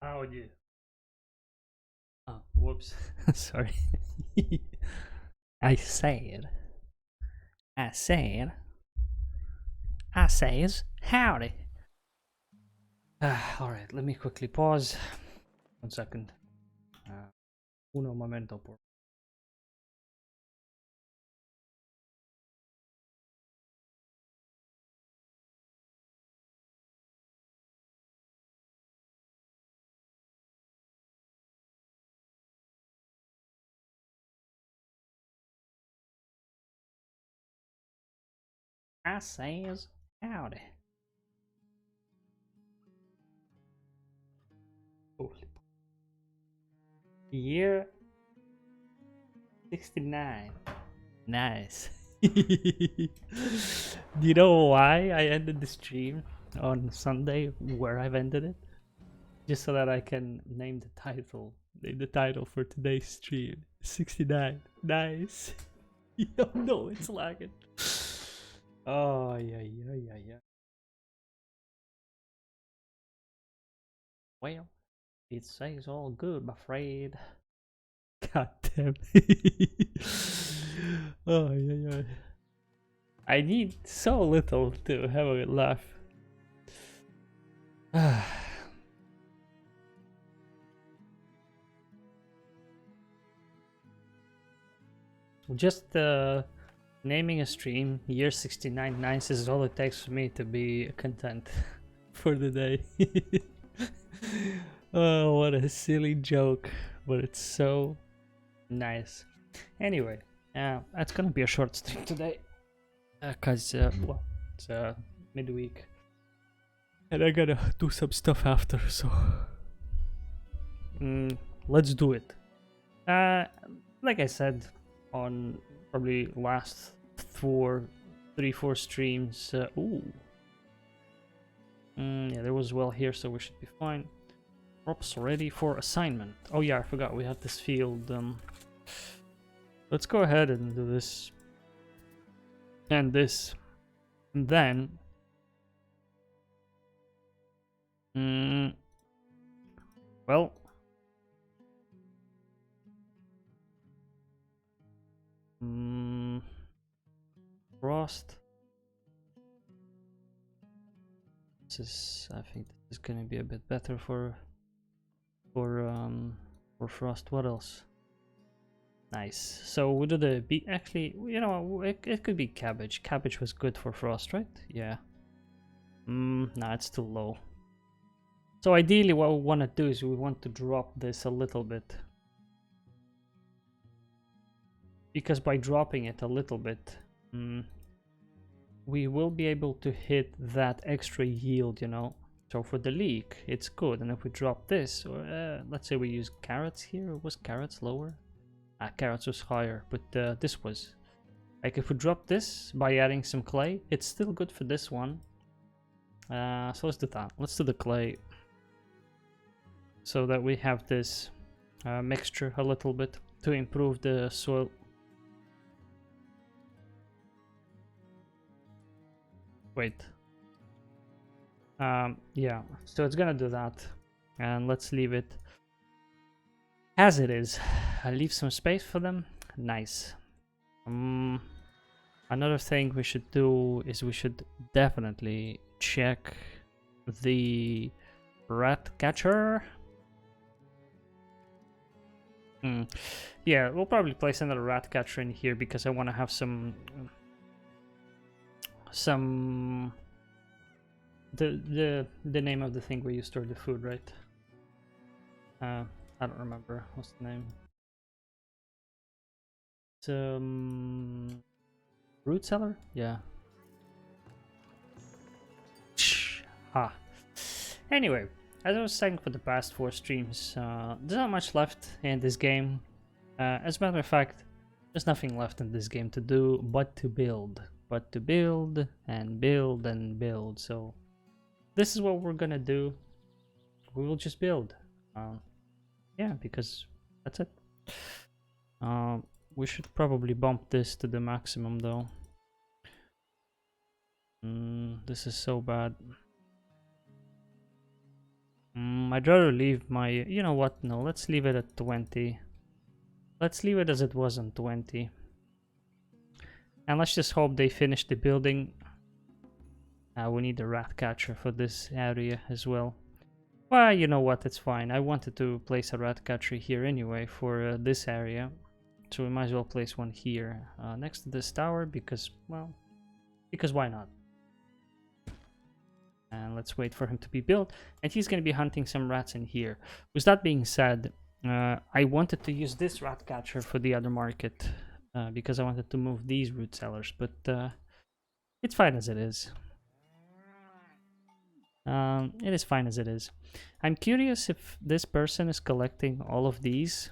How would you? Oh, whoops. Sorry. I said, I said, I says, howdy. All right, let me quickly pause. 1 second. Uno momento, por. I says, howdy. Holy. Year 69. Nice. Do you know why I ended the stream on Sunday where I've ended it? Just so that I can name the title. Name the title for today's stream. 69. Nice. Yo, no, it's lagging. Oh, yeah. Well, it says all good, my friend. God damn. Oh, yeah. I need so little to have a laugh. Just naming a stream, year 69 nice is all it takes for me to be content for the day. Oh, what a silly joke, but it's so nice. Anyway, that's gonna be a short stream today, cause well, it's midweek, and I gotta do some stuff after. So, let's do it. Like I said, on probably last 4 streams. Yeah, there was well here, so we should be fine. Props ready for assignment. Oh yeah, I forgot we had this field. Let's go ahead and do this and this, and then. Well. Frost. I think this is gonna be a bit better for Frost. What else? Nice. So we do the beet. Actually, you know, it could be cabbage. Cabbage was good for Frost, right? Yeah. Nah, it's too low. So ideally, what we want to do is we want to drop this a little bit, because by dropping it a little bit, we will be able to hit that extra yield, you know. So for the leek, it's good. And if we drop this, or let's say we use carrots here, was carrots lower? Carrots was higher, but this was. Like if we drop this by adding some clay, it's still good for this one. So let's do that. Let's do the clay, so that we have this mixture a little bit to improve the soil. Wait. Yeah, so it's gonna do that, and let's leave it as it is. I'll leave some space for them. Nice. Another thing we should do is we should definitely check the rat catcher. Yeah, we'll probably place another rat catcher in here because I want to have some the name of the thing where you store the food, right? I don't remember what's the name. Root cellar? Yeah. Ah. Anyway, as I was saying for the past 4 streams, there's not much left in this game. As a matter of fact, there's nothing left in this game to do but to build. But to build and build and build. So this is what we're gonna do. We will just build. Yeah, because that's it. We should probably bump this to the maximum though. This is so bad. I'd rather leave my, you know what, no, let's leave it at 20. Let's leave it as it was on 20. And let's just hope they finish the building. We need a rat catcher for this area as well. Well, you know what, it's fine. I wanted to place a rat catcher here anyway for this area. So we might as well place one here next to this tower because, well, because why not? And let's wait for him to be built. And he's going to be hunting some rats in here. With that being said, I wanted to use this rat catcher for the other market because I wanted to move these root cellars, but it's fine as it is. It is fine as it is. I'm curious if this person is collecting all of these,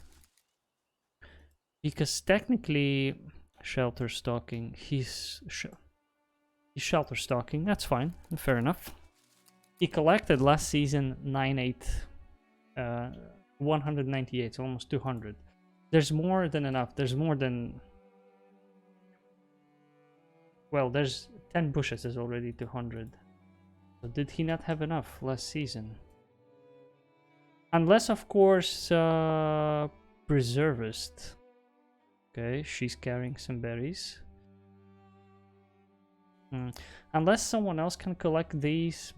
because technically shelter stocking, he's shelter stocking, that's fine, fair enough. He collected last season 198, so almost 200. There's more than enough. There's more than, well, there's 10 bushes is already 200. So did he not have enough last season? Unless, of course, Preservist. Okay, she's carrying some berries. Unless someone else can collect these,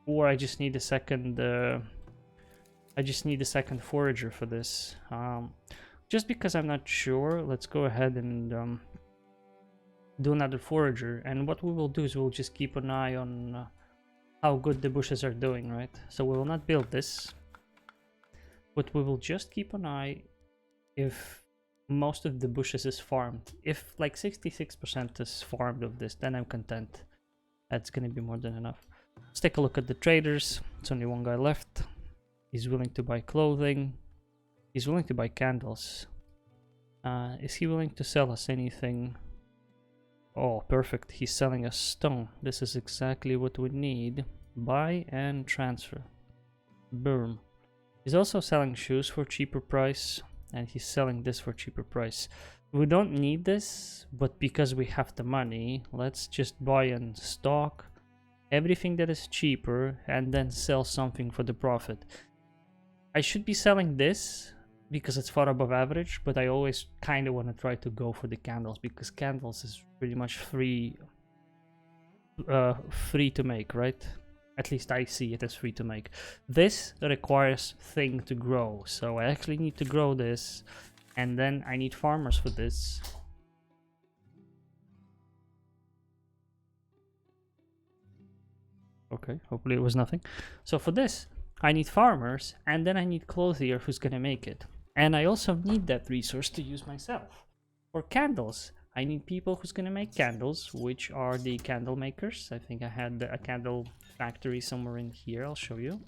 or I just need a second. I just need a second forager for this. Just because I'm not sure, let's go ahead and do another forager. And what we will do is we'll just keep an eye on how good the bushes are doing, right? So we will not build this, but we will just keep an eye if most of the bushes is farmed. If like 66% is farmed of this, then I'm content. That's gonna be more than enough. Let's take a look at the traders. It's only one guy left. He's willing to buy clothing. He's willing to buy candles. Is he willing to sell us anything? Oh, perfect. He's selling us stone. This is exactly what we need. Buy and transfer. Boom. He's also selling shoes for cheaper price. And he's selling this for cheaper price. We don't need this, but because we have the money, let's just buy and stock everything that is cheaper and then sell something for the profit. I should be selling this because it's far above average, but I always kind of want to try to go for the candles because candles is pretty much free to make, right? At least I see it as free to make. This requires thing to grow, so I actually need to grow this, and then I need farmers for this. Okay, hopefully it was nothing. So for this, I need farmers, and then I need clothier who's gonna make it. And I also need that resource to use myself. For candles, I need people who's gonna make candles, which are the candle makers. I think I had a candle factory somewhere in here. I'll show you.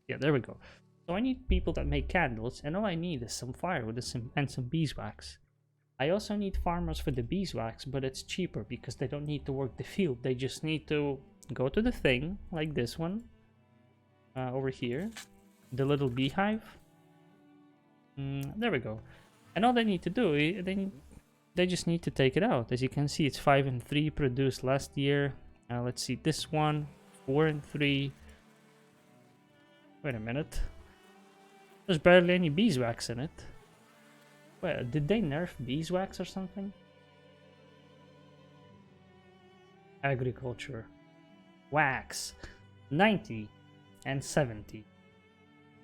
Yeah, there we go. So I need people that make candles, and all I need is some firewood and some beeswax. I also need farmers for the beeswax, but it's cheaper because they don't need to work the field. They just need to go to the thing, like this one, over here, the little beehive. There we go. And all they need to do, they just need to take it out. As you can see, it's 5 and 3 produced last year. Let's see, this one, 4 and 3. Wait a minute. There's barely any beeswax in it. Well, did they nerf beeswax or something? Agriculture. Wax. 90 and 70.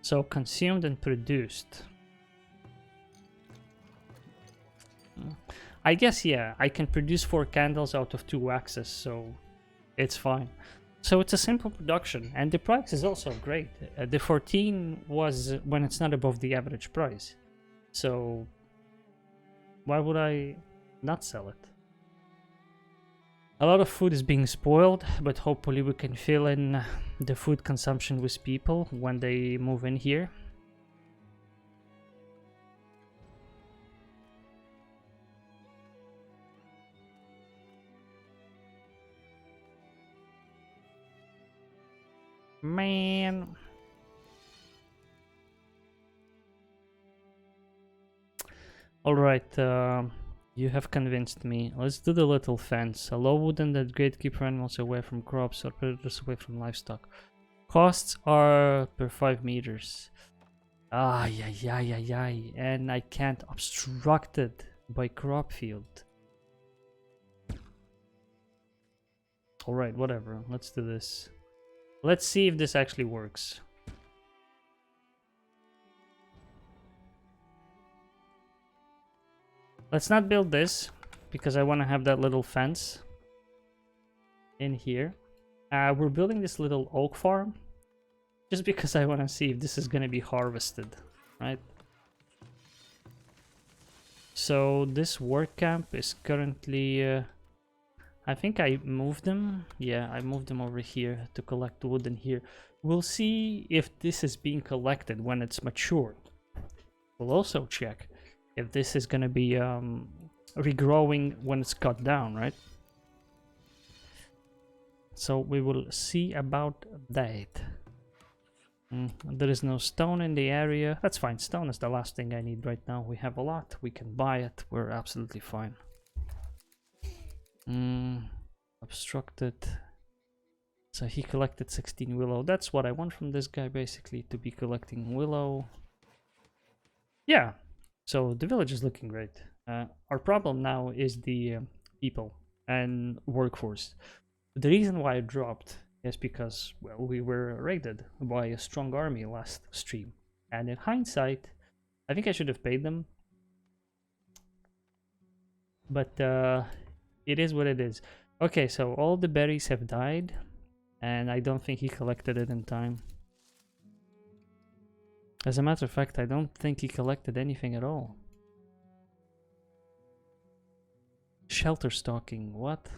So consumed and produced. I guess, yeah, I can produce 4 candles out of 2 waxes, so it's fine. So it's a simple production, and the price is also great. The 14 was when it's not above the average price. So why would I not sell it? A lot of food is being spoiled, but hopefully we can fill in the food consumption with people when they move in here. Man. Alright, you have convinced me. Let's do the little fence. Allow wooden that great keep animals away from crops or predators away from livestock. Costs are per 5 meters. Ay. And I can't obstruct it by crop field. Alright, whatever. Let's do this. Let's see if this actually works. Let's not build this, because I want to have that little fence in here. We're building this little oak farm, just because I want to see if this is going to be harvested, right? So this work camp is currently... I think I moved them. Yeah, I moved them over here to collect wood in here. We'll see if this is being collected when it's matured. We'll also check if this is going to be regrowing when it's cut down, right? So we will see about that. There is no stone in the area. That's fine. Stone is the last thing I need right now. We have a lot. We can buy it. We're absolutely fine. Obstructed. So he collected 16 willow. That's what I want from this guy, basically, to be collecting willow. Yeah. So the village is looking great. Our problem now is the people and workforce. The reason why I dropped is because, well, we were raided by a strong army last stream. And in hindsight, I think I should have paid them. But it is what it is. Okay, so all the berries have died. And I don't think he collected it in time. As a matter of fact, I don't think he collected anything at all. Shelter stocking, what?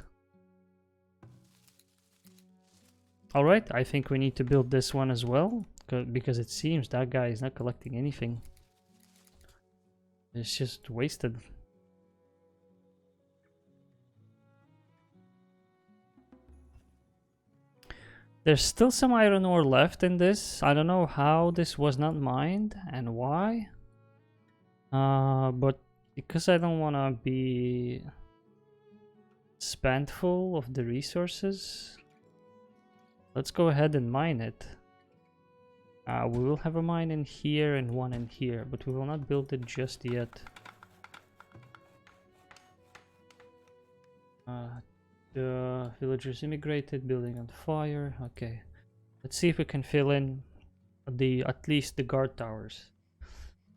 Alright, I think we need to build this one as well, because it seems that guy is not collecting anything. It's just wasted. There's still some iron ore left in this. I don't know how this was not mined and why. But because I don't want to be spendful of the resources, let's go ahead and mine it. We will have a mine in here and one in here, but we will not build it just yet. The villagers immigrated, building on fire. Okay, let's see if we can fill in at least the guard towers.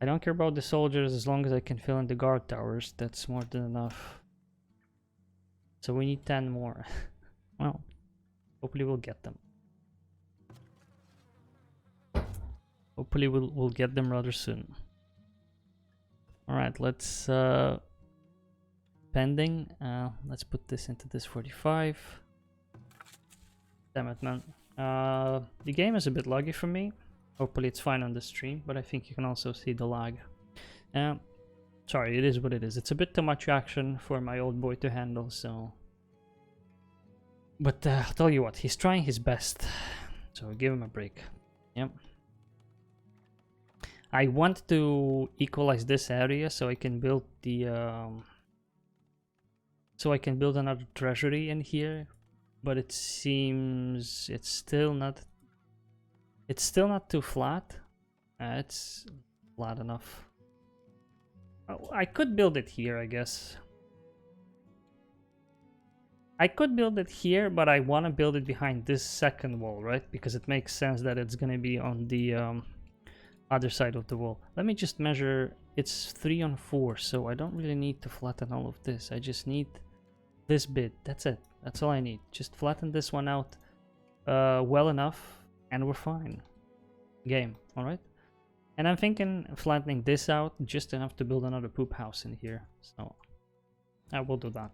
I don't care about the soldiers as long as I can fill in the guard towers. That's more than enough. So we need 10 more. Well, hopefully we'll get them. Hopefully we'll get them rather soon. All right, let's pending. Let's put this into this 45. Damn it, man. The game is a bit laggy for me. Hopefully it's fine on the stream, but I think you can also see the lag. Sorry, it is what it is. It's a bit too much action for my old boy to handle, so... But I'll tell you what, he's trying his best. So give him a break. Yep. I want to equalize this area so I can build the... So I can build another treasury in here, but it seems it's still not too flat. It's flat enough. Oh, I could build it here, I guess. I could build it here, but I want to build it behind this second wall, right? Because it makes sense that it's going to be on the other side of the wall. Let me just measure. It's 3 on 4, so I don't really need to flatten all of this. I just need this bit. That's it. That's all I need. Just flatten this one out well enough, and we're fine. Game, all right? And I'm thinking flattening this out just enough to build another poop house in here. So I will do that.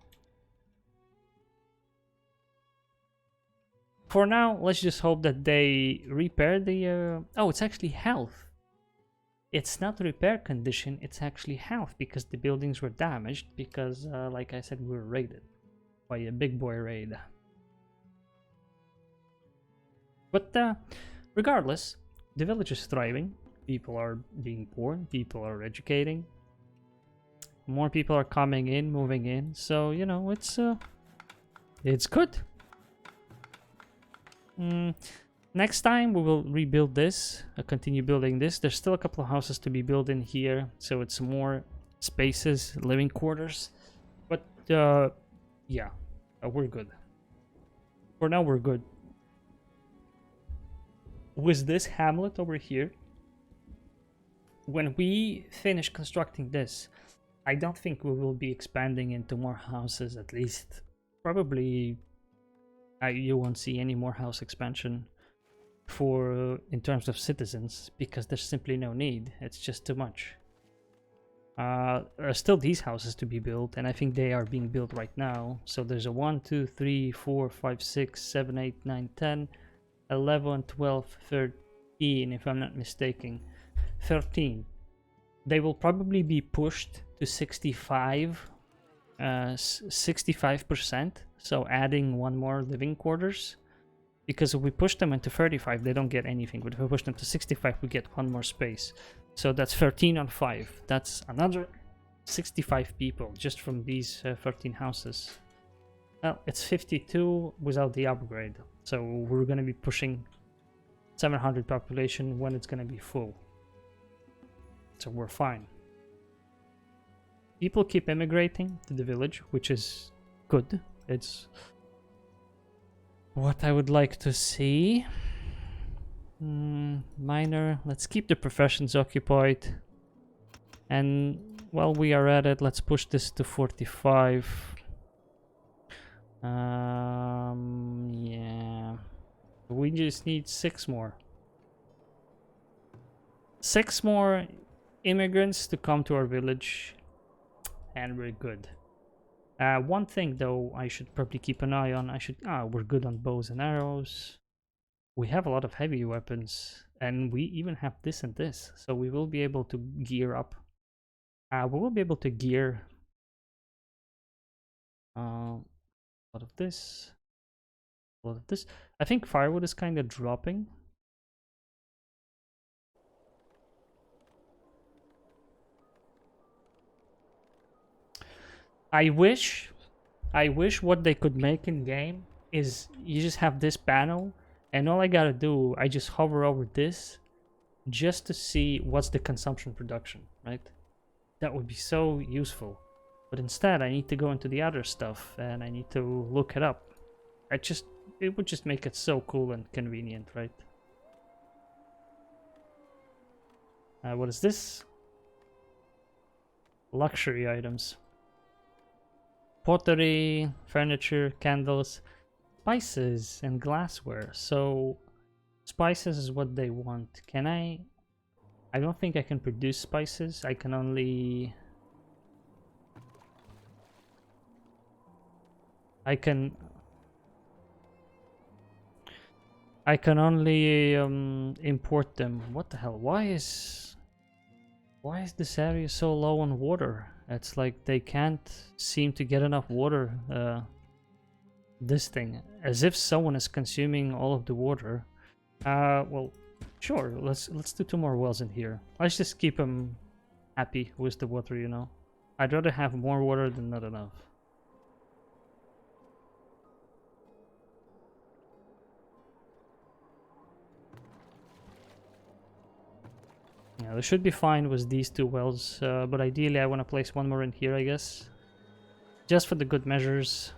For now, let's just hope that they repair the... Oh, it's actually health. It's not repair condition, it's actually health, because the buildings were damaged, because, like I said, we were raided by a big boy raid. But regardless, the village is thriving. People are being born, people are educating. More people are coming in, moving in, so, you know, it's good. Next time we will rebuild this, continue building this. There's still a couple of houses to be built in here, so it's more spaces, living quarters. But yeah, we're good. For now, we're good. With this hamlet over here, when we finish constructing this, I don't think we will be expanding into more houses, at least. Probably you won't see any more house expansion for in terms of citizens, because there's simply no need. It's just too much. There are still these houses to be built, and I think they are being built right now. So there's a 1, 2, 3, 4, 5, 6, 7, 8, 9, 10, 11, 12, 13, if I'm not mistaken. 13. They will probably be pushed to 65%, so adding one more living quarters. Because if we push them into 35, they don't get anything. But if we push them to 65, we get one more space. So that's 13 on 5. That's another 65 people just from these 13 houses. Well, it's 52 without the upgrade. So we're going to be pushing 700 population when it's going to be full. So we're fine. People keep immigrating to the village, which is good. It's what I would like to see. Minor. Let's keep the professions occupied. And while we are at it, let's push this to 45. Yeah. We just need 6 more. 6 more immigrants to come to our village. And we're good. One thing though I should probably keep an eye on, we're good on bows and arrows. We have a lot of heavy weapons, and we even have this and this, so we will be able to gear up. We will be able to gear a lot of this, a lot of this. I think firewood is kind of dropping. I wish what they could make in game is you just have this panel, and all I gotta do, I just hover over this just to see what's the consumption production, right? That would be so useful. But instead, I need to go into the other stuff and I need to look it up. It would just make it so cool and convenient, right? What is this? Luxury items. Pottery, furniture, candles, spices, and glassware. So spices is what they want. Can I don't think I can produce spices. I can only import them. What the hell? Why is this area so low on water? It's like they can't seem to get enough water. This thing, as if someone is consuming all of the water. Well, sure. Let's do 2 more wells in here. Let's just keep them happy with the water, you know. I'd rather have more water than not enough. Yeah, this should be fine with these 2 wells, but ideally I want to place 1 more in here, I guess. Just for the good measures.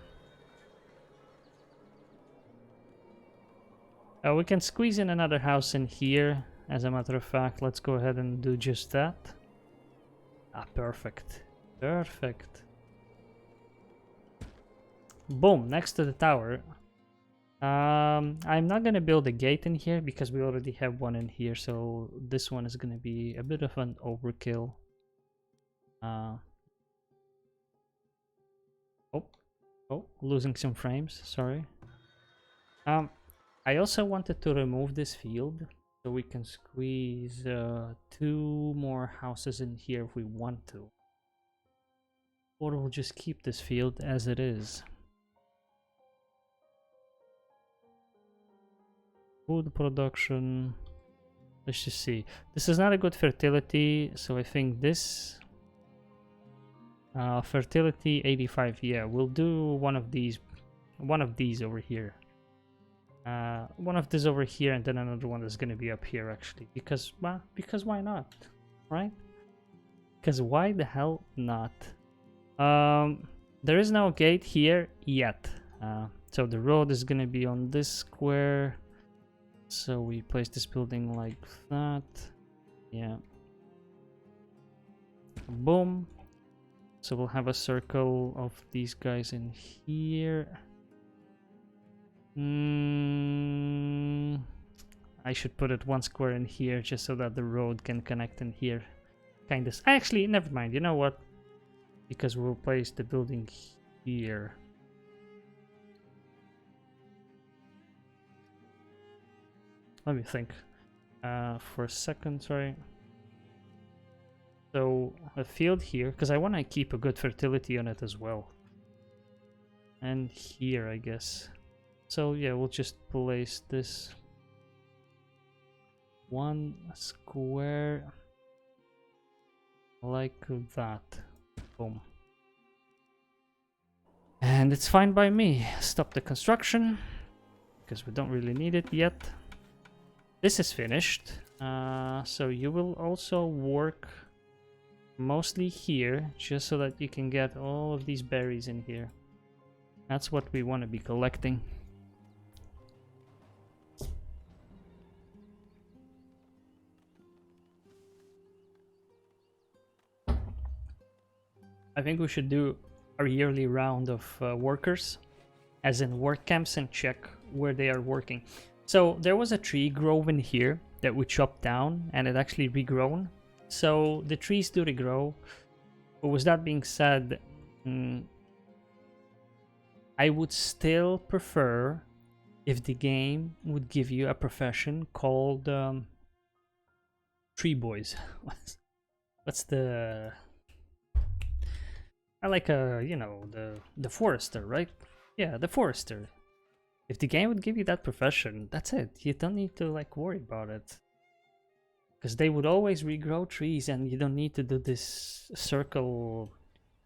We can squeeze in another house in here, as a matter of fact. Let's go ahead and do just that. Ah, perfect. Perfect. Boom, next to the tower. I'm not gonna build a gate in here because we already have one in here, so this one is gonna be a bit of an overkill. Oh, losing some frames, sorry. I also wanted to remove this field so we can squeeze 2 more houses in here if we want to. Or we'll just keep this field as it is. Food production. Let's just see. This is not a good fertility, so I think this fertility 85. Yeah, we'll do one of these over here. One of this over here, and then another one is gonna be up here actually. Because, well, because why not, right? Because why the hell not? There is no gate here yet. So the road is gonna be on this square. So we place this building like that. Yeah. Boom. So we'll have a circle of these guys in here. I should put it one square in here just so that the road can connect in here. Kind of. Actually, never mind. You know what? Because we'll place the building here. Let me think for a second. Sorry. So a field here, because I want to keep a good fertility on it as well. And here, I guess. So yeah, we'll just place this one square like that. Boom. And it's fine by me. Stop the construction because we don't really need it yet. This is finished. So you will also work mostly here just so that you can get all of these berries in here. That's what we want to be collecting. I think we should do a yearly round of workers, as in work camps, and check where they are working. So there was a tree grove in here that we chopped down and it actually regrown. So the trees do regrow. But with that being said, I would still prefer if the game would give you a profession called tree boys. What's the... I like you know, the forester, right? Yeah, the forester. If the game would give you that profession, that's it. You don't need to like worry about it. Because they would always regrow trees and you don't need to do this circle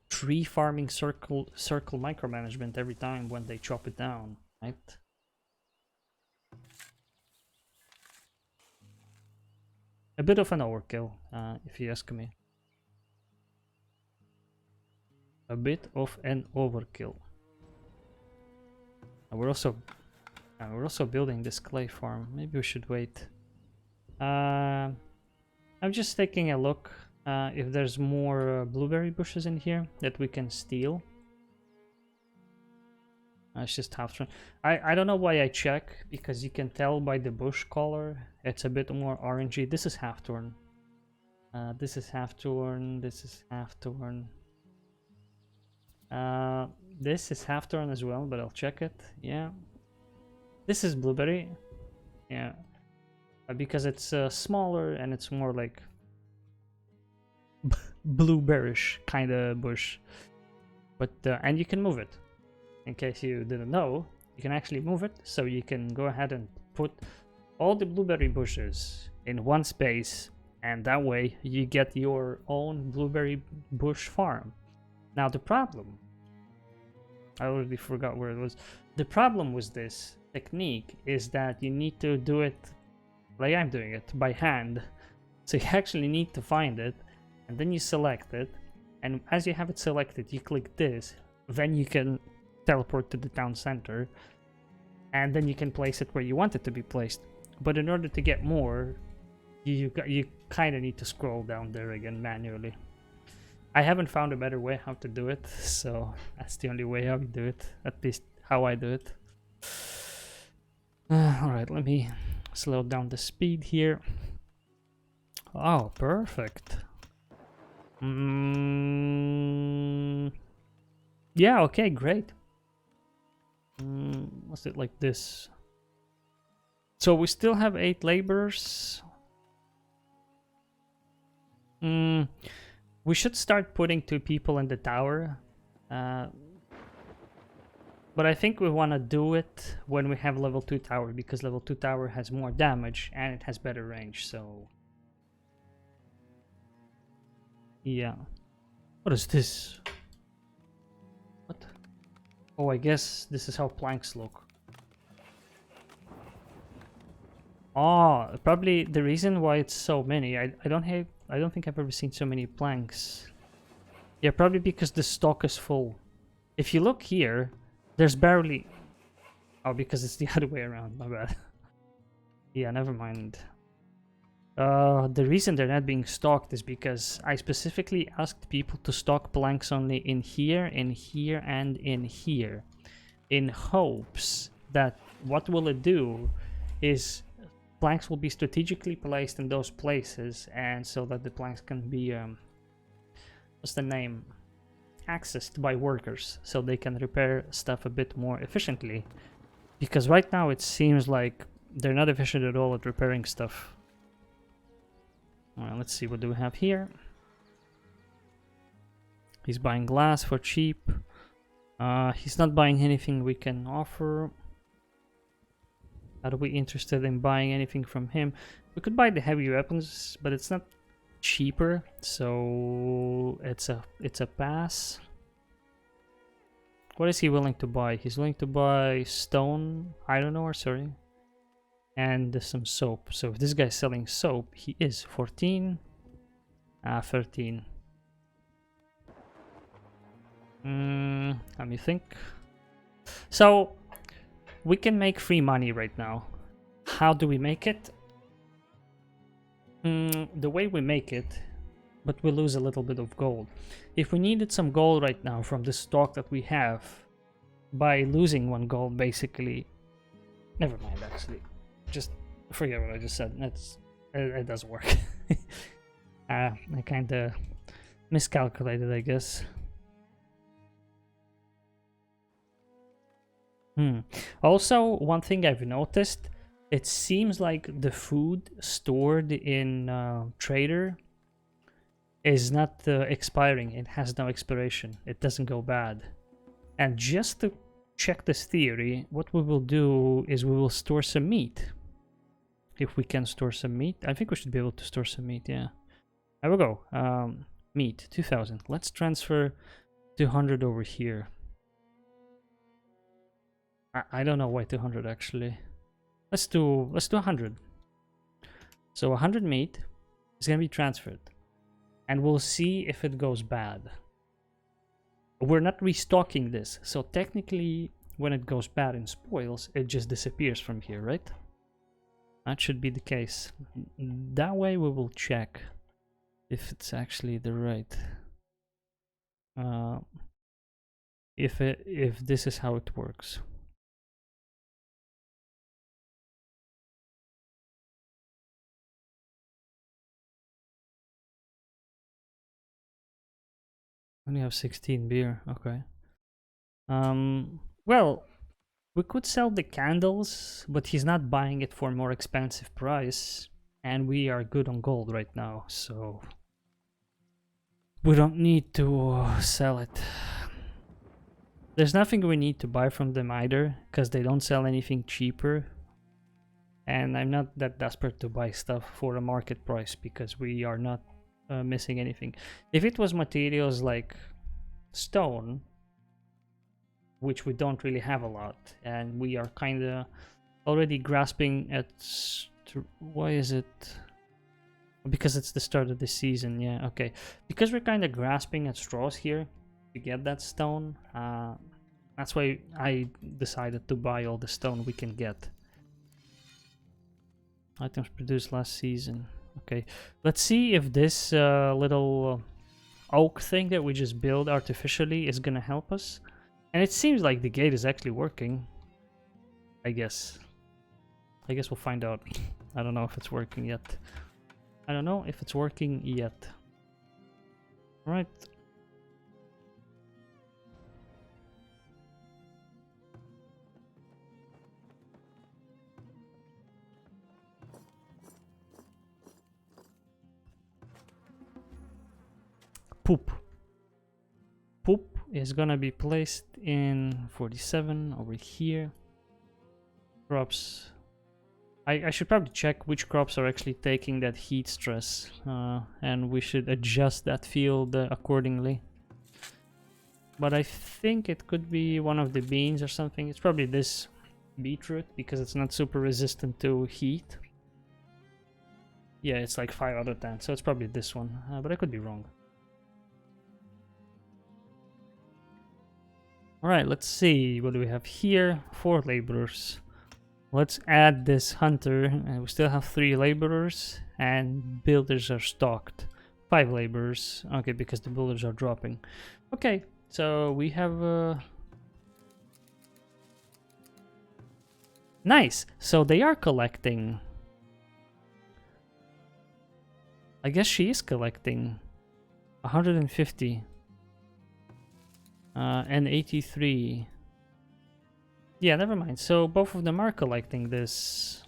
tree farming circle micromanagement every time when they chop it down, right? A bit of an overkill, if you ask me. A bit of an overkill. And we're also building this clay farm. Maybe we should wait. I'm just taking a look if there's more blueberry bushes in here that we can steal. It's just half turn. I don't know why I check, because you can tell by the bush color it's a bit more orangey. This is half turn. This is half turn. This is half turn. This is half turn as well, but I'll check it. Yeah. This is blueberry. Yeah. Because it's smaller and it's more like blueberryish kind of bush. But and you can move it. In case you didn't know, you can actually move it, so you can go ahead and put all the blueberry bushes in one space, and that way you get your own blueberry bush farm. Now the problem, I already forgot where it was. The problem with this technique is that you need to do it like I'm doing it, by hand. So you actually need to find it, and then you select it, and as you have it selected, you click this, then you can teleport to the town center, and then you can place it where you want it to be placed. But in order to get more, you kind of need to scroll down there again manually. I haven't found a better way how to do it, so that's the only way how we do it, at least how I do it. Alright, let me slow down the speed here. Oh, perfect. Yeah, okay, great. What's it like this? So we still have 8 laborers. We should start putting 2 people in the tower. But I think we want to do it when we have level 2 tower, because level 2 tower has more damage and it has better range, so... Yeah. What is this? What? Oh, I guess this is how planks look. Oh, probably the reason why it's so many. I don't think I've ever seen so many planks. Yeah, probably because the stock is full. If you look here, there's barely. Oh, because it's the other way around. My bad. Yeah, never mind. The reason they're not being stocked is because I specifically asked people to stock planks only in here, and in here, in hopes that what will it do is planks will be strategically placed in those places, and so that the planks can be what's the name, accessed by workers, so they can repair stuff a bit more efficiently. Because right now it seems like they're not efficient at all at repairing stuff. Alright, let's see, what do we have here? He's buying glass for cheap. He's not buying anything we can offer. Are we interested in buying anything from him? We could buy the heavy weapons, but it's not cheaper, so it's a pass. What is he willing to buy? He's willing to buy stone, iron ore, sorry, and some soap. So if this guy's selling soap, he is 14, 13. Let me think. So we can make free money right now. How do we make it? The way we make it, but we lose a little bit of gold. If we needed some gold right now from the stock that we have, by losing 1 gold basically, never mind, actually, just forget what I just said. It doesn't work. I kind of miscalculated, I guess. Also, one thing I've noticed, it seems like the food stored in Trader is not expiring. It has no expiration. It doesn't go bad. And just to check this theory, what we will do is we will store some meat. If we can store some meat. I think we should be able to store some meat, yeah. There we go. Meat, 2000. Let's transfer 200 over here. I don't know why 200 actually. Let's do 100. So 100 meat is gonna be transferred, and we'll see if it goes bad. We're not restocking this, so technically when it goes bad and spoils, it just disappears from here, right? That should be the case. That way we will check if it's actually the right if this is how it works. Only have 16 beer, okay. Well, we could sell the candles, but he's not buying it for a more expensive price, and we are good on gold right now, so we don't need to sell it. There's nothing we need to buy from them either, because they don't sell anything cheaper, and I'm not that desperate to buy stuff for a market price because we are not missing anything. If it was materials like stone, which we don't really have a lot, and we are kind of already grasping at why is it? Because it's the start of the season, yeah, okay. Because we're kind of grasping at straws here to get that stone, that's why I decided to buy all the stone we can get. Items produced last season. Okay, let's see if this little oak thing that we just built artificially is gonna help us. And it seems like the gate is actually working. I guess we'll find out. I don't know if it's working yet. Right. Poop is gonna be placed in 47 over here. Crops, I should probably check which crops are actually taking that heat stress, and we should adjust that field accordingly. But I think it could be one of the beans or something. It's probably this beetroot because it's not super resistant to heat. Yeah, it's like 5 out of 10, so it's probably this one, but I could be wrong. Alright, let's see, what do we have here? 4 laborers. Let's add this hunter, and we still have 3 laborers, and builders are stocked. 5 laborers, okay, because the builders are dropping. Okay, so we have... Nice, so they are collecting. I guess she is collecting 150 and 83. Yeah, never mind. So both of them are collecting this,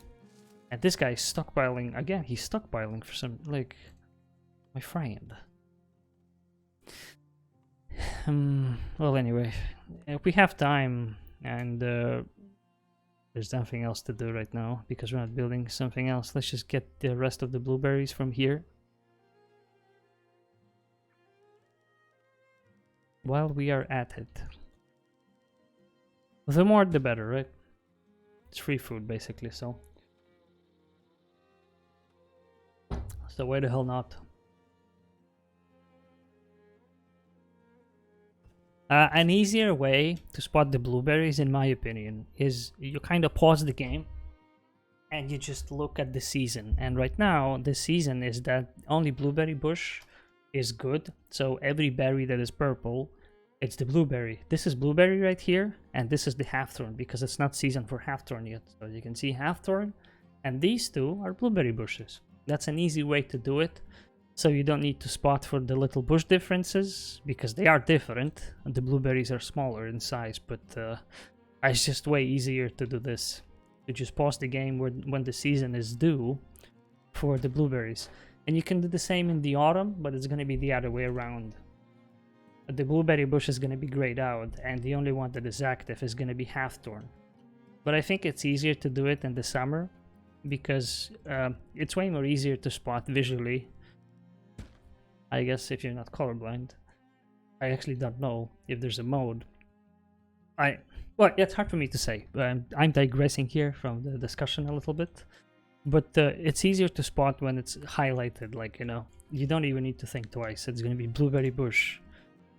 and this guy is stockpiling again. He's stockpiling for some, like, my friend. Well, anyway, if we have time, and there's nothing else to do right now because we're not building something else. Let's just get the rest of the blueberries from here. While we are at it. The more the better, right? It's free food basically, so. So why the hell not? An easier way to spot the blueberries, in my opinion, is you kind of pause the game and you just look at the season. And right now, the season is that only blueberry bush is good. So every berry that is purple, it's the blueberry. This is blueberry right here, and this is the half-thorn because it's not season for half-thorn yet. So you can see half-thorn, and these two are blueberry bushes. That's an easy way to do it. So you don't need to spot for the little bush differences because they are different. The blueberries are smaller in size, but it's just way easier to do this. You just pause the game when the season is due for the blueberries. And you can do the same in the autumn, but it's going to be the other way around. The blueberry bush is going to be grayed out, and the only one that is active is going to be half-thorn. But I think it's easier to do it in the summer because it's way more easier to spot visually. I guess if you're not colorblind. I actually don't know if there's a mode. Well, it's hard for me to say. I'm digressing here from the discussion a little bit. But it's easier to spot when it's highlighted, like, you know, you don't even need to think twice. It's going to be blueberry bush.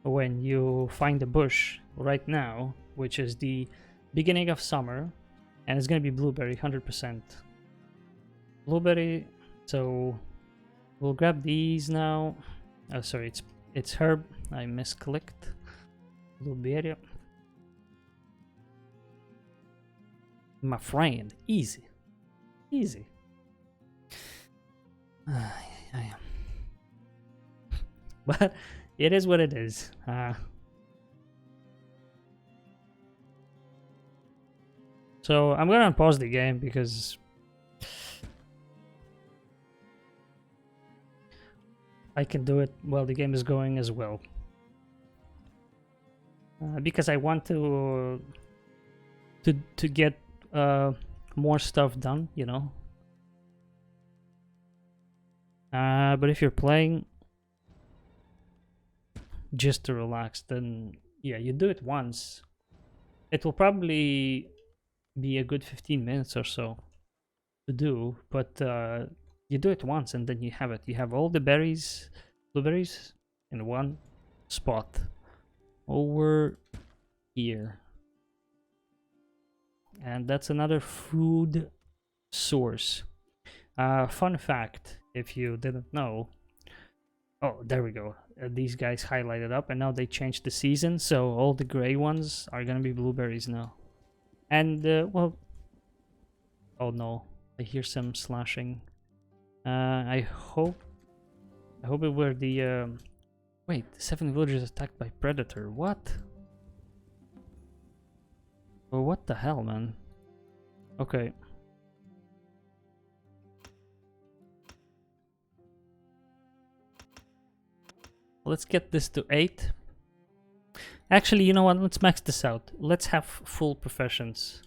When you find a bush right now, which is the beginning of summer, and it's going to be blueberry 100%. Blueberry, so we'll grab these now. Oh, sorry, it's herb. I misclicked. Blueberry. My friend, easy. Easy. But it is what it is. So I'm gonna pause the game because I can do it while the game is going as well. Because I want to get more stuff done, you know. But if you're playing just to relax, then yeah, you do it once. It will probably be a good 15 minutes or so to do, but you do it once and then you have it. You have all the berries, blueberries, in one spot over here. And that's another food source. Fun fact, if you didn't know. Oh, there we go. These guys highlighted up, and now they changed the season, so all the gray ones are gonna be blueberries now. And, well... Oh no, I hear some slashing. I hope it were the, Wait, 7 villagers attacked by predator, what? Oh, what the hell, man? Okay. Let's get this to 8. Actually, you know what? Let's max this out. Let's have full professions.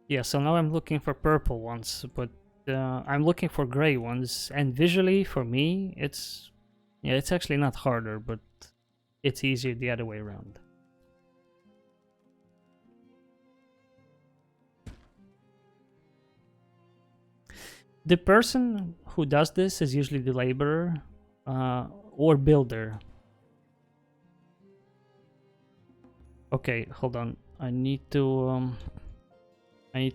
Yeah, so now I'm looking for purple ones, but I'm looking for gray ones. And visually, for me, it's actually not harder, but it's easier the other way around. The person who does this is usually the laborer or builder. Okay, hold on. I need to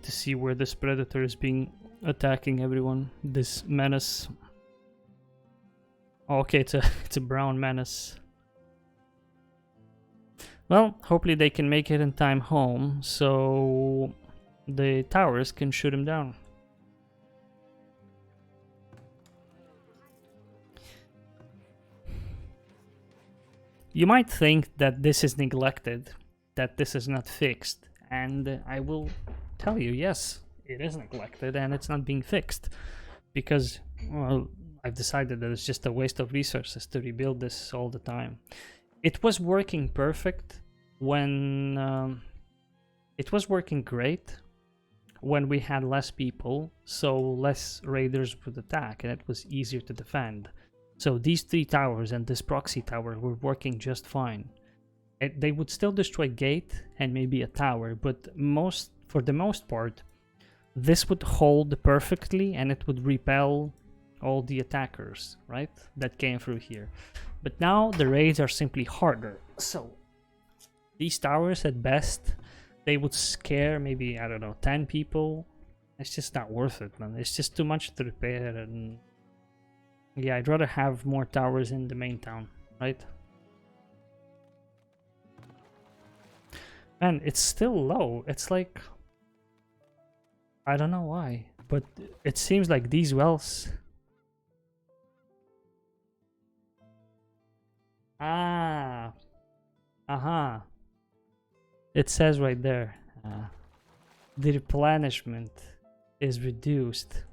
see where this predator is being attacking everyone. This menace. Oh, okay, it's a brown menace. Well, hopefully they can make it in time home, so the towers can shoot him down. You might think that this is neglected, that this is not fixed, and I will tell you, yes, it is neglected and it's not being fixed, because, well, I've decided that it's just a waste of resources to rebuild this all the time. It was working perfect when it was working great when we had less people, so less raiders would attack and it was easier to defend. So these 3 towers and this proxy tower were working just fine. They would still destroy gate and maybe a tower, but for the most part, this would hold perfectly and it would repel all the attackers, right? That came through here. But now the raids are simply harder. So these towers at best, they would scare maybe, I don't know, 10 people. It's just not worth it, man. It's just too much to repair, and yeah, I'd rather have more towers in the main town, right? Man, it's still low. It's like, I don't know why, but it seems like these wells... Ah, uh-huh. It says right there, the replenishment is reduced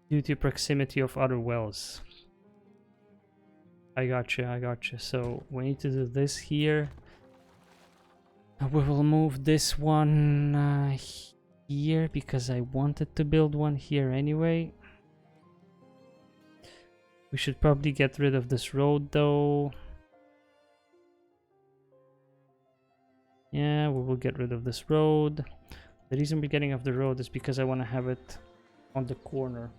due to proximity of other wells. I gotcha. So we need to do this here. We will move this one here because I wanted to build one here anyway. We should probably get rid of this road though. Yeah, we will get rid of this road. The reason we're getting off the road is because I want to have it on the corner.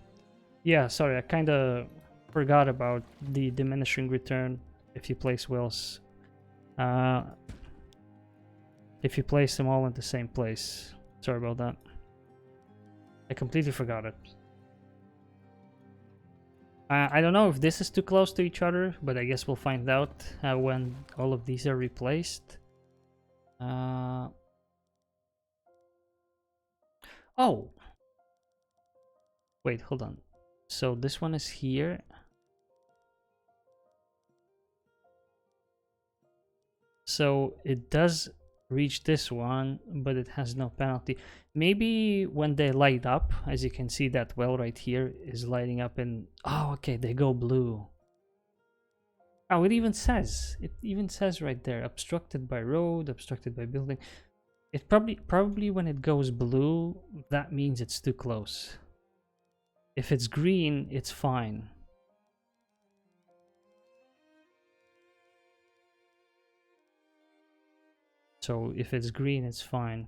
Yeah, sorry, I kind of forgot about the diminishing return if you place wells. If you place them all in the same place. Sorry about that. I completely forgot it. I don't know if this is too close to each other, but I guess we'll find out when all of these are replaced. Oh! Wait, hold on. So this one is here. So it does reach this one, but it has no penalty. Maybe when they light up, as you can see, that well right here is lighting up and... Oh, okay, they go blue. Oh, it even says right there, obstructed by road, obstructed by building. It probably when it goes blue, that means it's too close. If it's green, it's fine. So if it's green, it's fine.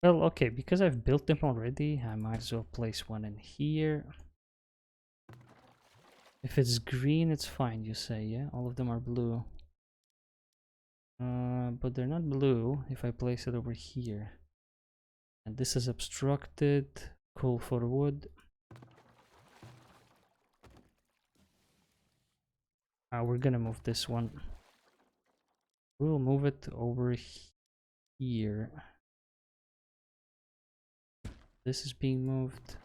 Well, okay, because I've built them already, I might as well place one in here. If it's green, it's fine, you say, yeah? All of them are blue. But they're not blue if I place it over here. And this is obstructed. Coal for wood. We're gonna move this one. We'll move it over here. This is being moved.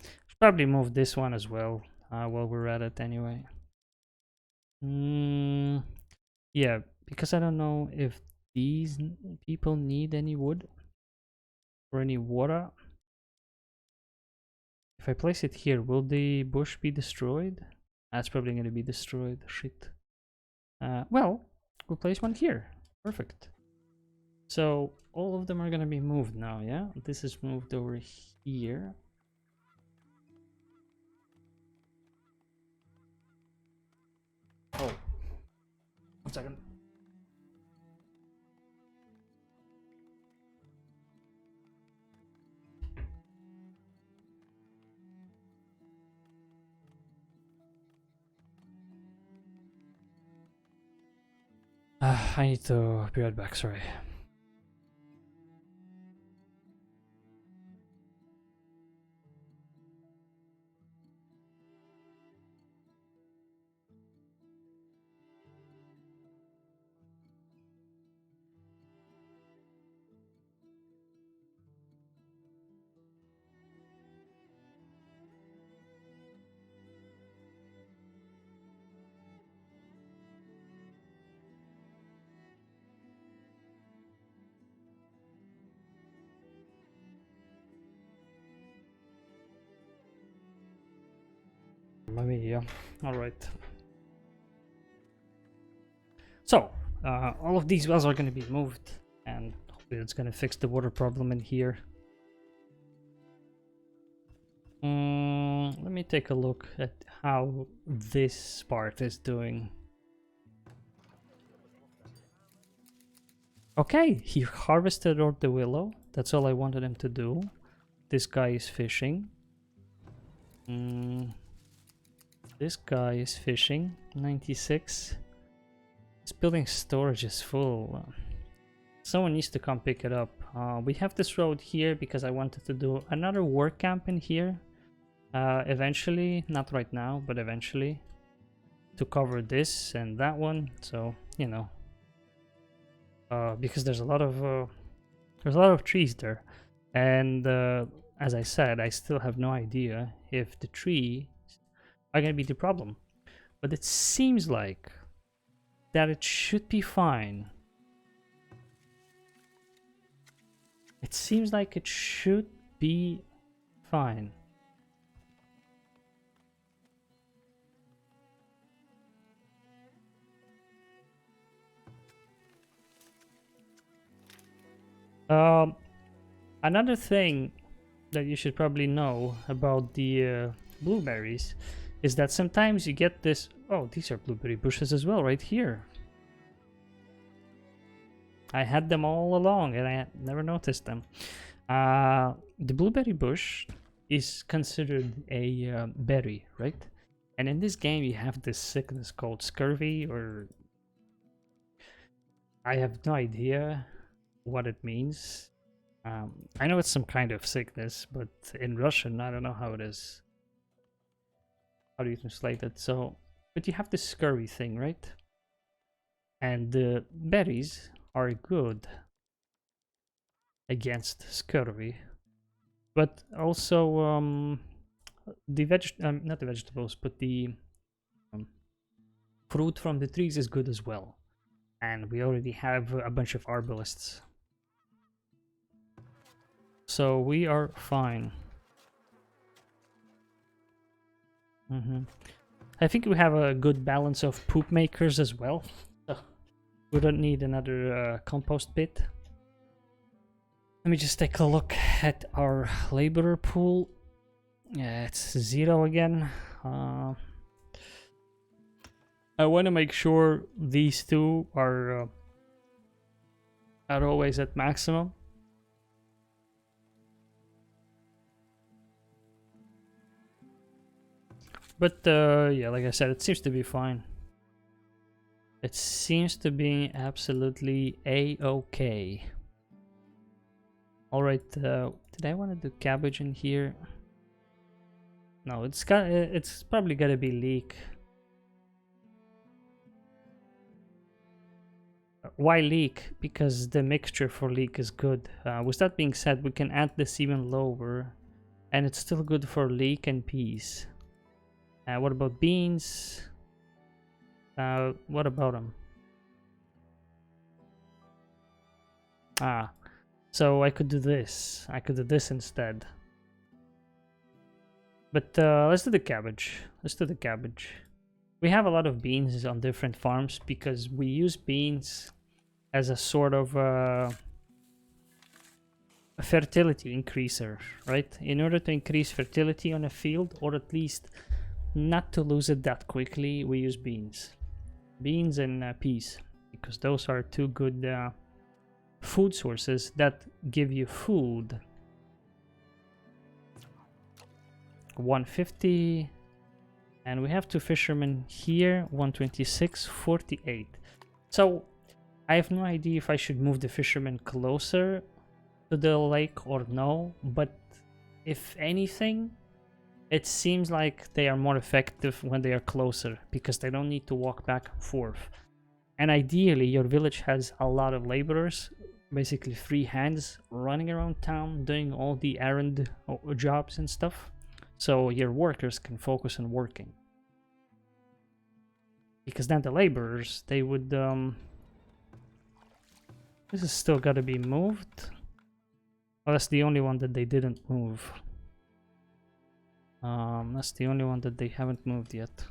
Should probably move this one as well while we're at it anyway. Yeah, because I don't know if these people need any wood or any water. If I place it here, will the bush be destroyed? That's probably going to be destroyed. Shit. Well, we'll place one here. Perfect. So all of them are going to be moved now, yeah? This is moved over here. Oh, 1 second. I need to be right back, sorry. Maybe, yeah. Alright. So, all of these wells are going to be moved, and hopefully it's going to fix the water problem in here. Let me take a look at how this part is doing. Okay, he harvested all the willow. That's all I wanted him to do. This guy is fishing. This guy is fishing. 96. This building storage is full. Someone needs to come pick it up. We have this road here because I wanted to do another work camp in here. Eventually, not right now, but eventually. To cover this and that one. So, you know. Because there's a lot of trees there. And as I said, I still have no idea if the trees are going to be the problem. But it seems like that it should be fine. It seems like it should be fine. Another thing that you should probably know about the blueberries is that sometimes you get this... Oh, these are blueberry bushes as well, right here. I had them all along and I never noticed them. The blueberry bush is considered a berry, right? And in this game you have this sickness called scurvy, or... I have no idea what it means. I know it's some kind of sickness, but in Russian I don't know how it is. How do you translate it? So, but you have this scurvy thing, right? And the berries are good against scurvy, but also the not the vegetables, but the fruit from the trees is good as well. And we already have a bunch of arbolists, so we are fine. I think we have a good balance of poop makers as well. So we don't need another compost pit. Let me just take a look at our laborer pool. Yeah, it's 0 again. I want to make sure these two are always at maximum. But yeah, like I said, it seems to be fine. It seems to be absolutely a-okay. Alright, did I want to do cabbage in here? No, it's probably gotta be leek. Why leek? Because the mixture for leek is good. With that being said, we can add this even lower, and it's still good for leek and peas. What about beans? What about them? So I could do this. I could do this instead. But let's do the cabbage. Let's do the cabbage. We have a lot of beans on different farms because we use beans as a sort of a fertility increaser, right? In order to increase fertility on a field, or at least not to lose it that quickly, we use beans. beans and peas, because those are two good food sources that give you food. 150, and we have two fishermen here. 126, 48. So I have no idea if I should move the fishermen closer to the lake or no, but if anything, it seems like they are more effective when they are closer, because they don't need to walk back and forth. And ideally, your village has a lot of laborers, basically free hands, running around town, doing all the errand jobs and stuff. So your workers can focus on working. Because then the laborers, they would... This is still gotta be moved. Oh, that's the only one that they didn't move. That's the only one that they haven't moved yet.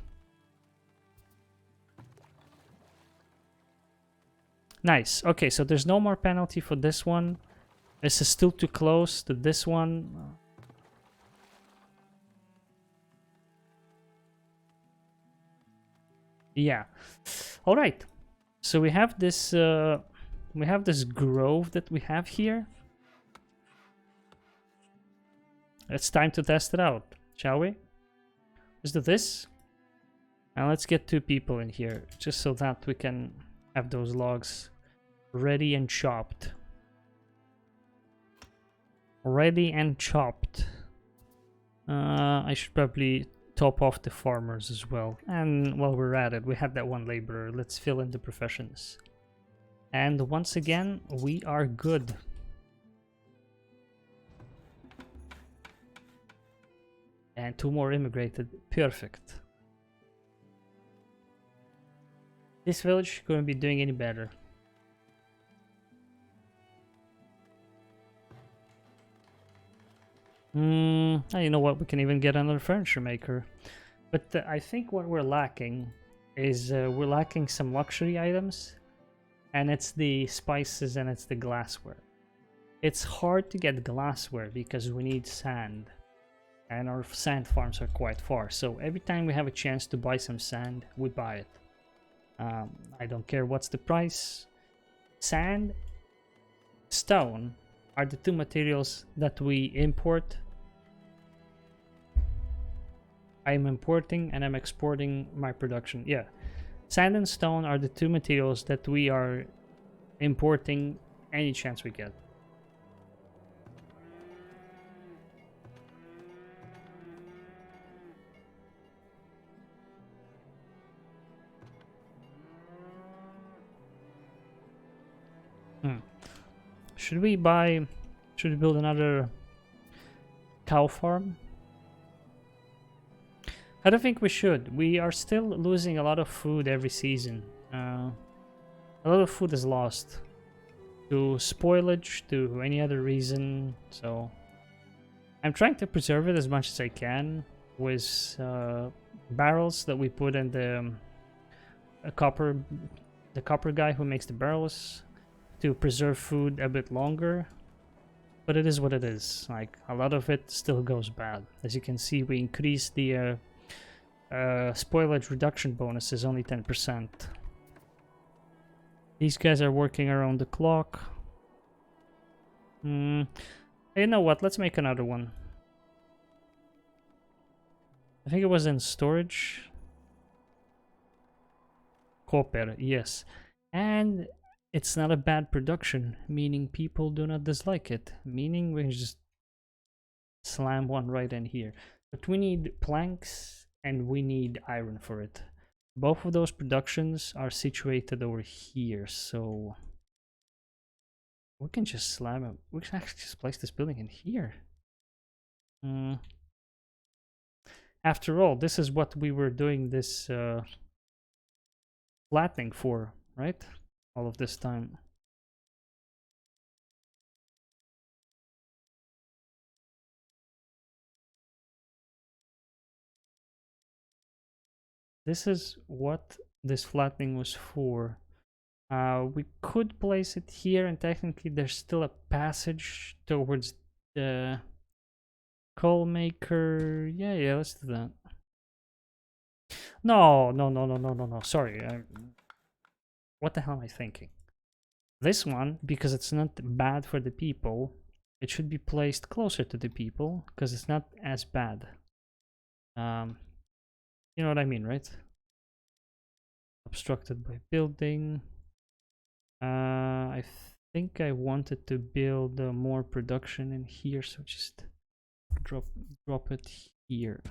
Nice. Okay, so there's no more penalty for this one. This is still too close to this one. Yeah. All right. So we have this grove that we have here. It's time to test it out, shall we? Let's do this. And let's get 2 people in here, just so that we can have those logs ready and chopped. Ready and chopped. I should probably top off the farmers as well. And while we're at it, we have that one laborer. Let's fill in the professions. And once again, we are good. And 2 more immigrated. Perfect. This village couldn't be doing any better. You know what? We can even get another furniture maker. But I think what we're lacking is we're lacking some luxury items. And it's the spices and it's the glassware. It's hard to get glassware because we need sand. And our sand farms are quite far. So every time we have a chance to buy some sand, we buy it. I don't care what's the price. Sand, stone are the 2 materials that we import. I'm importing and I'm exporting my production. Yeah. Sand and stone are the 2 materials that we are importing any chance we get. Should we build another cow farm? I don't think we should. We are still losing a lot of food every season. A lot of food is lost to spoilage, to any other reason. So I'm trying to preserve it as much as I can with barrels that we put in the copper guy who makes the barrels, to preserve food a bit longer. But it is what it is. Like, a lot of it still goes bad. As you can see, we increased the spoilage reduction bonus is only 10%. These guys are working around the clock. You know what? Let's make another one. I think it was in storage. Copper, yes. And it's not a bad production, meaning people do not dislike it. Meaning we can just slam one right in here. But we need planks and we need iron for it. Both of those productions are situated over here, so we can just slam it. We can actually just place this building in here. After all, this is what we were doing this flattening for, right? All of this time. This is what this flattening was for. We could place it here, and technically there's still a passage towards the coal maker. Yeah, let's do that. No. Sorry. what the hell am I thinking? This one, because it's not bad for the people, it should be placed closer to the people because it's not as bad. You know what I mean, right? Obstructed by building. I think I wanted to build more production in here, so just drop it here.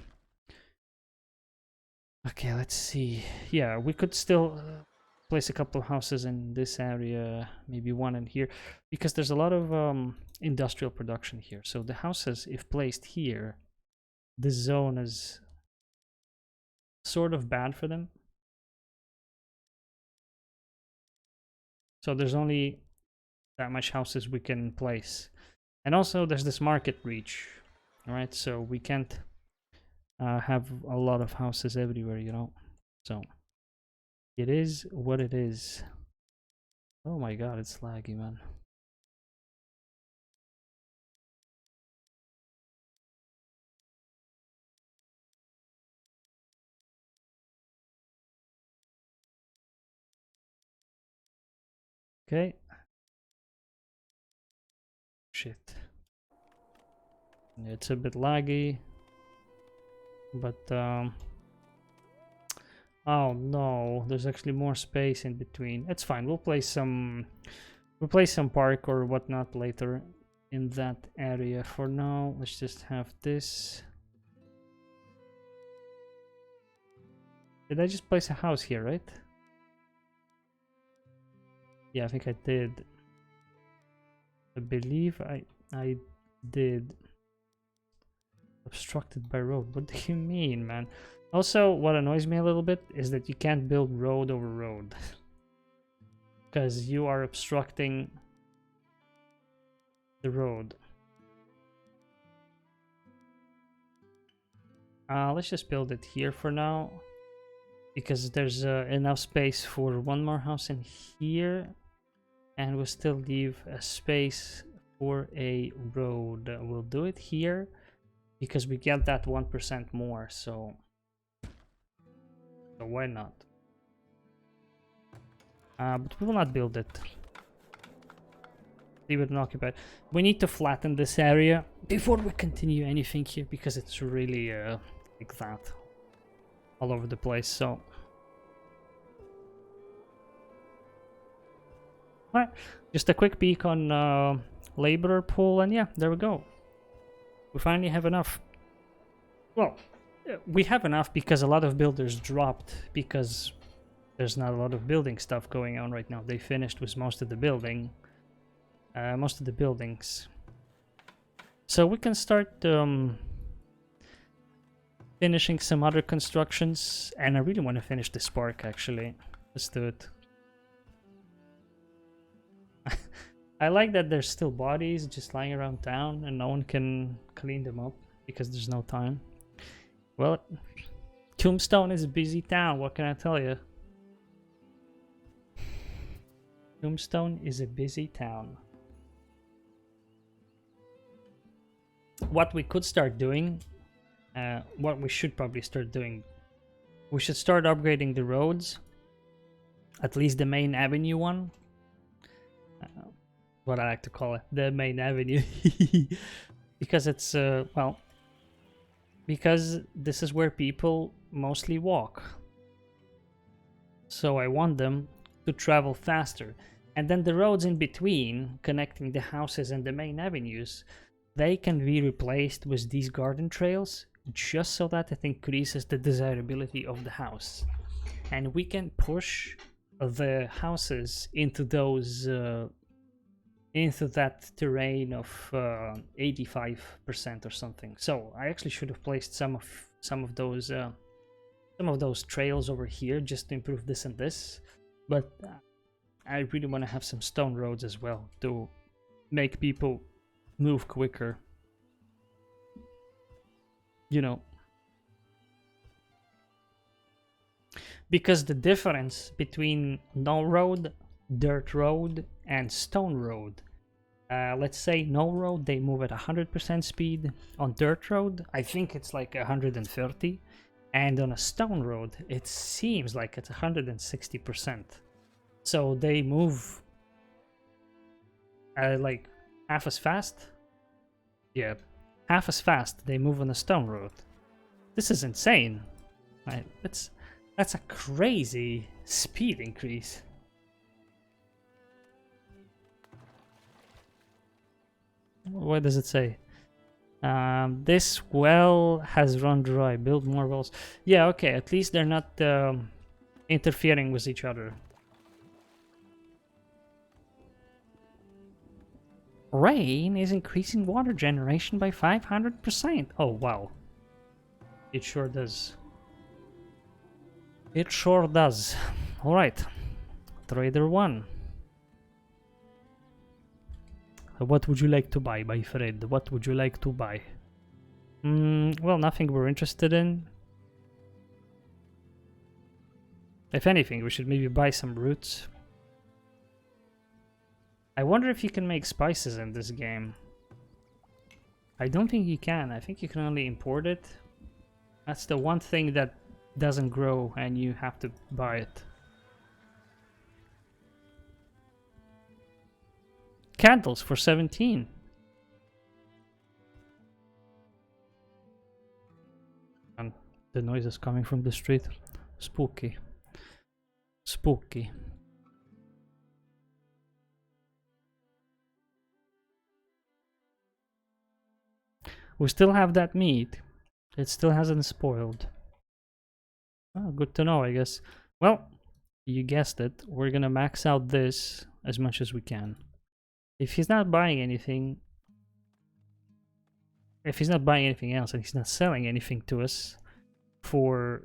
Okay, let's see. Yeah, we could still place a couple of houses in this area, maybe one in here, because there's a lot of industrial production here. So the houses, if placed here, this zone is sort of bad for them. So there's only that much houses we can place. And also there's this market reach, right? So we can't have a lot of houses everywhere, you know? So it is what it is. Oh my god, it's laggy, man. Okay. Shit. It's a bit laggy. But, oh no, there's actually more space in between. It's fine, we'll play some park or whatnot later in that area. For now, let's just have this. Did I just place a house here, right? Yeah, I think I did. I believe I did. Obstructed by road. What do you mean, man? Also, what annoys me a little bit is that you can't build road over road. Because you are obstructing the road. Let's just build it here for now. Because there's enough space for one more house in here. And we'll still leave a space for a road. We'll do it here. Because we get that 1% more, so why not? But we will not build it. Leave it unoccupied. We need to flatten this area before we continue anything here, because it's really like that all over the place. So, alright, just a quick peek on laborer pool, and yeah, there we go. We finally have enough. Well, we have enough because a lot of builders dropped because there's not a lot of building stuff going on right now. They finished with most of the buildings. So we can start finishing some other constructions, and I really want to finish this park actually. Let's do it. I like that there's still bodies just lying around town and no one can clean them up because there's no time. Well, Tombstone is a busy town, what can I tell you? Tombstone is a busy town. What we could start doing, what we should probably start doing, we should start upgrading the roads, at least the main avenue one. What I like to call it, the main avenue. Because it's, well, because this is where people mostly walk. So I want them to travel faster. And then the roads in between, connecting the houses and the main avenues, they can be replaced with these garden trails, just so that it increases the desirability of the house. And we can push the houses into those into that terrain of 85% or something. So I actually should have placed some of those trails over here just to improve this and this, but I really want to have some stone roads as well to make people move quicker, you know, because the difference between no road, dirt road, and stone road, let's say no road, they move at 100% speed. On dirt road, I think it's like 130, and on a stone road, it seems like it's 160%. So they move like half as fast. Yeah, half as fast they move on a stone road. This is insane. Right? That's a crazy speed increase. What does it say? This well has run dry. Build more wells. Yeah, okay. At least they're not interfering with each other. Rain is increasing water generation by 500%. Oh, wow. It sure does. It sure does. Alright. Trader 1. What would you like to buy, my friend? What would you like to buy? Well, nothing we're interested in. If anything, we should maybe buy some roots. I wonder if you can make spices in this game. I don't think you can. I think you can only import it. That's the one thing that doesn't grow and you have to buy it. Candles for 17. And the noise is coming from the street. Spooky. Spooky. We still have that meat. It still hasn't spoiled. Oh, good to know, I guess. Well, you guessed it. We're gonna max out this as much as we can. If he's not buying anything... If he's not buying anything else and he's not selling anything to us for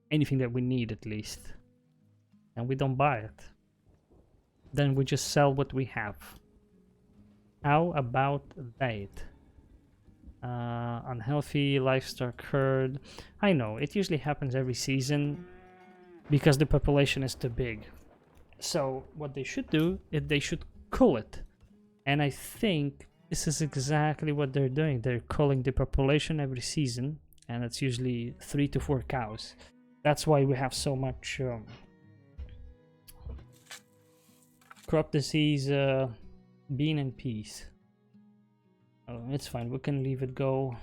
anything that we need at least, and we don't buy it, then we just sell what we have. How about that? Unhealthy livestock herd. I know, it usually happens every season because the population is too big. So what they should do is they should cull it. And I think this is exactly what they're doing. They're culling the population every season, and it's usually 3 to 4 cows. That's why we have so much crop disease, bean and peas. Oh, it's fine, we can leave it go.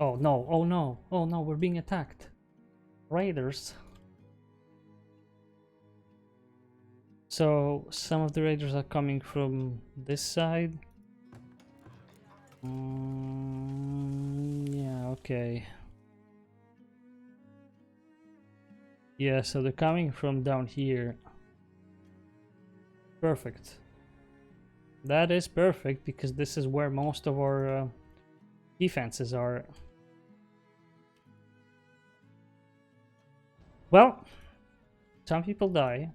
Oh no, oh no, oh no, we're being attacked. Raiders. So some of the raiders are coming from this side. Yeah, okay. Yeah, so they're coming from down here. Perfect. That is perfect, because this is where most of our defenses are. Well, some people die.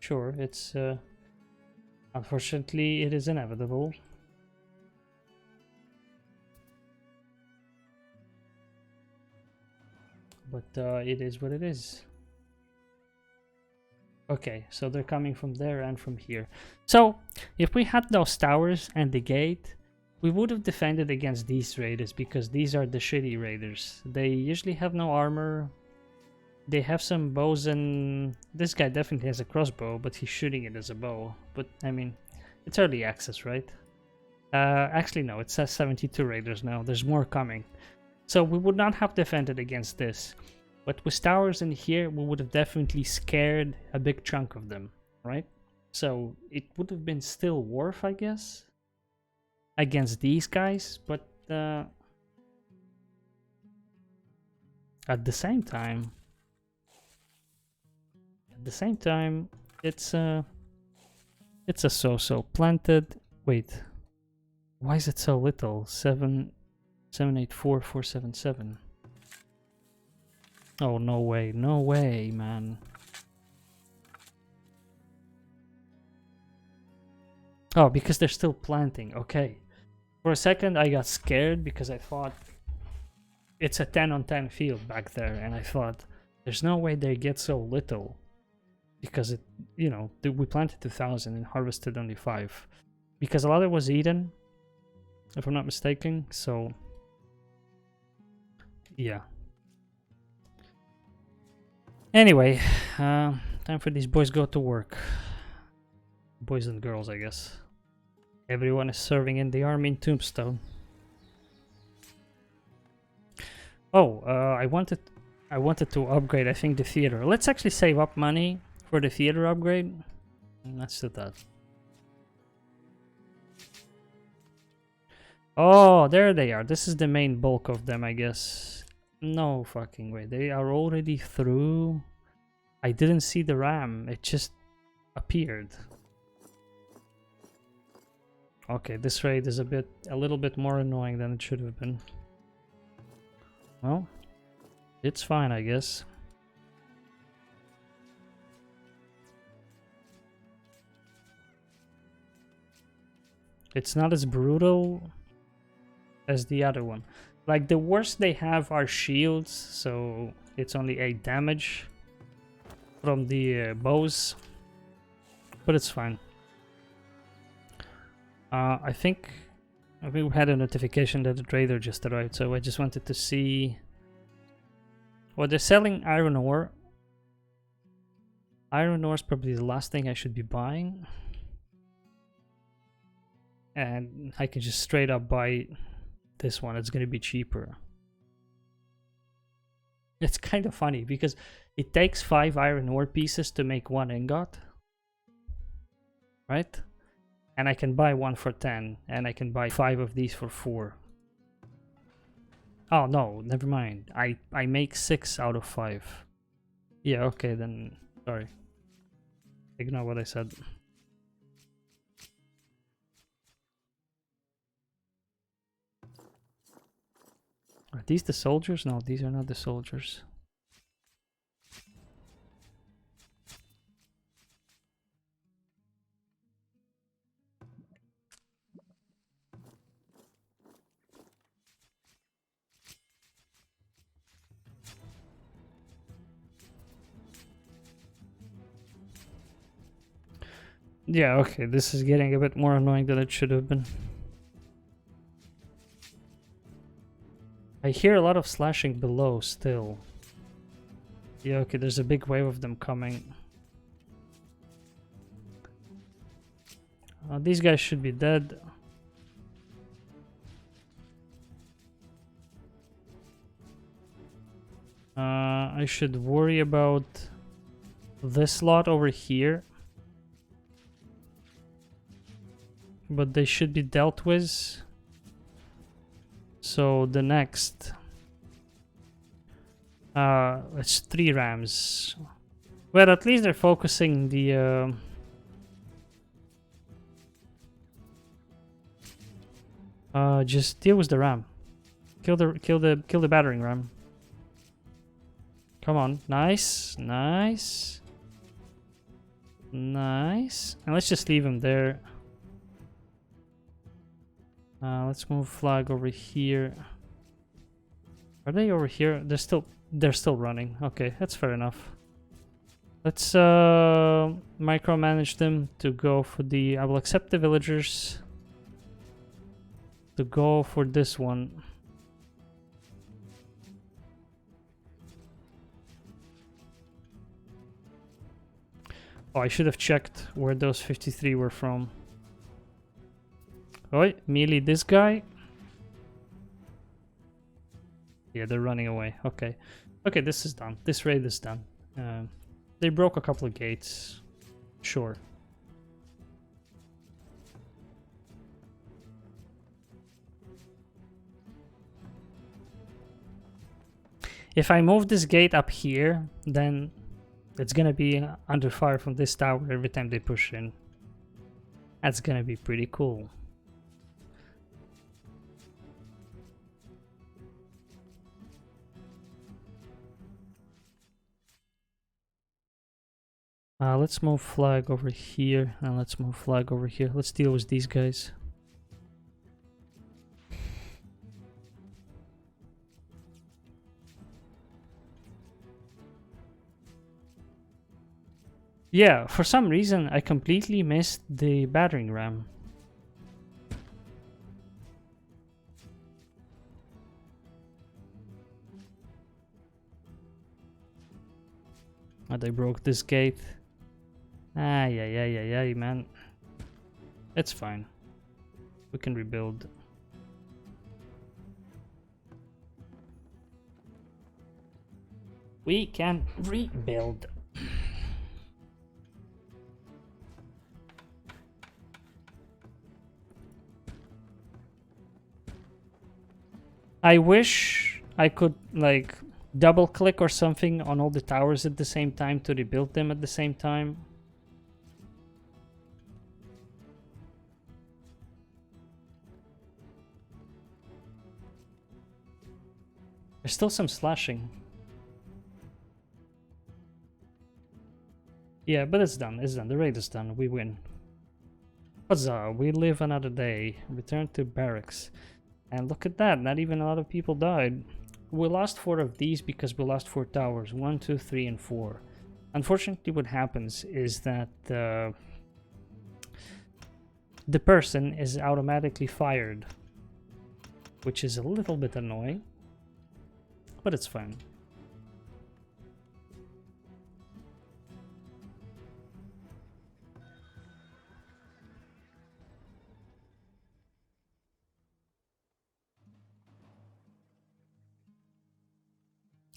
Sure, it's unfortunately it is inevitable. But it is what it is. Okay, so they're coming from there and from here. So, if we had those towers and the gate, we would have defended against these raiders, because these are the shitty raiders. They usually have no armor. They have some bows, and this guy definitely has a crossbow, but he's shooting it as a bow. But, I mean, it's early access, right? Actually, no, it says 72 raiders now. There's more coming. So we would not have defended against this. But with towers in here, we would have definitely scared a big chunk of them, right? So it would have been still worth, I guess, against these guys. But at the same time, it's a so-so. Planted. Wait, why is it so little? 784,477. Oh, no way, no way, man. Oh, because they're still planting. Okay. For a second, I got scared because I thought it's a 10 on 10 field back there, and I thought there's no way they get so little, because it, you know, we planted 2,000 and harvested only 5, because a lot of it was eaten, if I'm not mistaken. So yeah. Anyway, time for these boys go to work. Boys and girls, I guess. Everyone is serving in the army in Tombstone. Oh, I wanted to upgrade, I think, the theater. Let's actually save up money for the theater upgrade. And let's do that. Oh, there they are. This is the main bulk of them, I guess. No fucking way. They are already through. I didn't see the RAM. It just appeared. Okay, this raid is a little bit more annoying than it should have been. Well, it's fine, I guess. It's not as brutal as the other one. Like, the worst they have are shields, so it's only 8 damage from the bows, but it's fine. I think we had a notification that the trader just arrived, so I just wanted to see. Well, they're selling iron ore. Iron ore is probably the last thing I should be buying, and I can just straight up buy this one. It's gonna be cheaper. It's kind of funny because it takes 5 iron ore pieces to make 1 ingot, right? And I can buy 1 for 10, and I can buy 5 of these for 4. Oh no, never mind. I make 6 out of 5. Yeah, okay then. Sorry. Ignore what I said. Are these the soldiers? No, these are not the soldiers. Yeah, okay, this is getting a bit more annoying than it should have been. I hear a lot of slashing below still. Yeah, okay, there's a big wave of them coming. These guys should be dead. I should worry about this lot over here. But they should be dealt with. So the next... it's 3 rams. Well, at least they're focusing the... just deal with the ram. Kill the battering ram. Come on, nice, nice, nice. And let's just leave him there. Let's move flag over here. Are they over here? They're still running. Okay, that's fair enough. Let's micromanage them to go for the... I will accept the villagers to go for this one. Oh, I should have checked where those 53 were from. Oh, melee this guy. Yeah, they're running away. Okay. Okay, this is done. This raid is done. They broke a couple of gates. Sure. If I move this gate up here, then it's gonna be under fire from this tower every time they push in. That's gonna be pretty cool. Let's move flag over here, and let's move flag over here. Let's deal with these guys. Yeah, for some reason I completely missed the battering ram. they broke this gate. Ah, yeah, man. It's fine. We can rebuild. We can rebuild. I wish I could like double click or something on all the towers at the same time to rebuild them at the same time. There's still some slashing. Yeah, but it's done. It's done. The raid is done. We win. Huzzah! We live another day. Return to barracks. And look at that. Not even a lot of people died. We lost 4 of these because we lost 4 towers. 1, 2, 3, and 4. Unfortunately, what happens is that the person is automatically fired, which is a little bit annoying, but it's fine.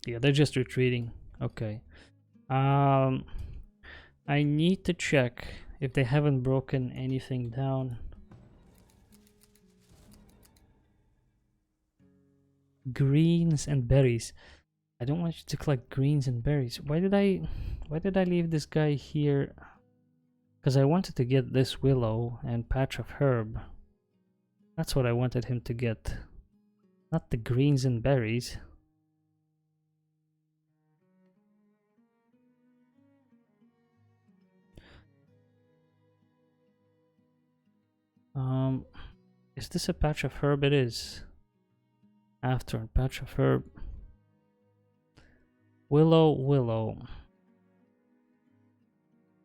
Yeah, they're just retreating. Okay. I need to check if they haven't broken anything down. Greens and berries. I don't want you to collect greens and berries. Why did I leave this guy here? Because I wanted to get this willow and patch of herb. That's what I wanted him to get. Not the greens and berries. Is this a patch of herb? It is. After a patch of herb. Willow.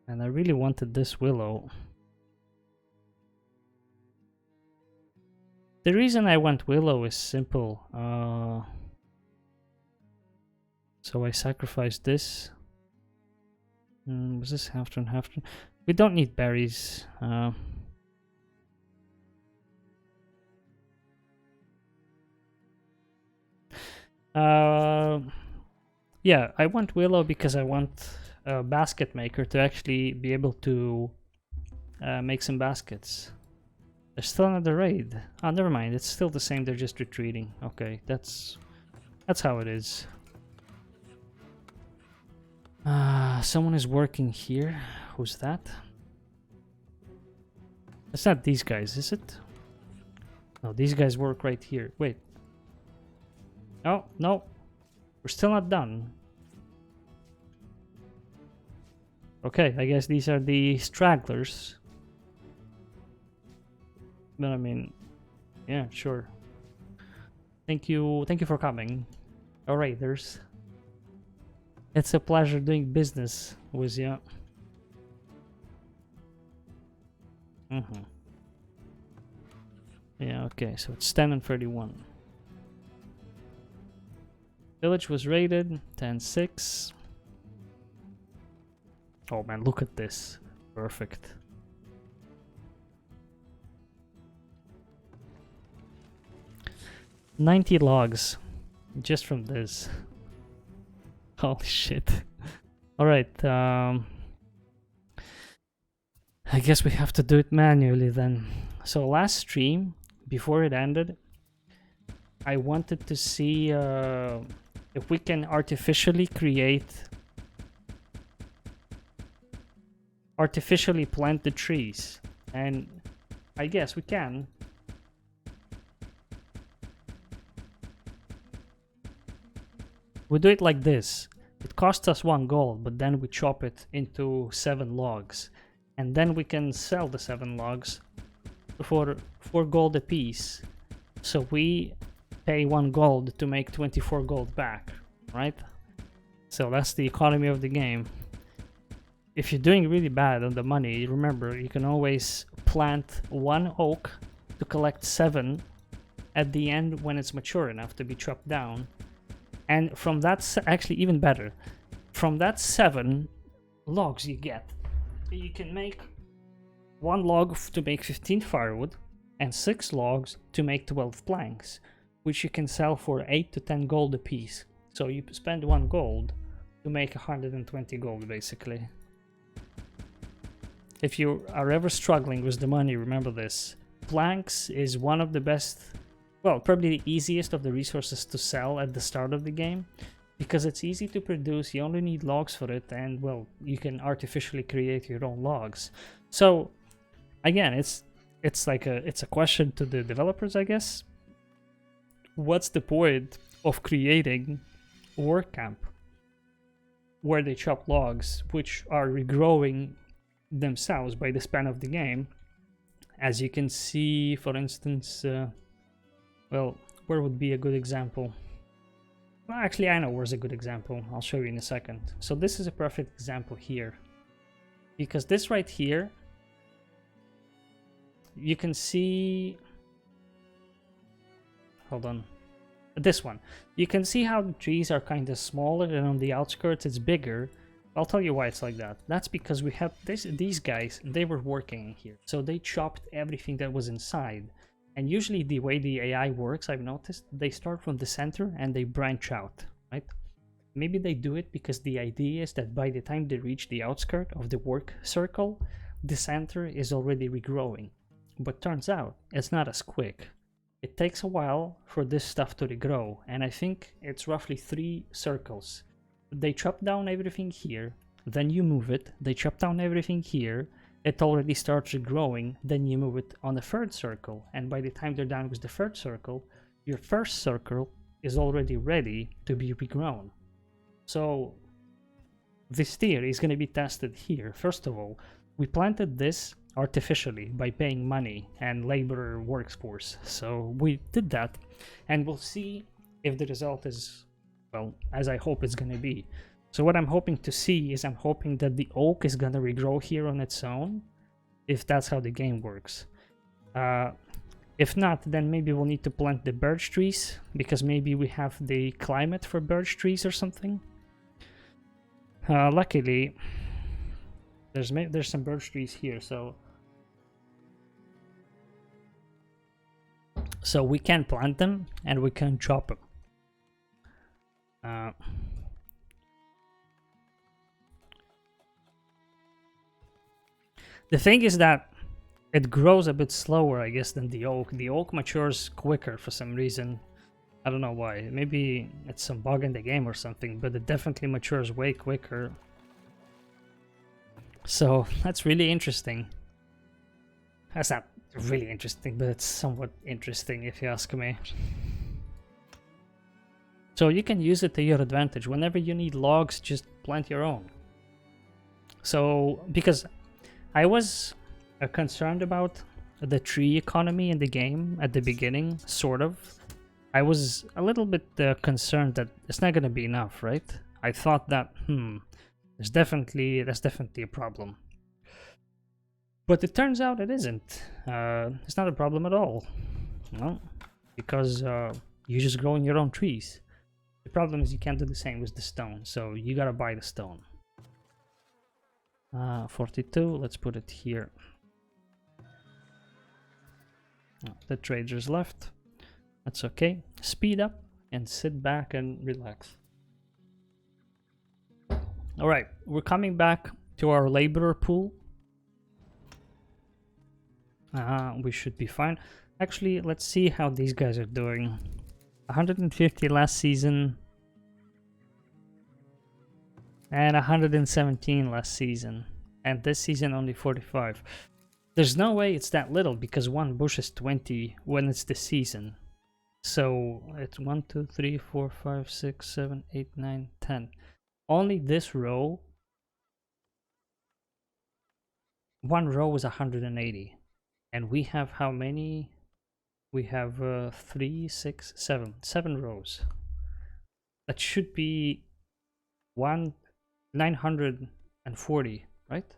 And I really wanted this willow. The reason I want willow is simple. So I sacrificed this. Was this Halfton? We don't need berries. Yeah, I want willow because I want a basket maker to actually be able to make some baskets. There's still another raid. Oh, never mind. It's still the same. They're just retreating. Okay, that's how it is. Someone is working here. Who's that? It's not these guys, is it? No, these guys work right here. Wait. Oh, no. We're still not done. Okay, I guess these are the stragglers. But I mean, yeah, sure. Thank you for coming. All raiders. It's a pleasure doing business with you. Yeah, okay, so it's 10 and 31. Village was raided, 10-6. Oh man, look at this. Perfect. $90 logs just from this. Holy shit. Alright, I guess we have to do it manually then. So last stream, before it ended, I wanted to see if we can artificially plant the trees. And I guess we can. We do it like this. It costs us 1 gold, but then we chop it into 7 logs. And then we can sell the 7 logs for 4 gold a piece. So we pay 1 gold to make 24 gold back, right? So that's the economy of the game. If you're doing really bad on the money, remember, you can always plant 1 oak to collect 7 at the end when it's mature enough to be chopped down. And from that's actually even better. from that 7 logs you get, you can make 1 log to make 15 firewood and 6 logs to make 12 planks, which you can sell for 8 to 10 gold a piece. So you spend 1 gold to make 120 gold basically. If you are ever struggling with the money, remember this. Planks is one of the best, well, probably the easiest of the resources to sell at the start of the game, because it's easy to produce, you only need logs for it, and well, you can artificially create your own logs. So again, it's a question to the developers, I guess. What's the point of creating a work camp where they chop logs, which are regrowing themselves by the span of the game? As you can see, for instance, well, where would be a good example? Well, actually, I know where's a good example. I'll show you in a second. So this is a perfect example here, because this right here, you can see, hold on, this one, you can see how the trees are kind of smaller and on the outskirts it's bigger. I'll tell you why it's like that. That's because we have these guys, they were working in here, so they chopped everything that was inside. And usually the way the AI works, I've noticed, they start from the center and they branch out, right? Maybe they do it because the idea is that by the time they reach the outskirt of the work circle, the center is already regrowing. But turns out it's not as quick. It takes a while for this stuff to regrow, and I think it's roughly 3 circles. They chop down everything here, then you move it, they chop down everything here, it already starts regrowing, then you move it on the 3rd circle, and by the time they're done with the 3rd circle, your 1st circle is already ready to be regrown. So this theory is going to be tested here. First of all, we planted this artificially by paying money and labor workforce, so we did that, and we'll see if the result is, well, as I hope it's gonna be. So what I'm hoping to see is I'm hoping that the oak is gonna regrow here on its own, if that's how the game works. If not, then maybe we'll need to plant the birch trees, because maybe we have the climate for birch trees or something. Luckily, there's some birch trees here, so we can plant them and we can chop them. The thing is that it grows a bit slower, I guess, than the oak. The oak matures quicker for some reason. I don't know why. Maybe it's some bug in the game or something, but it definitely matures way quicker. So that's really interesting. That's not really interesting, but it's somewhat interesting if you ask me. So you can use it to your advantage. Whenever you need logs, just plant your own. So, because I was concerned about the tree economy in the game at the beginning, sort of. I was a little bit concerned that it's not going to be enough, right? I thought that, that's definitely a problem. But it turns out it isn't. It's not a problem at all. No, because you're just growing your own trees. The problem is you can't do the same with the stone, so you gotta buy the stone. 42, let's put it here. Oh, the traders left. That's okay. Speed up and sit back and relax. Alright, we're coming back to our laborer pool. We should be fine. Actually, let's see how these guys are doing. 150 last season. And 117 last season. And this season only 45. There's no way it's that little, because one bush is 20 when it's the season. So it's 1, 2, 3, 4, 5, 6, 7, 8, 9, 10. Only this row. One row is 180. And we have how many? We have 3, 6, 7. 7 rows. That should be 940, right?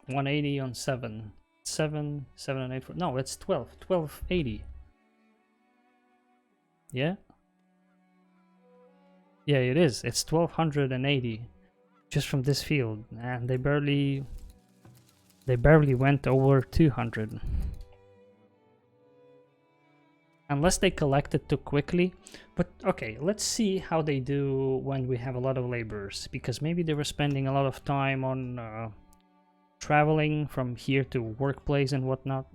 180 on 7. 7, 7 and 8. No, it's 12. 1280. Yeah? Yeah, it is. It's 1280 just from this field, and they barely went over 200. Unless they collect it too quickly. But okay, let's see how they do when we have a lot of laborers, because maybe they were spending a lot of time on traveling from here to workplace and whatnot.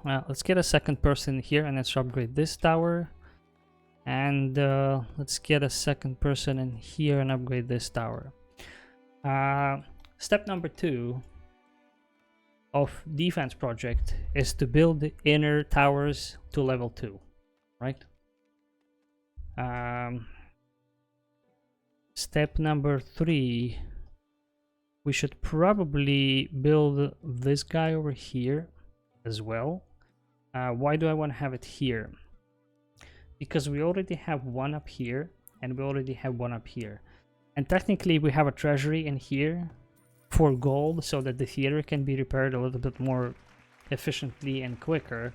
Well, let's get a second person here and let's upgrade this tower. And let's get a second person in here and upgrade this tower. Step number 2 of defense project is to build the inner towers to level 2, right? Step number 3, we should probably build this guy over here as well. Why do I want to have it here? Because we already have one up here and we already have one up here, and technically we have a treasury in here for gold so that the theater can be repaired a little bit more efficiently and quicker.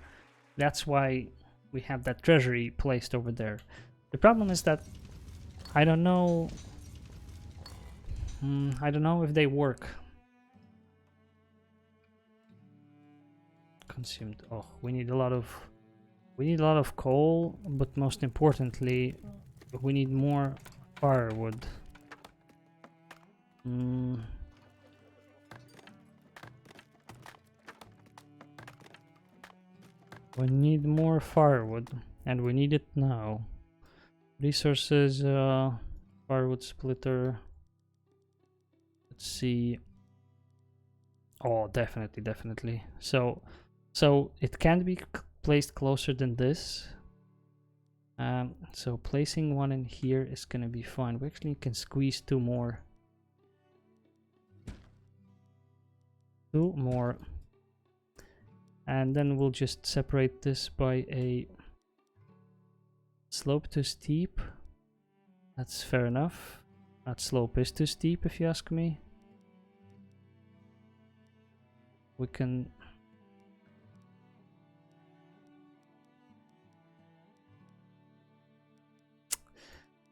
That's why we have that treasury placed over there. The problem is that I don't know if they work. Consumed. Oh, we need a lot of coal, but most importantly we need more firewood. We need more firewood, and we need it now. Resources, firewood splitter. Let's see. Oh, definitely. So it can be placed closer than this. So placing one in here is gonna be fine. We actually can squeeze 2 more. 2 more. And then we'll just separate this by a slope too steep. That's fair enough. That slope is too steep if you ask me. We can...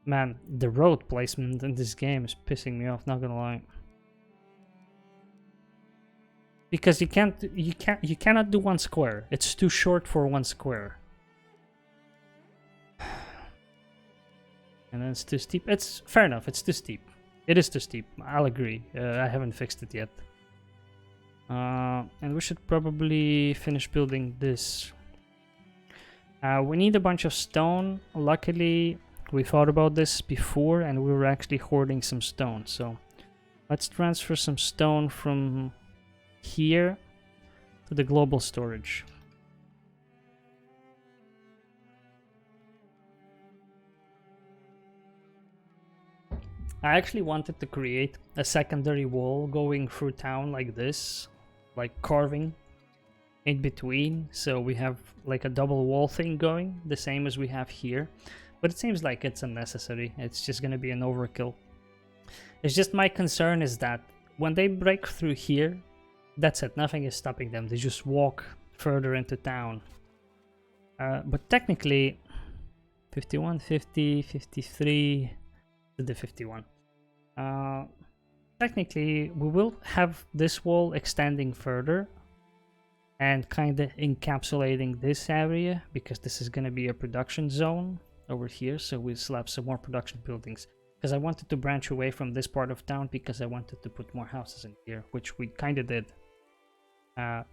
Man, the road placement in this game is pissing me off, not gonna lie. Because you cannot do 1 square. It's too short for 1 square. And then it's too steep. It's fair enough, it's too steep. It is too steep, I'll agree. I haven't fixed it yet. And we should probably finish building this. We need a bunch of stone. Luckily, we thought about this before and we were actually hoarding some stone. So let's transfer some stone from here to the global storage. I actually wanted to create a secondary wall going through town like this, like carving in between, so we have like a double wall thing going, the same as we have here. But it seems like it's unnecessary. It's just gonna be an overkill. It's just my concern is that when they break through here, that's it, nothing is stopping them. They just walk further into town. But technically, 51, 50, 53 to the 51. Technically, we will have this wall extending further and kind of encapsulating this area, because this is going to be a production zone over here, so we'll slap some more production buildings. Because I wanted to branch away from this part of town because I wanted to put more houses in here, which we kind of did.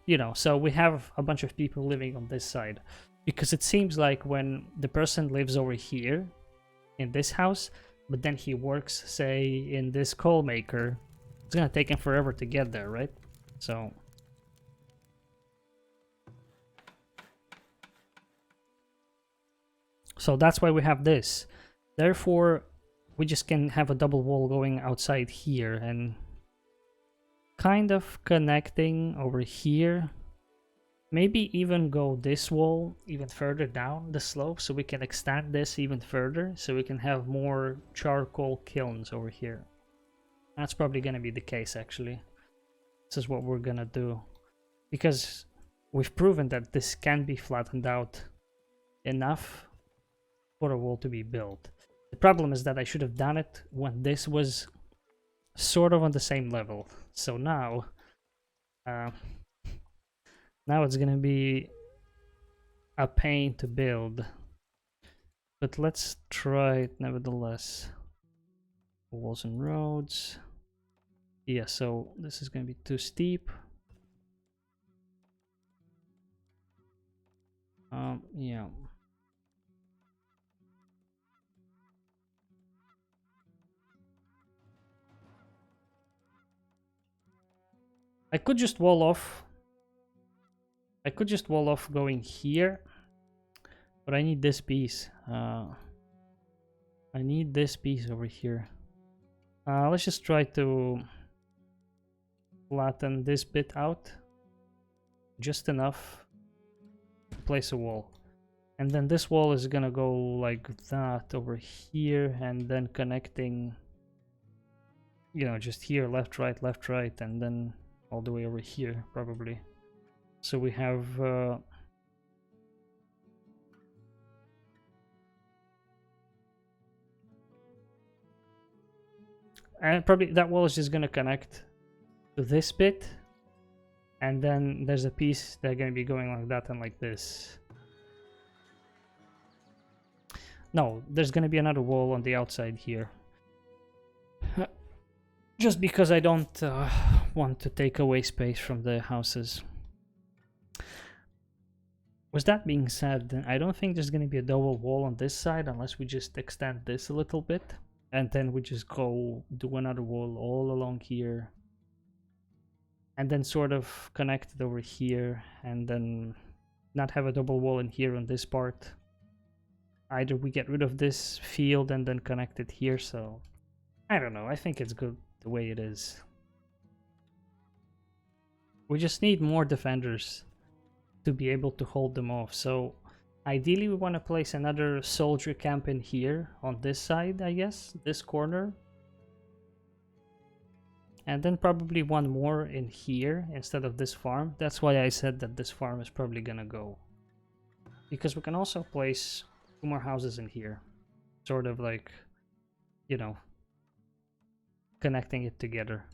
You know, so we have a bunch of people living on this side. Because it seems like when the person lives over here in this house, but then he works, say, in this coal maker, it's gonna take him forever to get there, right? So that's why we have this. Therefore, we just can have a double wall going outside here and kind of connecting over here. Maybe even go this wall even further down the slope, so we can extend this even further, so we can have more charcoal kilns over here. That's probably gonna be the case, actually. This is what we're gonna do. Because we've proven that this can be flattened out enough for a wall to be built. The problem is that I should have done it when this was sort of on the same level. So now, now it's gonna be a pain to build. But let's try it nevertheless. Walls and roads. Yeah, so this is gonna be too steep. Yeah. I could just wall off. I could just wall off going here, but I need this piece. I need this piece over here. Let's just try to flatten this bit out just enough to place a wall. And then this wall is gonna go like that over here, and then connecting, you know, just here, left, right, and then all the way over here, probably. So we have and probably that wall is just gonna connect to this bit, and then there's a piece that's gonna be going like that and like this. No, there's gonna be another wall on the outside here. Just because I don't want to take away space from the houses. With that being said, I don't think there's going to be a double wall on this side unless we just extend this a little bit. And then we just go do another wall all along here. And then sort of connect it over here. And then not have a double wall in here on this part. Either we get rid of this field and then connect it here. So I don't know. I think it's good the way it is. We just need more defenders to be able to hold them off. So ideally we want to place another soldier camp in here on this side, I guess, this corner. And then probably one more in here instead of this farm. That's why I said that this farm is probably gonna go. Because we can also place 2 more houses in here. Sort of like, you know, connecting it together.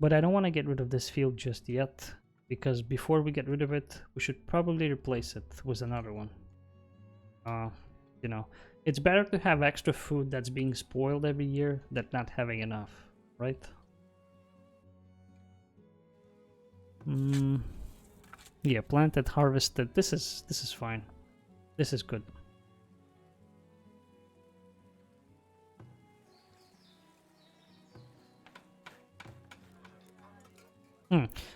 But I don't want to get rid of this field just yet, because before we get rid of it, we should probably replace it with another one. You know, it's better to have extra food that's being spoiled every year than not having enough, right? Yeah, planted, harvested. This is fine. This is good.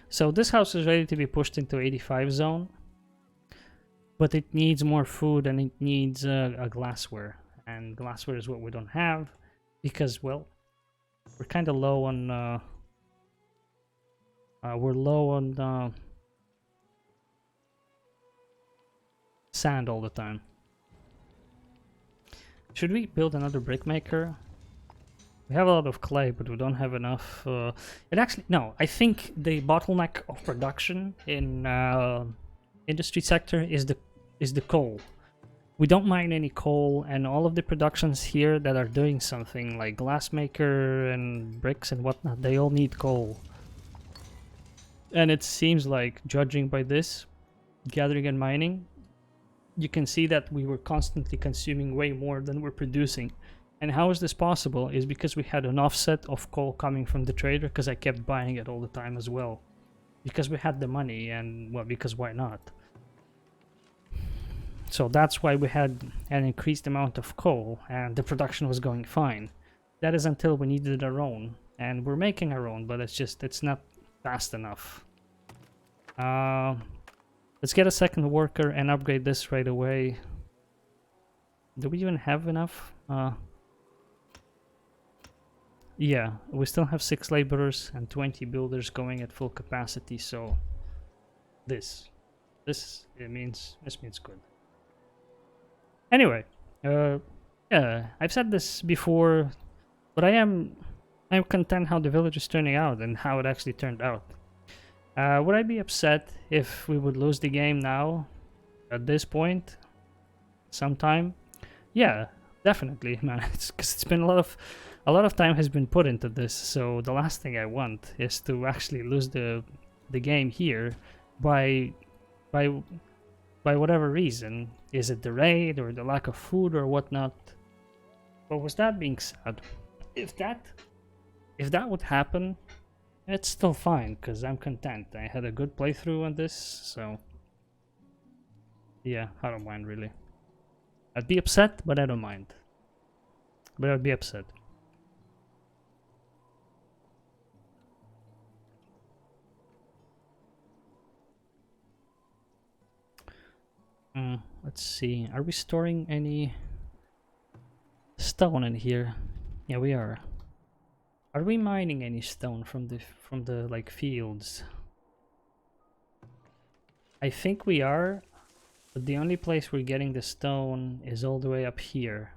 So this house is ready to be pushed into 85 zone, but it needs more food and it needs a glassware, and glassware is what we don't have because, well, we're kind of low on sand all the time. Should we build another brick maker? We have a lot of clay, but we don't have enough. No, I think the bottleneck of production in industry sector is the coal. We don't mine any coal, and all of the productions here that are doing something like glassmaker and bricks and whatnot, they all need coal. And it seems like, judging by this, gathering and mining, you can see that we were constantly consuming way more than we're producing. And how is this possible? Is because we had an offset of coal coming from the trader, because I kept buying it all the time as well. Because we had the money, and, well, because why not? So that's why we had an increased amount of coal, and the production was going fine. That is until we needed our own. And we're making our own, but it's not fast enough. Let's get a second worker and upgrade this right away. Do we even have enough? Yeah, we still have 6 laborers and 20 builders going at full capacity, so this means good. Anyway, yeah, I've said this before, but I'm content how the village is turning out and how it actually turned out. Would I be upset if we would lose the game now? at this point, sometime. Yeah, definitely, man. It's because it's been a lot of time has been put into this. So the last thing I want is to actually lose the game here by by by whatever reason. Is it the raid or the lack of food or whatnot? But with that being said, if that would happen, it's still fine because I'm content. I had a good playthrough on this, so yeah, I don't mind really. I'd be upset, but I don't mind. But I'd be upset. Let's see. Are we storing any stone in here? Yeah, we are. Are we mining any stone from the like fields? I think we are, but the only place we're getting the stone is all the way up here.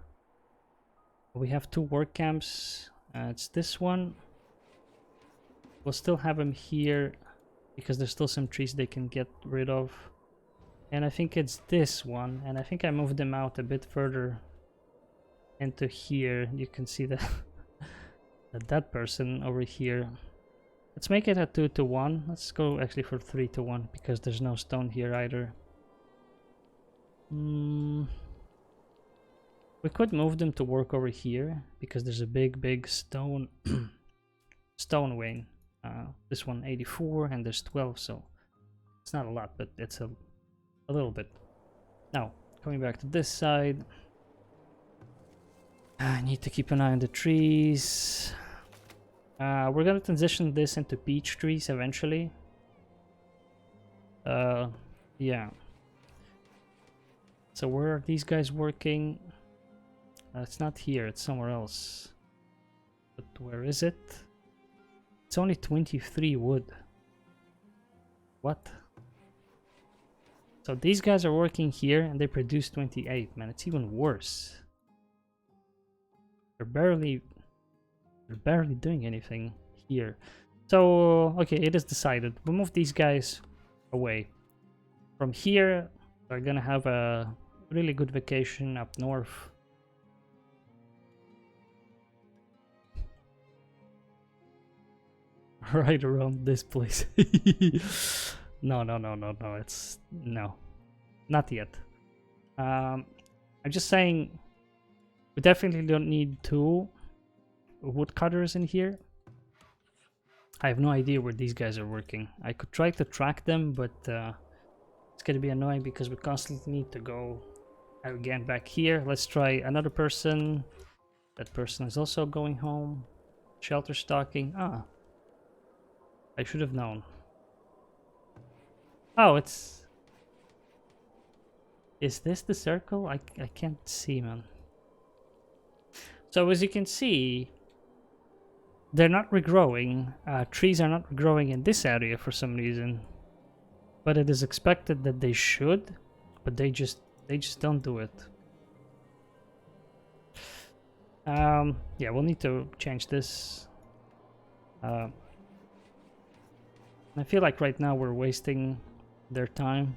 We have 2 work camps. It's this one. We'll still have them here because there's still some trees they can get rid of. And I think it's this one, and I think I moved them out a bit further into here. You can see that that person over here. Let's make it a 2-to-1. Let's go actually for 3-to-1 because there's no stone here either. We could move them to work over here because there's a big stone stone vein. This one 84 and there's 12, so it's not a lot, but it's a little bit. Now, coming back to this side, I need to keep an eye on the trees. We're gonna transition this into peach trees eventually. Yeah. So where are these guys working? It's not here, it's somewhere else. But where is it? It's only 23 wood. What? So these guys are working here and they produce 28, man. It's even worse. They're barely doing anything here. So, okay, it is decided. We'll move these guys away. From here, we're gonna have a really good vacation up north. Right around this place. No, it's no, not yet. I'm just saying we definitely don't need 2 woodcutters in here. I have no idea where these guys are working. I could try to track them, but it's gonna be annoying because we constantly need to go again back here. Let's try another person. That person is also going home. Shelter stocking. Ah, I should have known. Oh, it's... Is this the circle? I can't see, man. So as you can see, they're not regrowing. Trees are not regrowing in this area for some reason. But it is expected that they should, but they just don't do it. Yeah, we'll need to change this. I feel like right now we're wasting their time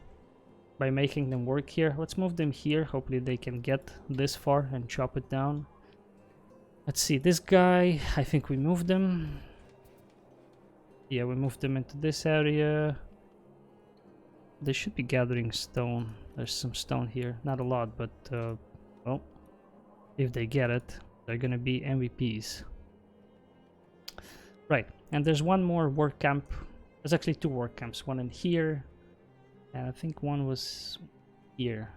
by making them work here. Let's move them here. Hopefully they can get this far and chop it down. Let's see, this guy, I think we moved them. Yeah, we moved them into this area. They should be gathering stone. There's some stone here. Not a lot, but well, if they get it, they're gonna be MVPs. Right, and there's one more work camp. There's actually 2 work camps, one in here, and I think one was here.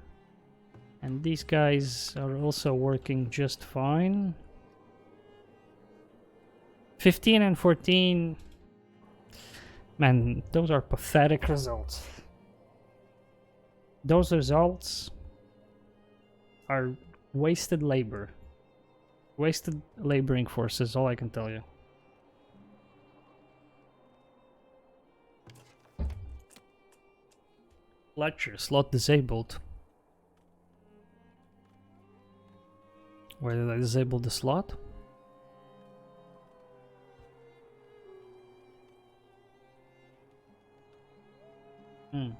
And these guys are also working just fine. 15 and 14. Man, those are pathetic results. Those results are wasted labor. Wasted laboring forces, all I can tell you. Fletcher, slot disabled. Where did I disable the slot?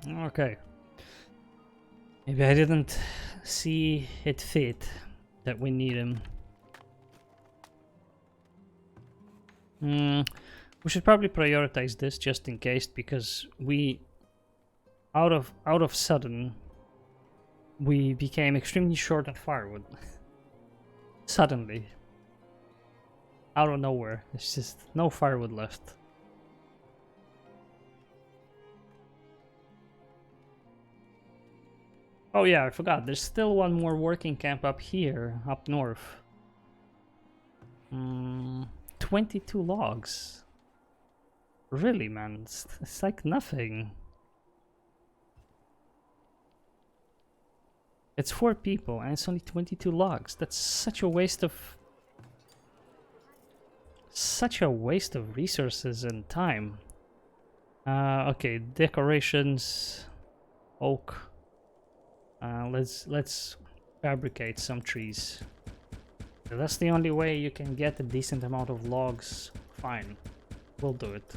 Okay. Maybe I didn't see it fit that we need him. We should probably prioritize this just in case, because we out of sudden we became extremely short on firewood. Suddenly. Out of nowhere. There's just no firewood left. Oh yeah, I forgot. There's still one more working camp up here, up north. 22 logs. Really, man? It's like nothing. It's 4 people and it's only 22 logs. That's such a waste of... Such a waste of resources and time. Okay, decorations, oak. Let's fabricate some trees. That's the only way you can get a decent amount of logs. Fine, we'll do it.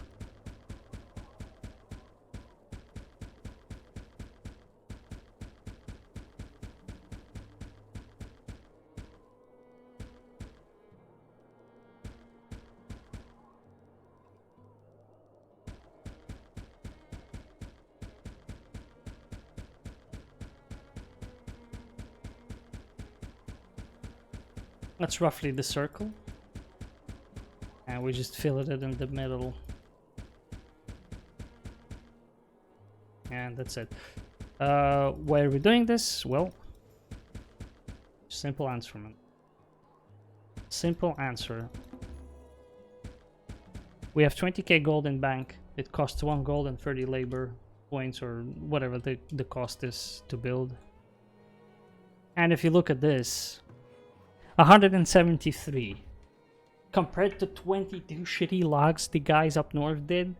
That's roughly the circle. And we just fill it in the middle. And that's it. Why are we doing this? Well, simple answer, man. Simple answer. We have 20k gold in bank. It costs 1 gold and 30 labor points, or whatever the cost is to build. And if you look at this, 173 compared to 22 shitty logs the guys up north did,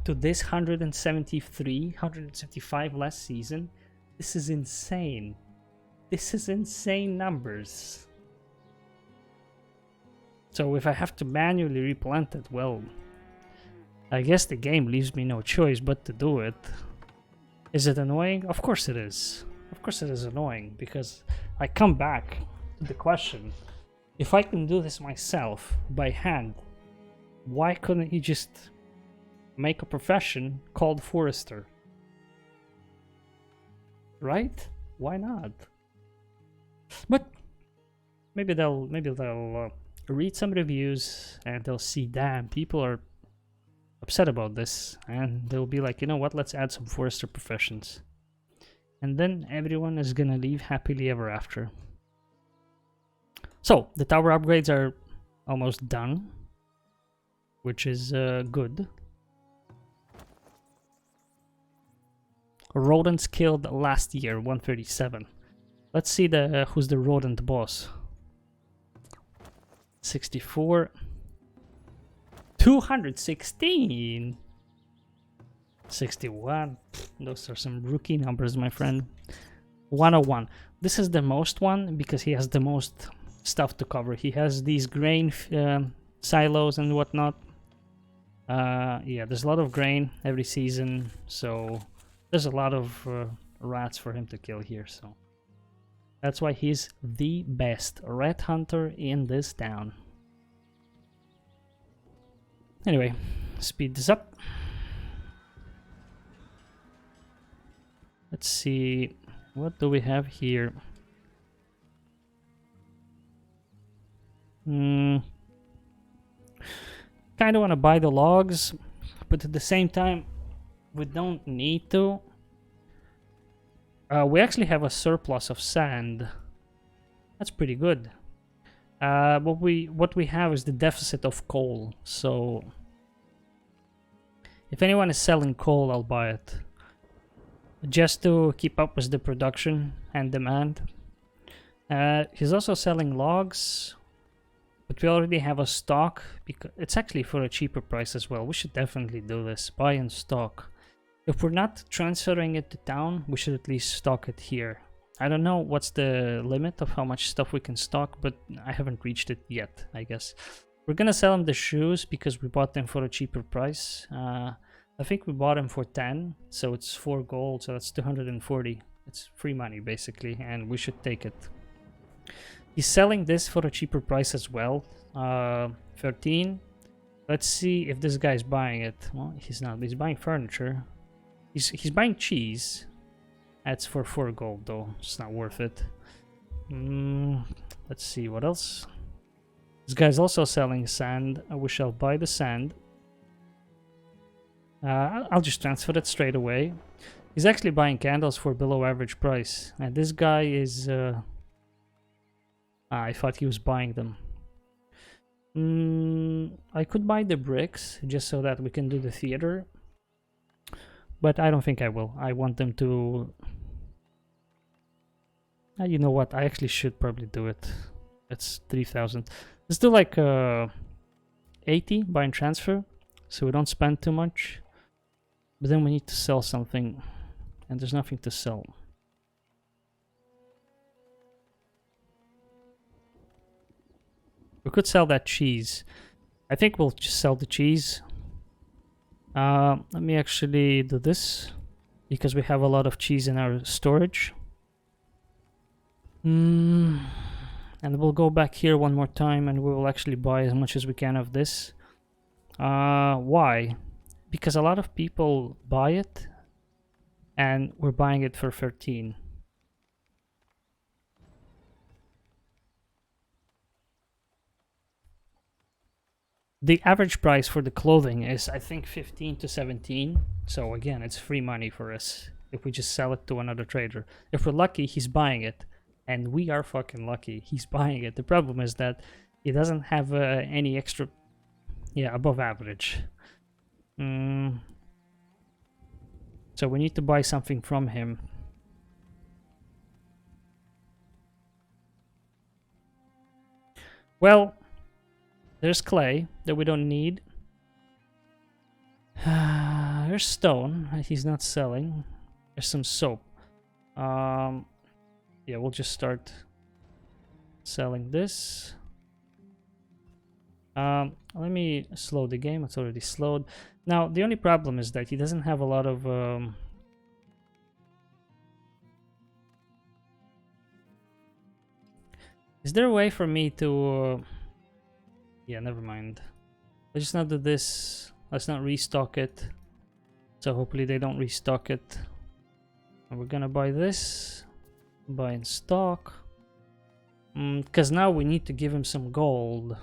to this 175 last season. This is insane. This is insane numbers. So if I have to manually replant it, well, I guess the game leaves me no choice but to do it. Is it annoying? Of course it is. Of course it is annoying, because I come back the question, if I can do this myself by hand, why couldn't you just make a profession called forester? Right? Why not? But maybe they'll read some reviews and they'll see, damn, people are upset about this, and they'll be like, you know what, let's add some forester professions, and then everyone is gonna live happily ever after. So, the tower upgrades are almost done, which is good. Rodents killed last year, 137. Let's see who's the rodent boss. 64. 216! 61. Those are some rookie numbers, my friend. 101. This is the most one because he has the most stuff to cover. He has these grain silos and whatnot. Yeah, there's a lot of grain every season, so there's a lot of rats for him to kill here, so that's why he's the best rat hunter in this town. Anyway, speed this up. Let's see, what do we have here? Kind of want to buy the logs, but at the same time, we don't need to. We actually have a surplus of sand. That's pretty good. What we have is the deficit of coal. So if anyone is selling coal, I'll buy it, just to keep up with the production and demand. He's also selling logs, but we already have a stock, because it's actually for a cheaper price as well. We should definitely do this, buy in stock. If we're not transferring it to town, we should at least stock it here. I don't know what's the limit of how much stuff we can stock, but I haven't reached it yet, I guess. We're gonna sell him the shoes because we bought them for a cheaper price. I think we bought them for 10, so it's 4 gold, so that's 240. It's free money basically, and we should take it. He's selling this for a cheaper price as well. 13. Let's see if this guy's buying it. Well, he's not. He's buying furniture. He's buying cheese. That's for 4 gold though. It's not worth it. Let's see what else. This guy's also selling sand. We shall buy the sand. I'll just transfer it straight away. He's actually buying candles for below average price. And this guy is... I thought he was buying them. I could buy the bricks just so that we can do the theater. But I don't think I will. I want them to... you know what? I actually should probably do it. It's 3,000. Let's do like 80 buy and transfer. So we don't spend too much. But then we need to sell something. And there's nothing to sell. We could sell that cheese. I think we'll just sell the cheese. Let me actually do this. Because we have a lot of cheese in our storage. And we'll go back here one more time and we will actually buy as much as we can of this. Why? Because a lot of people buy it. And we're buying it for 13. The average price for the clothing is, I think, 15 to 17. So again, it's free money for us if we just sell it to another trader. If we're lucky, he's buying it. And we are fucking lucky. He's buying it. The problem is that he doesn't have any extra... Yeah, above average. So we need to buy something from him. Well... There's clay that we don't need. There's stone he's not selling. There's some soap. Yeah, we'll just start selling this. Let me slow the game. It's already slowed. Now, the only problem is that he doesn't have a lot of... Is there a way for me to... Yeah, never mind. Let's just not do this. Let's not restock it. So hopefully they don't restock it. And we're gonna buy this. Buy in stock. Because now we need to give him some gold.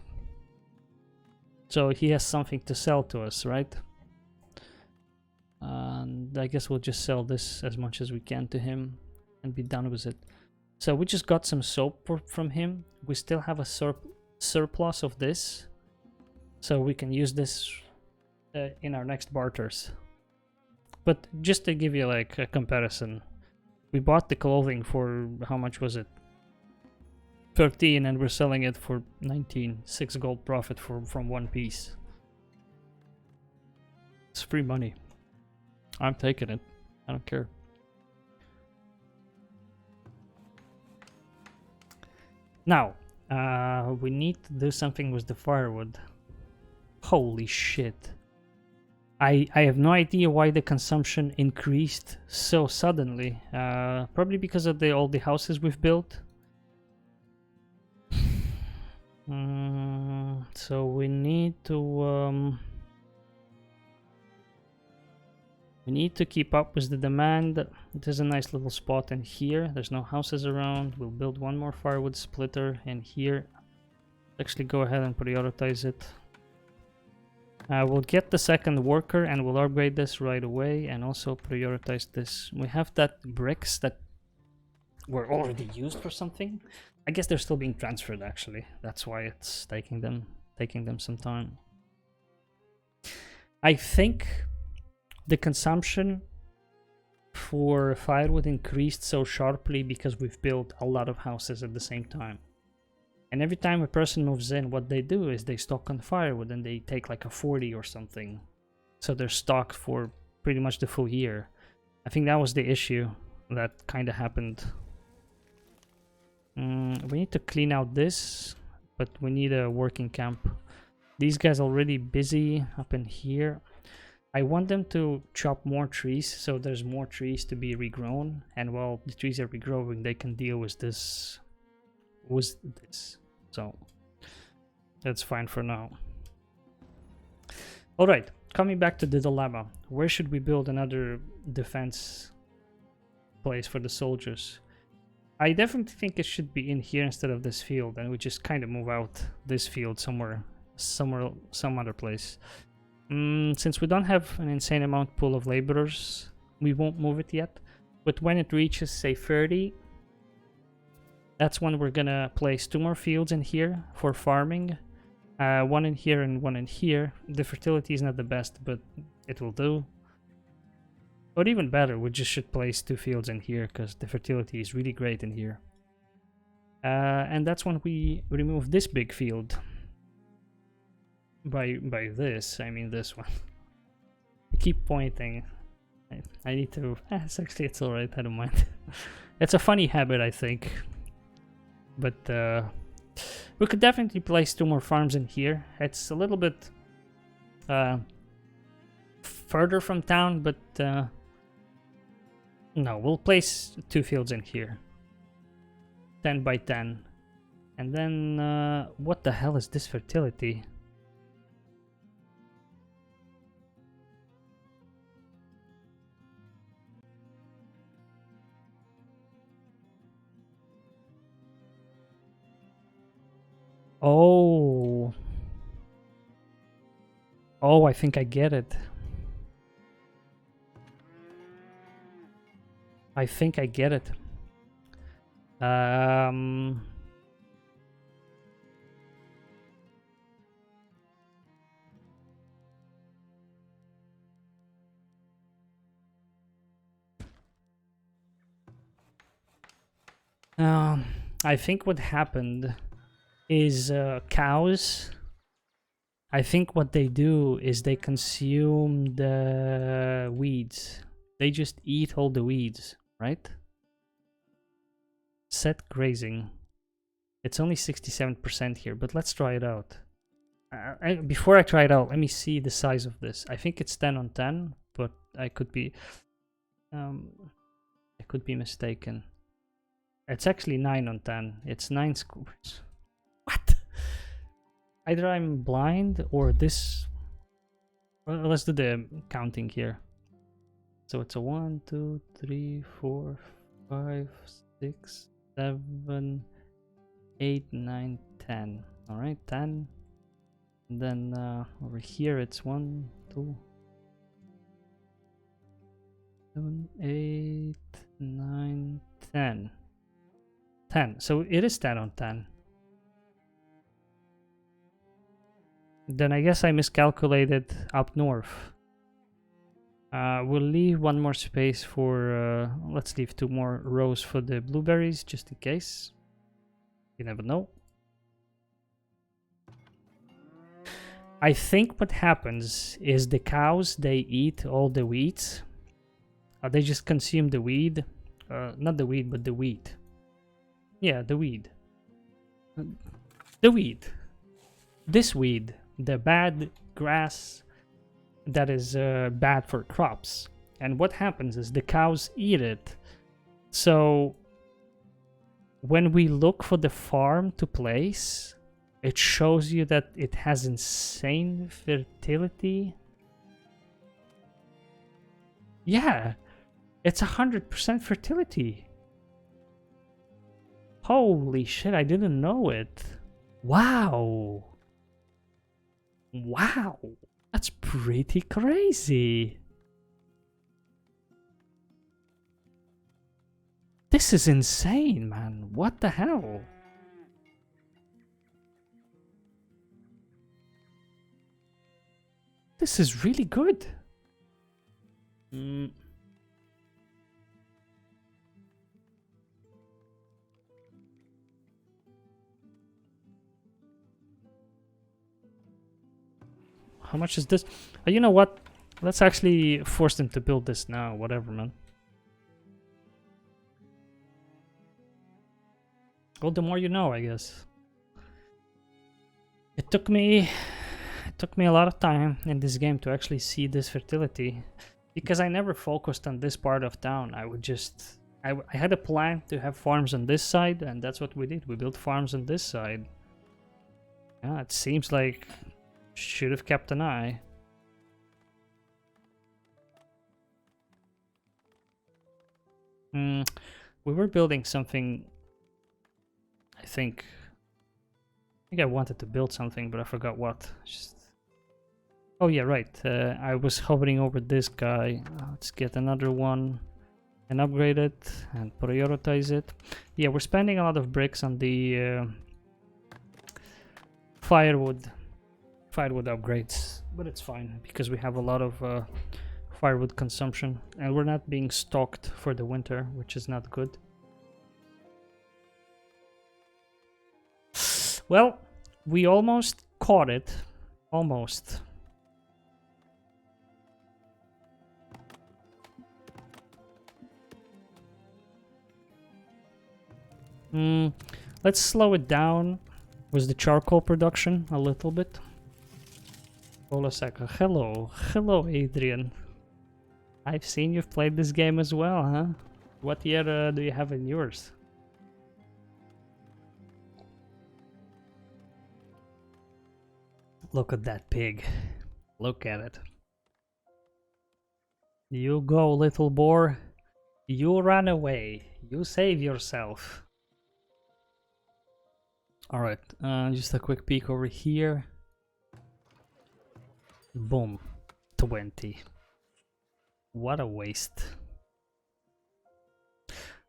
So he has something to sell to us, right? And I guess we'll just sell this as much as we can to him. And be done with it. So we just got some soap from him. We still have a surplus of this, so we can use this in our next barters. But just to give you like a comparison, we bought the clothing for, how much was it? 13, and we're selling it for 19. 6 gold profit from one piece. It's free money. I'm taking it. I don't care. Now we need to do something with the firewood. Holy shit. I have no idea why the consumption increased so suddenly. Probably because of all the houses we've built. So we need to keep up with the demand. There's a nice little spot in here. There's no houses around. We'll build one more firewood splitter in here. Actually go ahead and prioritize it. We'll get the second worker and we'll upgrade this right away, and also prioritize this. We have that bricks that were already used for something. I guess they're still being transferred actually. That's why it's taking them some time. I think the consumption for firewood increased so sharply because we've built a lot of houses at the same time. And every time a person moves in, what they do is they stock on firewood and they take like a 40 or something. So they're stocked for pretty much the full year. I think that was the issue that kind of happened. We need to clean out this, but we need a working camp. These guys already busy up in here. I want them to chop more trees so there's more trees to be regrown, and while the trees are regrowing they can deal with this. So that's fine for now. Alright, coming back to the dilemma. Where should we build another defense place for the soldiers? I definitely think it should be in here instead of this field, and we just kind of move out this field some other place. Since we don't have an insane amount pool of laborers, we won't move it yet. But when it reaches, say, 30, that's when we're gonna place 2 more fields in here for farming. 1 in here and 1 in here. The fertility is not the best, but it will do. Or even better, we just should place 2 fields in here because the fertility is really great in here. And that's when we remove this big field. By this, I mean this one. I keep pointing. I need to... it's alright, I don't mind. It's a funny habit, I think. But we could definitely place 2 more farms in here. It's a little bit further from town, but no, we'll place 2 fields in here. 10 by 10. And then what the hell is this fertility? Oh. Oh, I think I get it. I think I get it. I think what happened is cows. I think what they do is they consume the weeds. They just eat all the weeds, right? Set grazing. It's only 67% here, but let's try it out. Before I try it out, let me see the size of this. I think it's 10 on 10, but I could be mistaken. It's actually 9 on 10. It's 9 scores. What? Either I'm blind or this... Well, let's do the counting here. So it's a 1, 2, 3, 4, 5, 6, 7, 8, 9, 10. Alright, 10. And then over here it's 1, 2, 7, 8, 9, 10. 10. So it is 10 on 10. Then I guess I miscalculated up north. We'll leave 1 more space for... let's leave 2 more rows for the blueberries, just in case. You never know. I think what happens is the cows, they eat all the weeds. They just consume the weed. Not the weed, but the wheat. Yeah, the weed. The weed. This weed. The bad grass that is bad for crops. And what happens is the cows eat it. So when we look for the farm to place, it shows you that it has insane fertility. Yeah, it's 100% fertility. Holy shit, I didn't know it. Wow. Wow. That's pretty crazy. This is insane, man. What the hell? This is really good. How much is this? You know what? Let's actually force them to build this now. Whatever, man. Well, the more you know, I guess. It took me took me a lot of time in this game to actually see this fertility, because I never focused on this part of town. I would just... I had a plan to have farms on this side, and that's what we did. We built farms on this side. Yeah, it seems like should have kept an eye. We were building something. I think I wanted to build something, but I forgot what. Oh yeah, right. I was hovering over this guy. Let's get another one and upgrade it and prioritize it. Yeah, we're spending a lot of bricks on the firewood upgrades, but it's fine because we have a lot of firewood consumption, and we're not being stocked for the winter, which is not good. Well, we almost caught it. Almost. Let's slow it down with the charcoal production a little bit. Poloseka, hello Adrian. I've seen you've played this game as well, huh? What year do you have in yours? Look at that pig. Look at it. You go, little boar. You run away. You save yourself. Alright, just a quick peek over here. Boom. 20. What a waste.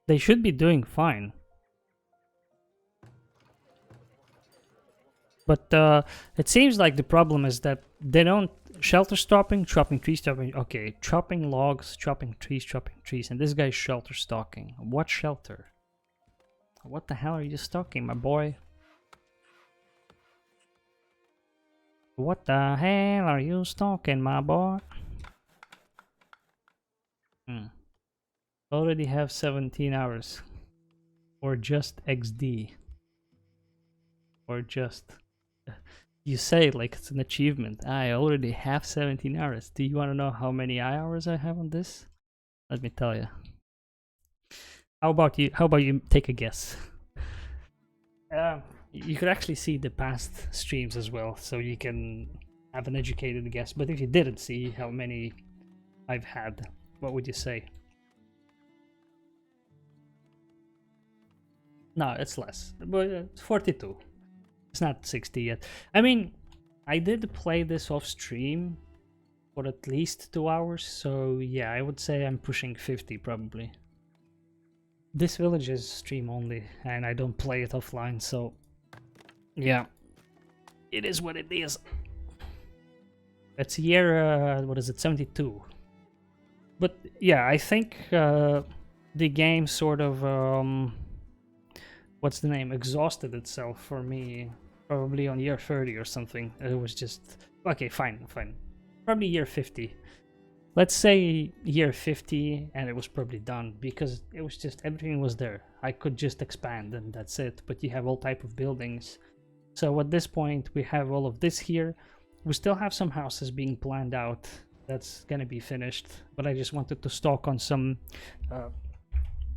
They should be doing fine. But it seems like the problem is that they don't... Shelter stopping, chopping trees, chopping... Okay, chopping logs, chopping trees, and this guy's shelter stalking. What shelter? What the hell are you stalking, my boy? What the hell are you stalking, my boy? Already have 17 hours. Or just XD. Or just... You say it like it's an achievement. I already have 17 hours. Do you want to know how many hours I have on this? Let me tell you. How about you take a guess? You could actually see the past streams as well, so you can have an educated guess. But if you didn't see how many I've had, what would you say? No, it's less. But 42. It's not 60 yet. I mean, I did play this off stream for at least 2 hours, so yeah, I would say I'm pushing 50 probably. This village is stream only, and I don't play it offline, so yeah, it is what it is. It's year, what is it, 72. But yeah, I think the game sort of, what's the name, exhausted itself for me probably on year 30 or something. It was just... Okay, fine. Probably year 50. Let's say year 50 and it was probably done, because it was just... Everything was there. I could just expand and that's it. But you have all type of buildings. So at this point we have all of this here. We still have some houses being planned out. That's gonna be finished. But I just wanted to stock on some...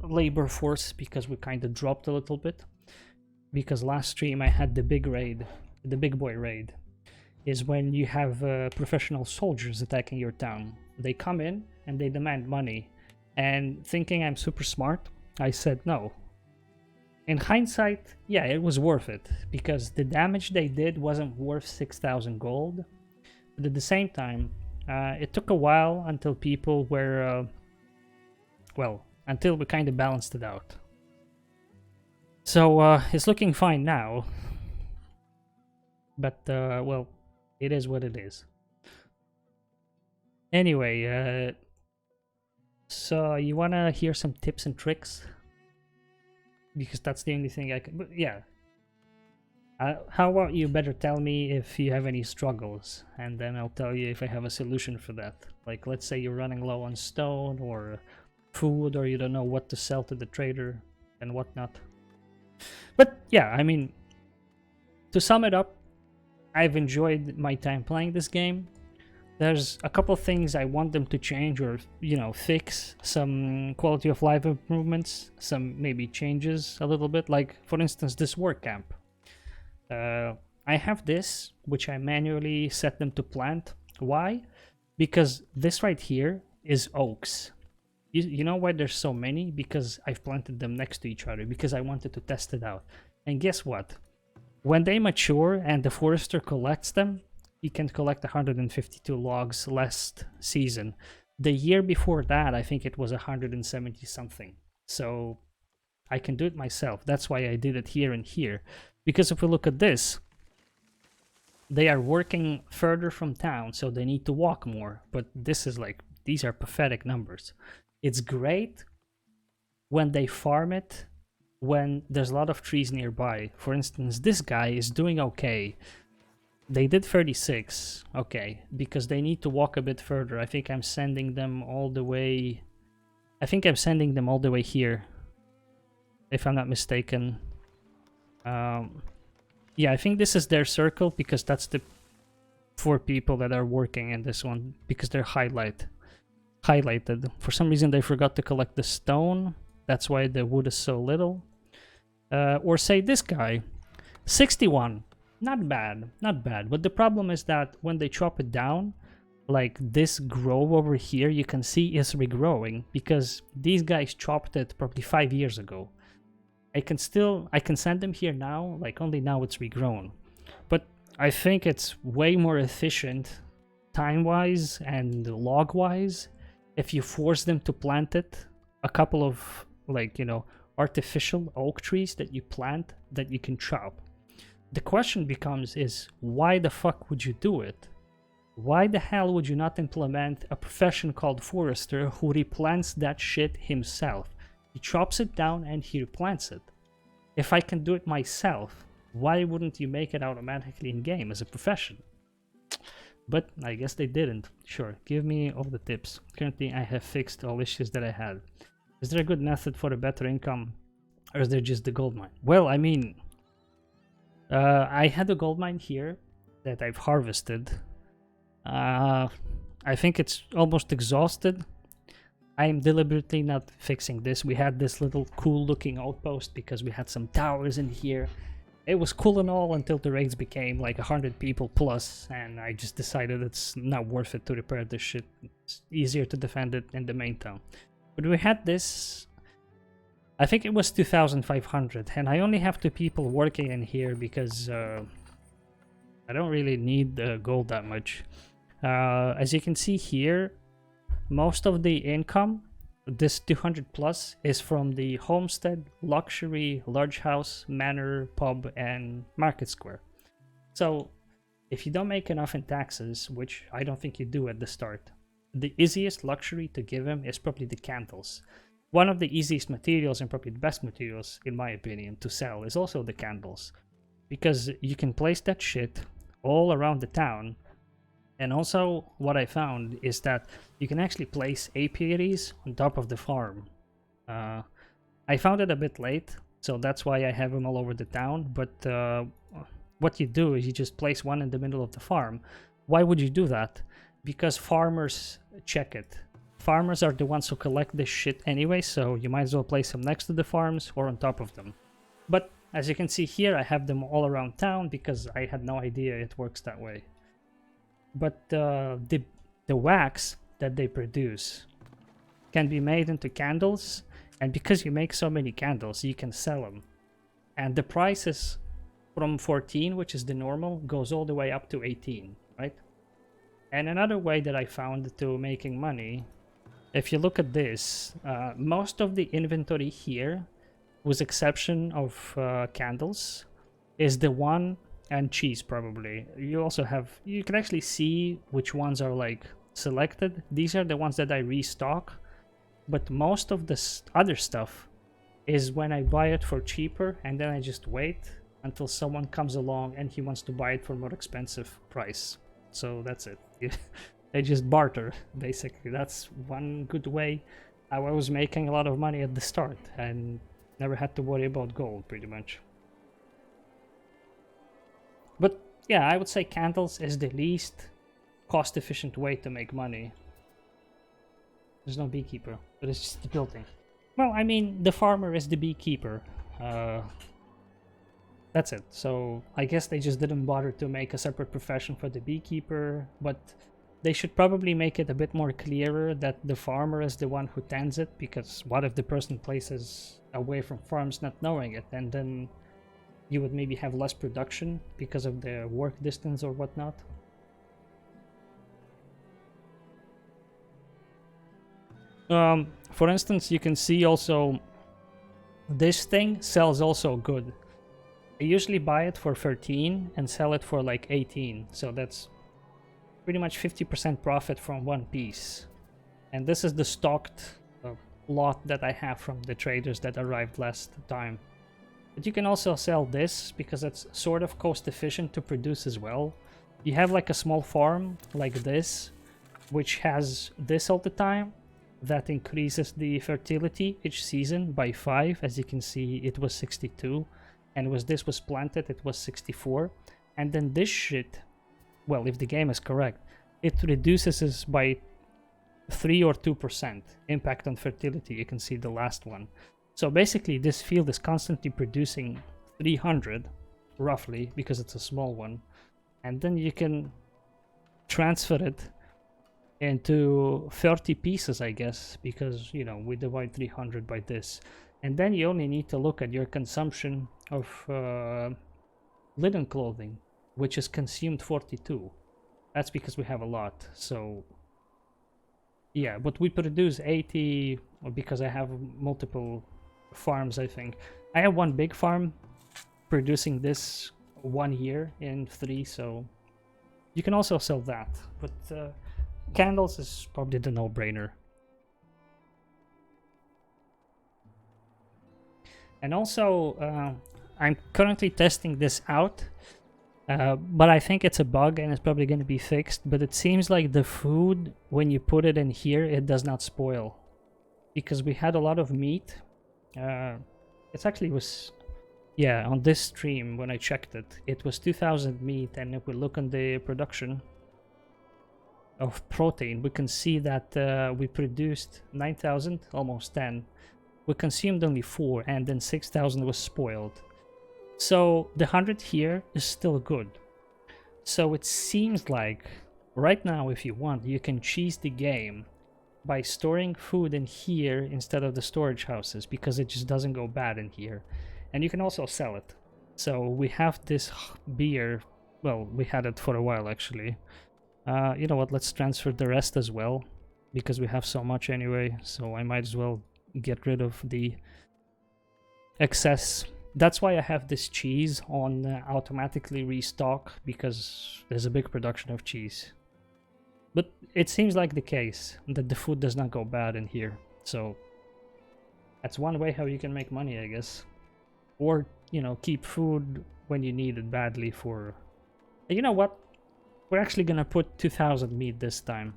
labor force, because we kind of dropped a little bit, because last stream I had the big raid, the big boy raid, is when you have professional soldiers attacking your town. They come in and they demand money, and thinking I'm super smart, I said no. In hindsight, yeah, it was worth it, because the damage they did wasn't worth 6,000 gold, but at the same time it took a while until people were well, until we kind of balanced it out. So it's looking fine now, but well, it is what it is. Anyway, so you wanna hear some tips and tricks? Because that's the only thing I can... But yeah. How about you better tell me if you have any struggles, and then I'll tell you if I have a solution for that. Like, let's say you're running low on stone or food, or you don't know what to sell to the trader and whatnot. But yeah, I mean, to sum it up, I've enjoyed my time playing this game. There's a couple things I want them to change or, you know, fix, some quality of life improvements, some maybe changes a little bit. Like, for instance, this work camp. I have this, which I manually set them to plant. Why? Because this right here is oaks. You know why there's so many? Because I've planted them next to each other, because I wanted to test it out. And guess what? When they mature and the forester collects them, he can collect 152 logs last season. The year before that, I think it was 170 something. So I can do it myself. That's why I did it here and here. Because if we look at this, they are working further from town, so they need to walk more. But this is like, these are pathetic numbers. It's great when they farm it, when there's a lot of trees nearby. For instance, this guy is doing okay. They did 36, okay, because they need to walk a bit further. I think I'm sending them all the way... here, if I'm not mistaken. Yeah, I think this is their circle, because that's the 4 people that are working in this one, because they're highlighted. For some reason, they forgot to collect the stone. That's why the wood is so little. Or say this guy, 61. Not bad, not bad. But the problem is that when they chop it down, like this grove over here, you can see is regrowing, because these guys chopped it probably 5 years ago. I can send them here now, like only now it's regrown. But I think it's way more efficient time-wise and log-wise if you force them to plant it. A couple of, like, you know, artificial oak trees that you plant that you can chop. The question becomes is, why the fuck would you do it? Why the hell would you not implement a profession called forester who replants that shit himself? He chops it down and he replants it. If I can do it myself, why wouldn't you make it automatically in-game as a profession? But I guess they didn't. Sure, give me all the tips. Currently, I have fixed all issues that I had. Is there a good method for a better income? Or is there just the gold mine? Well, I mean... I had a gold mine here that I've harvested. I think it's almost exhausted. I'm deliberately not fixing this. We had this little cool looking outpost because we had some towers in here. It was cool and all until the raids became like 100 people plus, and I just decided it's not worth it to repair this shit. It's easier to defend it in the main town. But we had this... I think it was 2,500, and I only have 2 people working in here because I don't really need gold that much. As you can see here, most of the income, this 200 plus, is from the homestead, luxury, large house, manor, pub, and market square. So if you don't make enough in taxes, which I don't think you do at the start, the easiest luxury to give him is probably the candles. One of the easiest materials, and probably the best materials, in my opinion, to sell is also the candles. Because you can place that shit all around the town. And also, what I found is that you can actually place apiaries on top of the farm. I found it a bit late, so that's why I have them all over the town. But what you do is you just place one in the middle of the farm. Why would you do that? Because farmers check it. Farmers are the ones who collect this shit anyway, so you might as well place them next to the farms or on top of them. But as you can see here, I have them all around town because I had no idea it works that way. But the wax that they produce can be made into candles, and because you make so many candles, you can sell them. And the price is from 14, which is the normal, goes all the way up to 18, right? And another way that I found to making money, if you look at this, most of the inventory here, with exception of candles, is the one, and cheese probably. You also have, you can actually see which ones are like selected. These are the ones that I restock, but most of the other stuff is when I buy it for cheaper, and then I just wait until someone comes along and he wants to buy it for more expensive price. So that's it. They just barter, basically. That's one good way. I was making a lot of money at the start and never had to worry about gold, pretty much. But yeah, I would say candles is the least cost-efficient way to make money. There's no beekeeper, but it's just the building. Well, I mean, the farmer is the beekeeper. That's it. So I guess they just didn't bother to make a separate profession for the beekeeper, but they should probably make it a bit more clearer that the farmer is the one who tends it, because what if the person places away from farms not knowing it, and then you would maybe have less production because of the work distance or whatnot. For instance, you can see also this thing sells also good. I usually buy it for 13 and sell it for like 18, so that's pretty much 50% profit from one piece. And this is the stocked lot that I have from the traders that arrived last time. But you can also sell this because it's sort of cost efficient to produce as well. You have like a small farm like this, which has this all the time. That increases the fertility each season by 5. As you can see, it was 62. And this was planted, it was 64. And then this shit, well, if the game is correct, it reduces us by 3 or 2% impact on fertility. You can see the last one. So basically, this field is constantly producing 300, roughly, because it's a small one. And then you can transfer it into 30 pieces, I guess, because, you know, we divide 300 by this. And then you only need to look at your consumption of linen clothing, which is consumed 42. That's because we have a lot. So yeah, but we produce 80 because I have multiple farms, I think. I have one big farm producing this 1 year in 3, so you can also sell that. But candles is probably the no-brainer. And also, I'm currently testing this out, but I think it's a bug and it's probably going to be fixed. But it seems like the food, when you put it in here, it does not spoil. Because we had a lot of meat. It actually was, yeah, on this stream when I checked it, it was 2000 meat. And if we look on the production of protein, we can see that we produced 9,000, almost 10. We consumed only 4, and then 6,000 was spoiled. So the 100 here is still good. So it seems like right now, if you want, you can cheese the game by storing food in here instead of the storage houses, because it just doesn't go bad in here. And you can also sell it. So we have this beer. Well, we had it for a while actually. You know what, let's transfer the rest as well, because we have so much anyway, so I might as well get rid of the excess. That's why I have this cheese on automatically restock, because there's a big production of cheese. But it seems like the case that the food does not go bad in here, so that's one way how you can make money, I guess. Or, you know, keep food when you need it badly for... You know what? We're actually gonna put 2000 meat this time,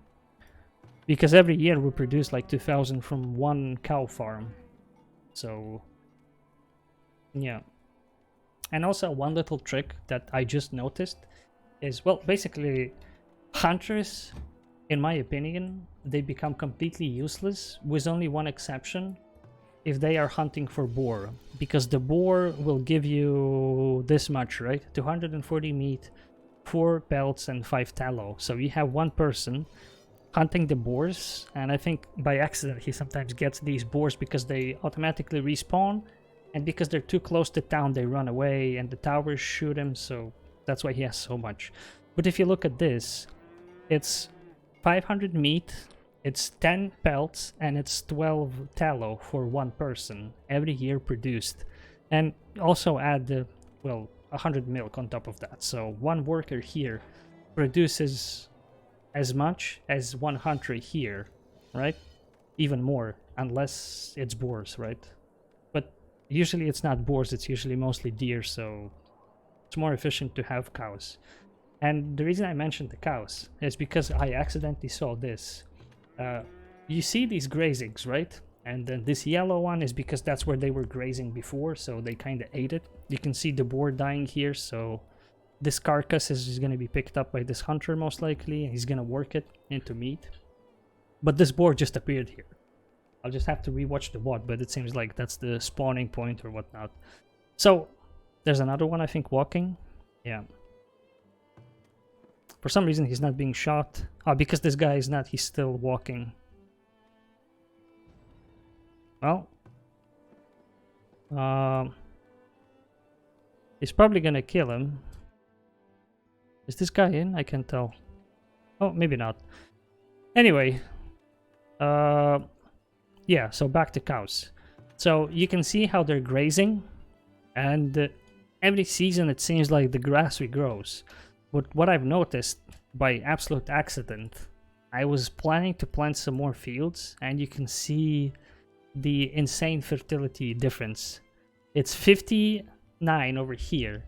because every year we produce like 2000 from one cow farm. So yeah. And also one little trick that I just noticed is, well, basically hunters, in my opinion, they become completely useless with only one exception: if they are hunting for boar, because the boar will give you this much, right? 240 meat, 4 pelts and 5 tallow. So you have one person hunting the boars, and I think by accident he sometimes gets these boars because they automatically respawn, and because they're too close to town they run away and the towers shoot him, so that's why he has so much. But if you look at this, it's 500 meat, it's 10 pelts, and it's 12 tallow for one person every year produced. And also add the, well, 100 milk on top of that. So one worker here produces as much as one hunter here, right? Even more, unless it's boars, right? But usually it's not boars, it's usually mostly deer, so it's more efficient to have cows. And the reason I mentioned the cows is because I accidentally saw this. You see these grazings, right? And then this yellow one is because that's where they were grazing before, so they kind of ate it. You can see the boar dying here, so this carcass is going to be picked up by this hunter most likely. He's going to work it into meat. But this boar just appeared here. I'll just have to rewatch the VOD, but it seems like that's the spawning point or whatnot. So, there's another one, I think, walking. Yeah. For some reason, he's not being shot. Oh, because this guy is not, he's still walking. Well. He's probably gonna kill him. Is this guy in? I can't tell. Oh, maybe not. Anyway. Yeah, so back to cows. So you can see how they're grazing. And every season it seems like the grass regrows. But what I've noticed by absolute accident, I was planning to plant some more fields, and you can see the insane fertility difference. It's 59 over here,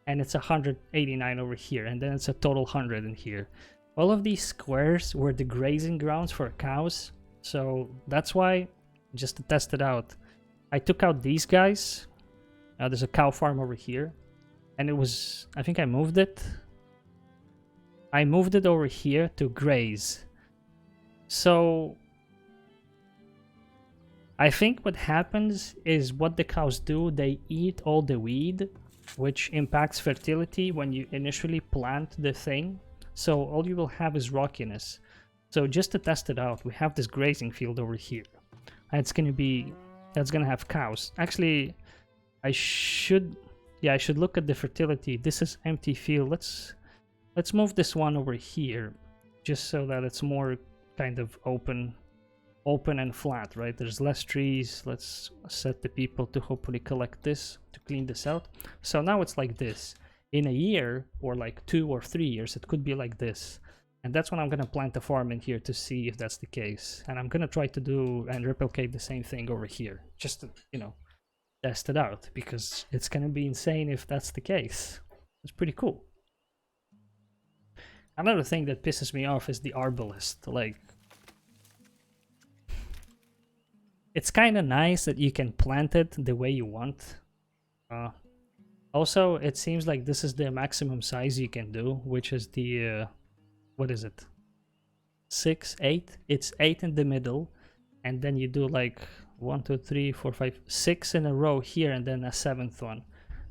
and it's 189 over here, and then it's a total 100 in here. All of these squares were the grazing grounds for cows, so that's why, just to test it out, I took out these guys. There's a cow farm over here, and it was, I think I moved it. I moved it over here to graze. So I think what happens is what the cows do, they eat all the weed, which impacts fertility when you initially plant the thing. So all you will have is rockiness. So just to test it out, we have this grazing field over here. And it's gonna be, that's gonna have cows. Actually, I should look at the fertility. This is empty field. Let's move this one over here, just so that it's more kind of open and flat, right? There's less trees. Let's set the people to hopefully collect this, to clean this out. So now it's like this. In a year, or like 2 or 3 years, it could be like this. And that's when I'm gonna plant a farm in here to see if that's the case. And I'm gonna try to do and replicate the same thing over here, just to, you know, test it out, because it's gonna be insane if that's the case. It's pretty cool. Another thing that pisses me off is the arbalist. Like, it's kind of nice that you can plant it the way you want. Also, it seems like this is the maximum size you can do, which is the what is it? 6, 8. It's 8 in the middle, and then you do like 1, 2, 3, 4, 5, 6 in a row here, and then a 7th one.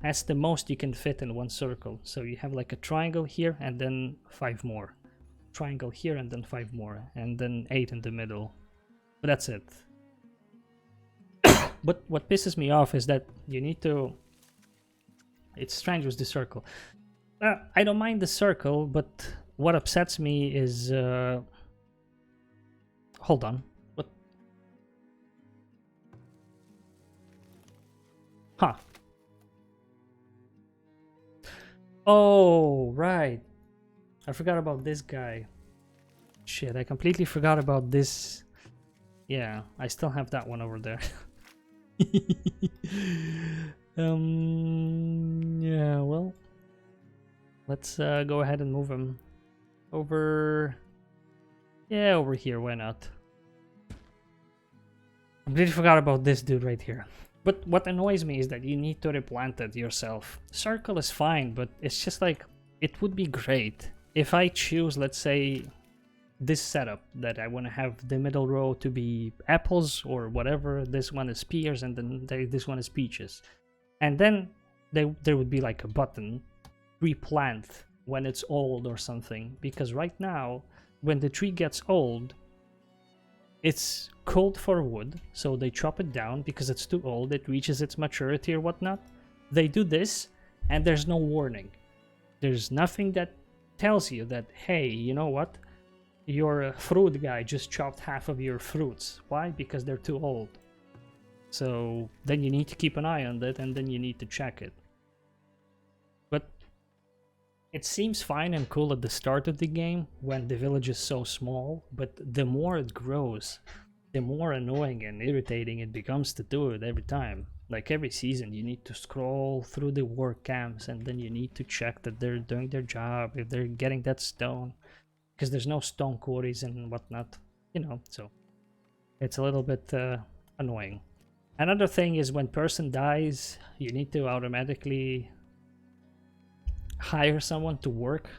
That's the most you can fit in one circle. So you have like a triangle here, and then 5 more. Triangle here, and then 5 more, and then 8 in the middle. But that's it. But what pisses me off is that you need to... It's strange with the circle. I don't mind the circle, but what upsets me is... Hold on. What? Huh. Oh, right. I forgot about this guy. Shit, I completely forgot about this. Yeah, I still have that one over there. Yeah, well, let's go ahead and move him over. Yeah, over here, why not? Completely forgot about this dude right here. But what annoys me is that you need to replant it yourself. Circle is fine, but it's just like, it would be great if I choose, let's say, this setup, that I want to have the middle row to be apples or whatever, this one is pears, and then this one is peaches. And then there would be like a button, replant when it's old or something, because right now, when the tree gets old, it's cold for wood, so they chop it down because it's too old, it reaches its maturity or whatnot. They do this, and there's no warning. There's nothing that tells you that, hey, you know what? Your fruit guy just chopped half of your fruits. Why? Because they're too old. So then you need to keep an eye on that, and then you need to check it. But it seems fine and cool at the start of the game when the village is so small, but the more it grows, the more annoying and irritating it becomes to do it every time. Like every season, you need to scroll through the work camps, and then you need to check that they're doing their job, if they're getting that stone, because there's no stone quarries and whatnot, you know, so it's a little bit annoying. Another thing is when person dies, you need to automatically hire someone to work,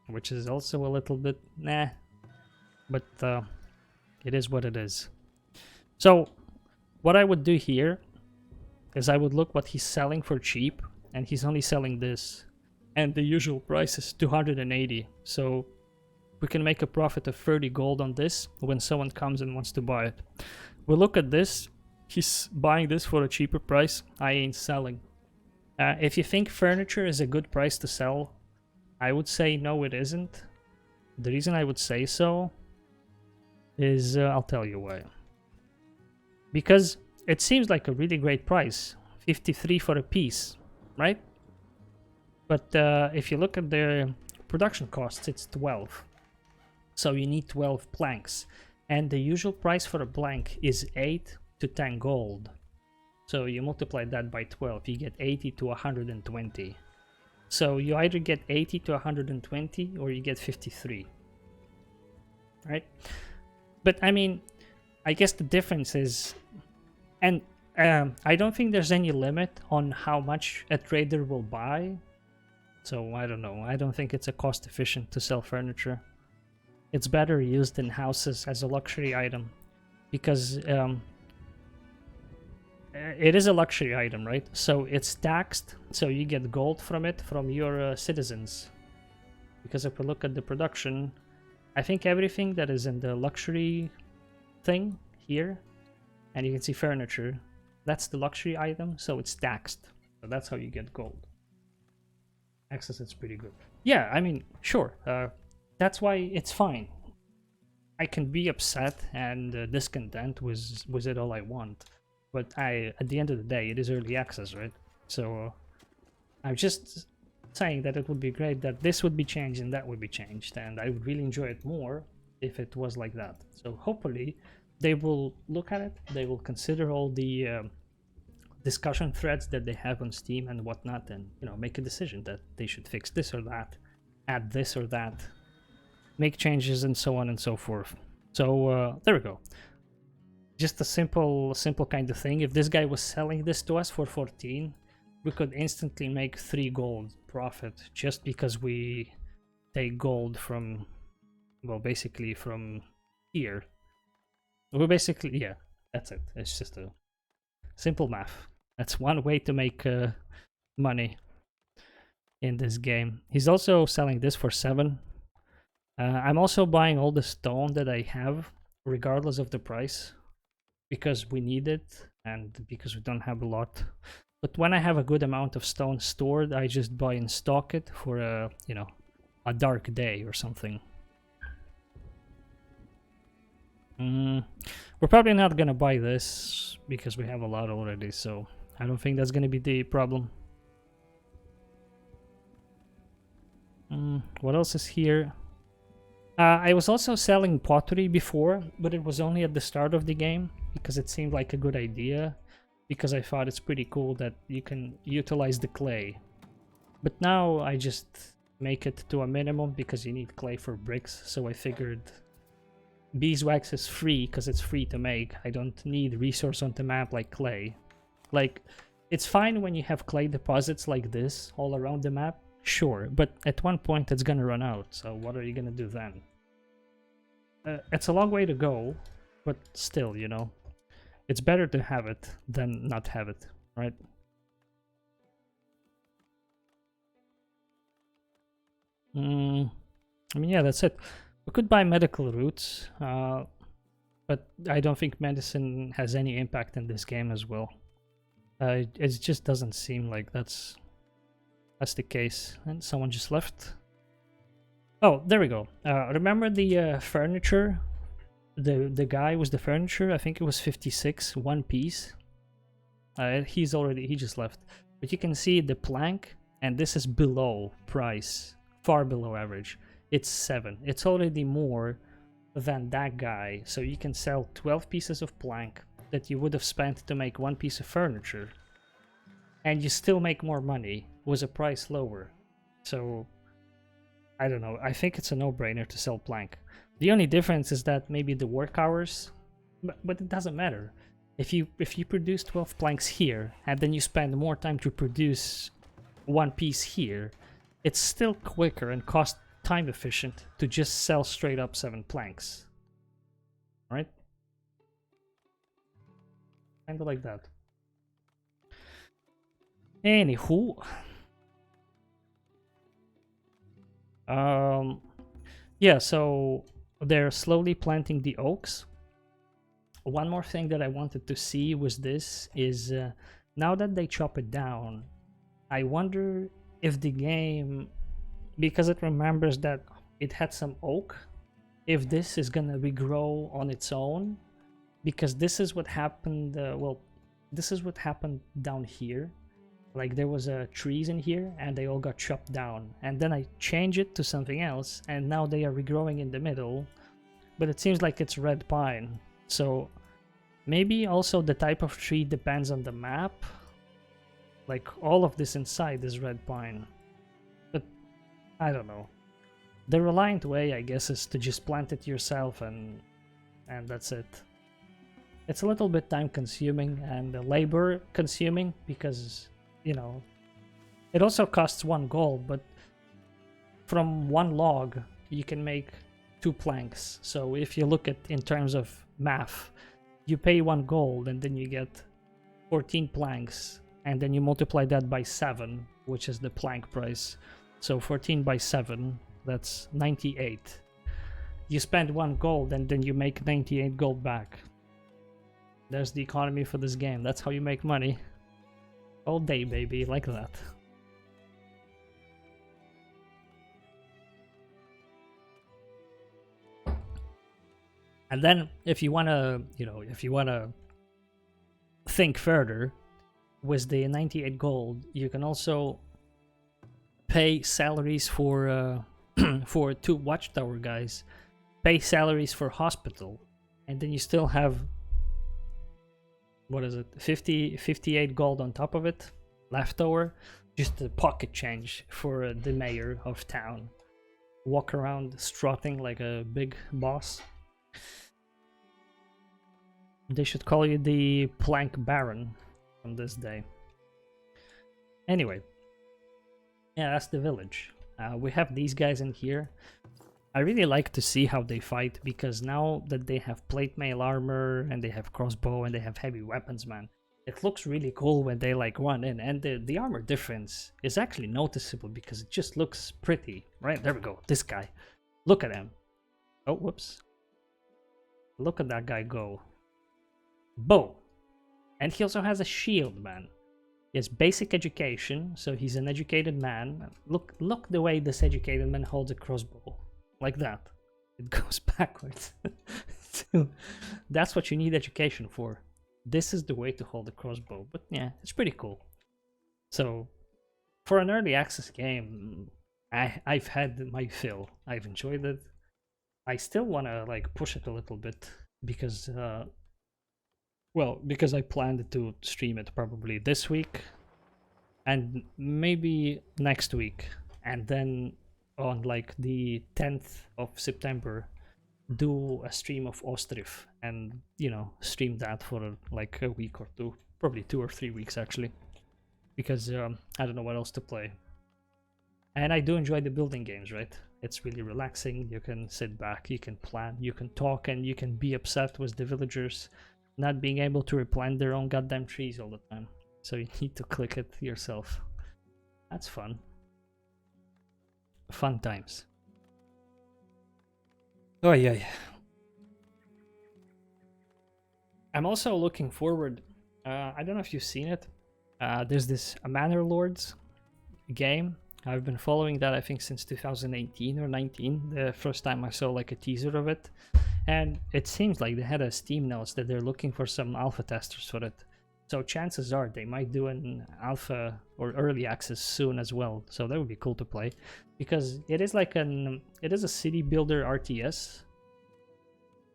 which is also a little bit nah, but it is what it is. So what I would do here is I would look what he's selling for cheap, and he's only selling this, and the usual price is 280. So we can make a profit of 30 gold on this when someone comes and wants to buy it. We look at this, he's buying this for a cheaper price, I ain't selling. If you think furniture is a good price to sell, I would say no, it isn't. The reason I would say so is, I'll tell you why. Because it seems like a really great price, 53 for a piece, right? But if you look at their production costs, it's 12. So you need 12 planks. And the usual price for a plank is 8 to 10 gold. So you multiply that by 12, you get 80 to 120. So you either get 80 to 120 or you get 53. Right? But I mean, I guess the difference is, and I don't think there's any limit on how much a trader will buy. So I don't know. I don't think it's a cost efficient to sell furniture. It's better used in houses as a luxury item because it is a luxury item, right? So it's taxed, so you get gold from it from your citizens. Because if we look at the production, I think everything that is in the luxury thing here, and you can see furniture, that's the luxury item, so it's taxed. So that's how you get gold. Access, it's pretty good. Yeah, I mean, sure. That's why it's fine. I can be upset and discontent with it all I want. But at the end of the day, it is early access, right? So I'm just saying that it would be great that this would be changed and that would be changed. And I would really enjoy it more if it was like that. So hopefully they will look at it. They will consider all the discussion threads that they have on Steam and whatnot, and make a decision that they should fix this or that, add this or that, make changes, and so on and so forth. So there we go. Just a simple kind of thing. If this guy was selling this to us for 14, we could instantly make 3 gold profit just because we take gold from, well, basically from here. We basically, yeah, that's it. It's just a simple math. That's one way to make money in this game. He's also selling this for 7. I'm also buying all the stone that I have, regardless of the price, because we need it and because we don't have a lot. But when I have a good amount of stone stored, I just buy and stock it for a dark day or something. We're probably not gonna buy this because we have a lot already, so I don't think that's gonna be the problem. What else is here? I was also selling pottery before, but it was only at the start of the game because it seemed like a good idea, because I thought it's pretty cool that you can utilize the clay. But now I just make it to a minimum because you need clay for bricks, so I figured beeswax is free because it's free to make. I don't need resource on the map like clay. Like, it's fine when you have clay deposits like this all around the map, sure, but at one point it's gonna run out, so what are you gonna do then? It's a long way to go, but still, it's better to have it than not have it, right? I mean, yeah, that's it. We could buy medical roots, but I don't think medicine has any impact in this game as well. It just doesn't seem like that's the case. And someone just left. Oh, there we go. Remember the furniture? The guy with the furniture, I think it was 56, 1 piece. He just left. But you can see the plank, and this is below price, far below average. It's 7. It's already more than that guy. So you can sell 12 pieces of plank that you would have spent to make 1 piece of furniture, and you still make more money with a price lower. So I don't know. I think it's a no-brainer to sell plank. The only difference is that maybe the work hours, but it doesn't matter. If you produce 12 planks here and then you spend more time to produce 1 piece here, it's still quicker and cost time efficient to just sell straight up 7 planks. Right? Kind of like that. Anywho. Yeah, so they're slowly planting the oaks. One more thing that I wanted to see was this is now that they chop it down, I wonder if the game, because it remembers that it had some oak, if this is gonna regrow on its own, because this is what happened. Well, this is what happened down here. Like there was trees in here and they all got chopped down, and then I changed it to something else and now they are regrowing in the middle, but it seems like it's red pine. So maybe also the type of tree depends on the map. Like all of this inside is red pine, but I don't know. The reliant way, I guess, is to just plant it yourself and that's it. It's a little bit time consuming and labor consuming because, you know, it also costs 1 gold, but from 1 log you can make 2 planks. So if you look at in terms of math, you pay 1 gold and then you get 14 planks, and then you multiply that by 7, which is the plank price. So 14 by 7, that's 98. You spend 1 gold and then you make 98 gold back. There's the economy for this game. That's how you make money. All day, baby, like that. And then if you wanna, if you wanna think further, with the 98 gold, you can also pay salaries for for 2 watchtower guys, pay salaries for hospital, and then you still have, what is it, 58 gold on top of it left over, just a pocket change for the mayor of town. Walk around strutting like a big boss. They should call you the Plank Baron from this day. Anyway, yeah, that's the village. We have these guys in here. I really like to see how they fight, because now that they have plate mail armor and they have crossbow and they have heavy weapons, man, it looks really cool when they like run in, and the armor difference is actually noticeable because it just looks pretty. Right, there we go. This guy, look at him. Oh, whoops. Look at that guy go. Boom. And he also has a shield, man. He has basic education, so he's an educated man. Look the way this educated man holds a crossbow. Like that. It goes backwards. So that's what you need education for. This is the way to hold a crossbow. But yeah, it's pretty cool. So for an early access game, I've had my fill. I've enjoyed it. I still want to like push it a little bit because because I planned to stream it probably this week and maybe next week, and then on like the 10th of September do a stream of Ostriv and, stream that for like a week or two, probably 2 or 3 weeks actually, because I don't know what else to play. And I do enjoy the building games, right? It's really relaxing. You can sit back, you can plan, you can talk, and you can be upset with the villagers not being able to replant their own goddamn trees all the time. So you need to click it yourself. That's fun. Fun times. Oh yeah. I'm also looking forward. I don't know if you've seen it. There's this Manor Lords game. I've been following that, I think, since 2018 or 19. The first time I saw like a teaser of it. And it seems like they had a Steam notes that they're looking for some alpha testers for it. So chances are they might do an alpha or early access soon as well. So that would be cool to play, because it is like it is a city builder RTS.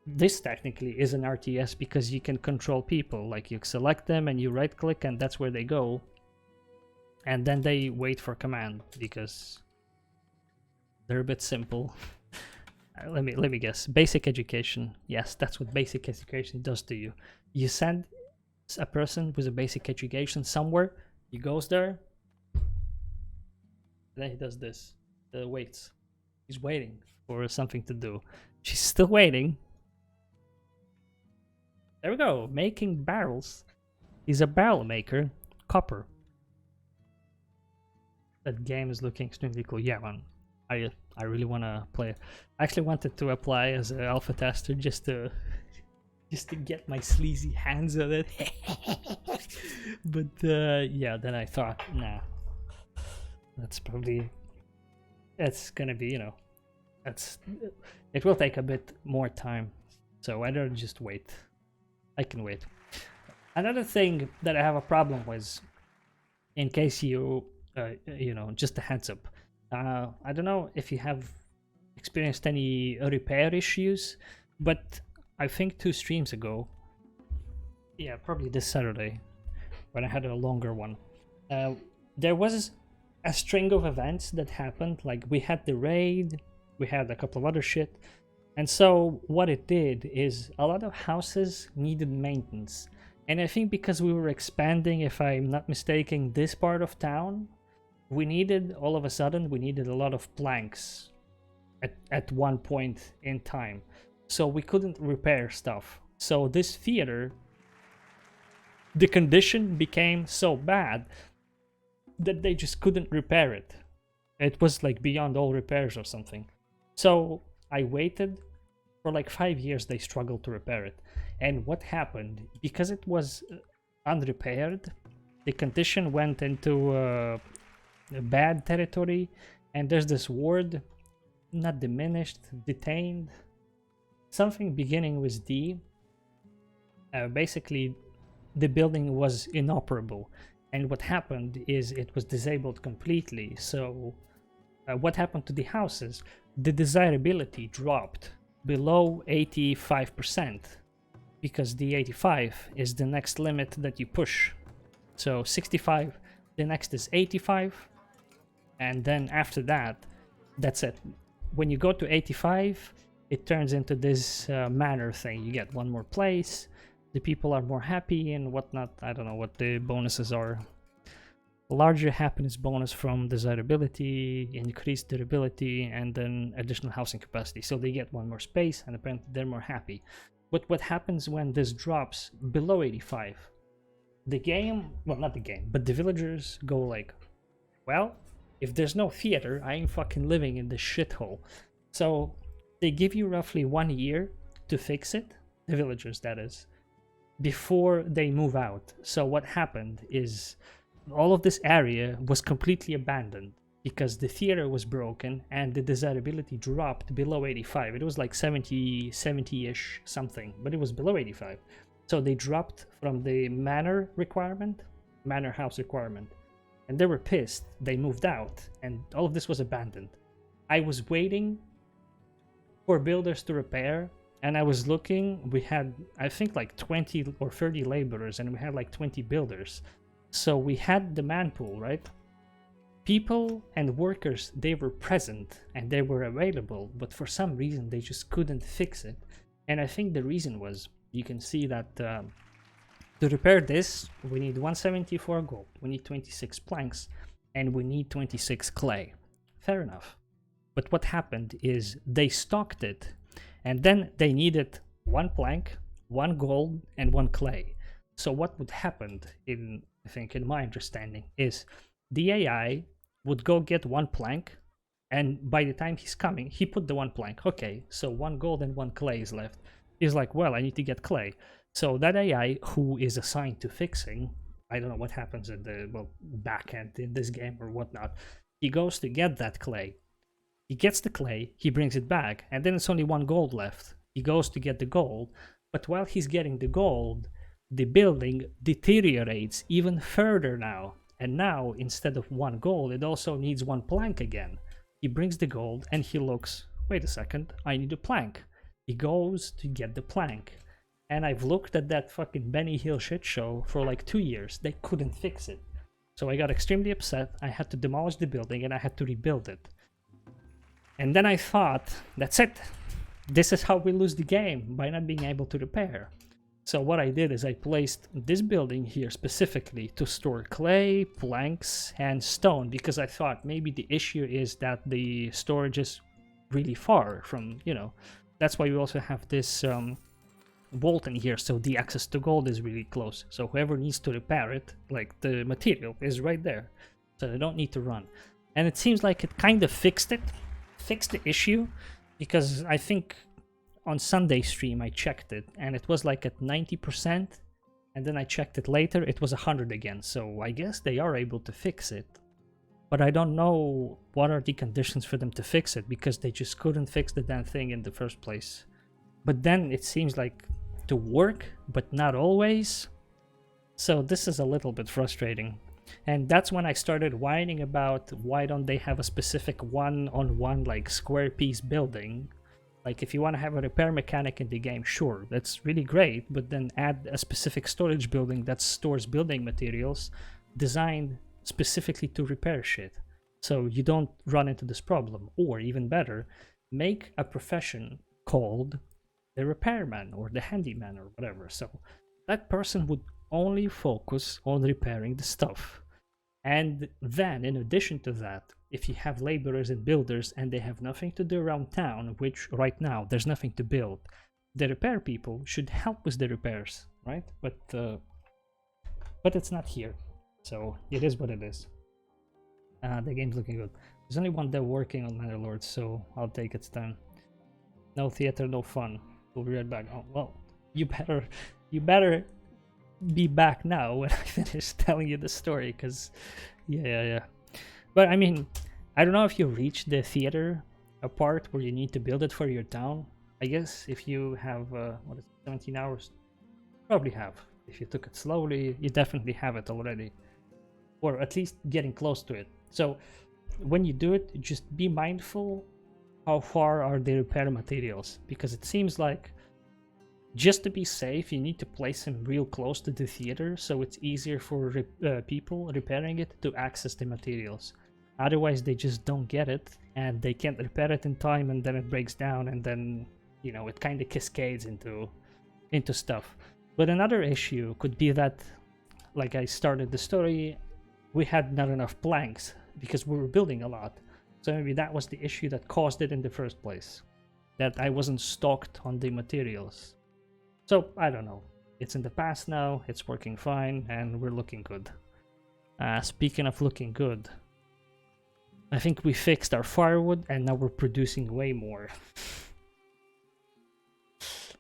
This technically is an RTS because you can control people. Like you select them and you right click and that's where they go. And then they wait for command because they're a bit simple. Let me guess. Basic education. Yes, that's what basic education does to you. You send a person with a basic education somewhere, he goes there, And then he does this. Waits. He's waiting for something to do. She's still waiting. There we go. Making barrels. He's a barrel maker. Copper. That game is looking extremely cool. Yeah, man. I really want to play. I actually wanted to apply as an alpha tester just to get my sleazy hands on it. But yeah, then I thought, nah. That's probably... It's gonna be, it will take a bit more time. So I'd rather just wait. I can wait. Another thing that I have a problem with, in case you, just a heads up. I don't know if you have experienced any repair issues, but I think 2 streams ago, yeah, probably this Saturday, when I had a longer one, there was a string of events that happened. Like, we had the raid, we had a couple of other shit, and so what it did is a lot of houses needed maintenance. And I think because we were expanding, if I'm not mistaken, this part of town, we needed a lot of planks at one point in time. So we couldn't repair stuff. So this theater, the condition became so bad that they just couldn't repair it. It was like beyond all repairs or something. So I waited for like 5 years. They struggled to repair it. And what happened, because it was unrepaired, the condition went into bad territory, and there's this word, not diminished, detained, something beginning with D. Basically, the building was inoperable, and what happened is it was disabled completely. So what happened to the houses? The desirability dropped below 85%, because the 85 is the next limit that you push. So 65, the next is 85, and then after that, that's it. When you go to 85, it turns into this manor thing. You get one more place, the people are more happy and whatnot. I don't know what the bonuses are. Larger happiness bonus from desirability, increased durability, and then additional housing capacity. So they get one more space, and apparently they're more happy. But what happens when this drops below 85? The game, well, not the game, but the villagers go like, well, if there's no theater, I ain't fucking living in this shithole. So they give you roughly 1 year to fix it, the villagers that is, before they move out. So what happened is all of this area was completely abandoned because the theater was broken and the desirability dropped below 85. It was like 70-ish something, but it was below 85. So they dropped from the manor house requirement. And they were pissed. They moved out, and all of this was abandoned. I was waiting for builders to repair, and I was looking. We had, I think, like 20 or 30 laborers, and we had like 20 builders. So we had the man pool, right? People and workers, they were present and they were available, but for some reason they just couldn't fix it. And I think the reason was, you can see that to repair this, we need 174 gold, we need 26 planks, and we need 26 clay. Fair enough. But what happened is they stocked it, and then they needed 1 plank, 1 gold, and 1 clay. So what would happen, in my understanding, is the AI would go get 1 plank, and by the time he's coming, he put the 1 plank. Okay, so 1 gold and 1 clay is left. He's like, well, I need to get clay. So that AI who is assigned to fixing, I don't know what happens at the back end in this game or whatnot, he goes to get that clay. He gets the clay, he brings it back, and then it's only 1 gold left. He goes to get the gold, but while he's getting the gold, the building deteriorates even further now. And now, instead of 1 gold, it also needs 1 plank again. He brings the gold and he looks, wait a second, I need a plank. He goes to get the plank. And I've looked at that fucking Benny Hill shit show for like 2 years. They couldn't fix it. So I got extremely upset. I had to demolish the building and I had to rebuild it. And then I thought, that's it. This is how we lose the game, by not being able to repair. So what I did is I placed this building here specifically to store clay, planks, and stone, because I thought maybe the issue is that the storage is really far from, that's why we also have this vault in here, so the access to gold is really close. So whoever needs to repair it, like the material is right there, so they don't need to run. And it seems like it kind of fixed the issue, because I think on Sunday stream I checked it and it was like at 90%, and then I checked it later, it was 100 again. So I guess they are able to fix it, but I don't know what are the conditions for them to fix it, because they just couldn't fix the damn thing in the first place. But then it seems like to work, but not always. So this is a little bit frustrating. And that's when I started whining about why don't they have a specific one-on-one like square piece building. Like if you want to have a repair mechanic in the game, sure, that's really great, but then add a specific storage building that stores building materials designed specifically to repair shit, so you don't run into this problem. Or even better, make a profession called the repairman or the handyman or whatever, so that person would only focus on repairing the stuff. And then in addition to that, if you have laborers and builders and they have nothing to do around town, which right now there's nothing to build, the repair people should help with the repairs, right? But it's not here, so it is what it is. The game's looking good. There's only one dev working on Netherlords, so I'll take its time. No theater, no fun. We'll be right back. Oh well, you better be back now when I finish telling you the story, because yeah. But I mean, I don't know if you reach the theater part where you need to build it for your town. I guess if you have 17 hours, probably have. If you took it slowly, you definitely have it already, or at least getting close to it. So when you do it, just be mindful how far are the repair materials, because it seems like just to be safe, you need to place them real close to the theater, so it's easier for people repairing it to access the materials. Otherwise, they just don't get it, and they can't repair it in time, and then it breaks down, and then, it kind of cascades into stuff. But another issue could be that, like I started the story, we had not enough planks, because we were building a lot. So maybe that was the issue that caused it in the first place, that I wasn't stocked on the materials. So, I don't know. It's in the past now, it's working fine, and we're looking good. Speaking of looking good, I think we fixed our firewood, and now we're producing way more.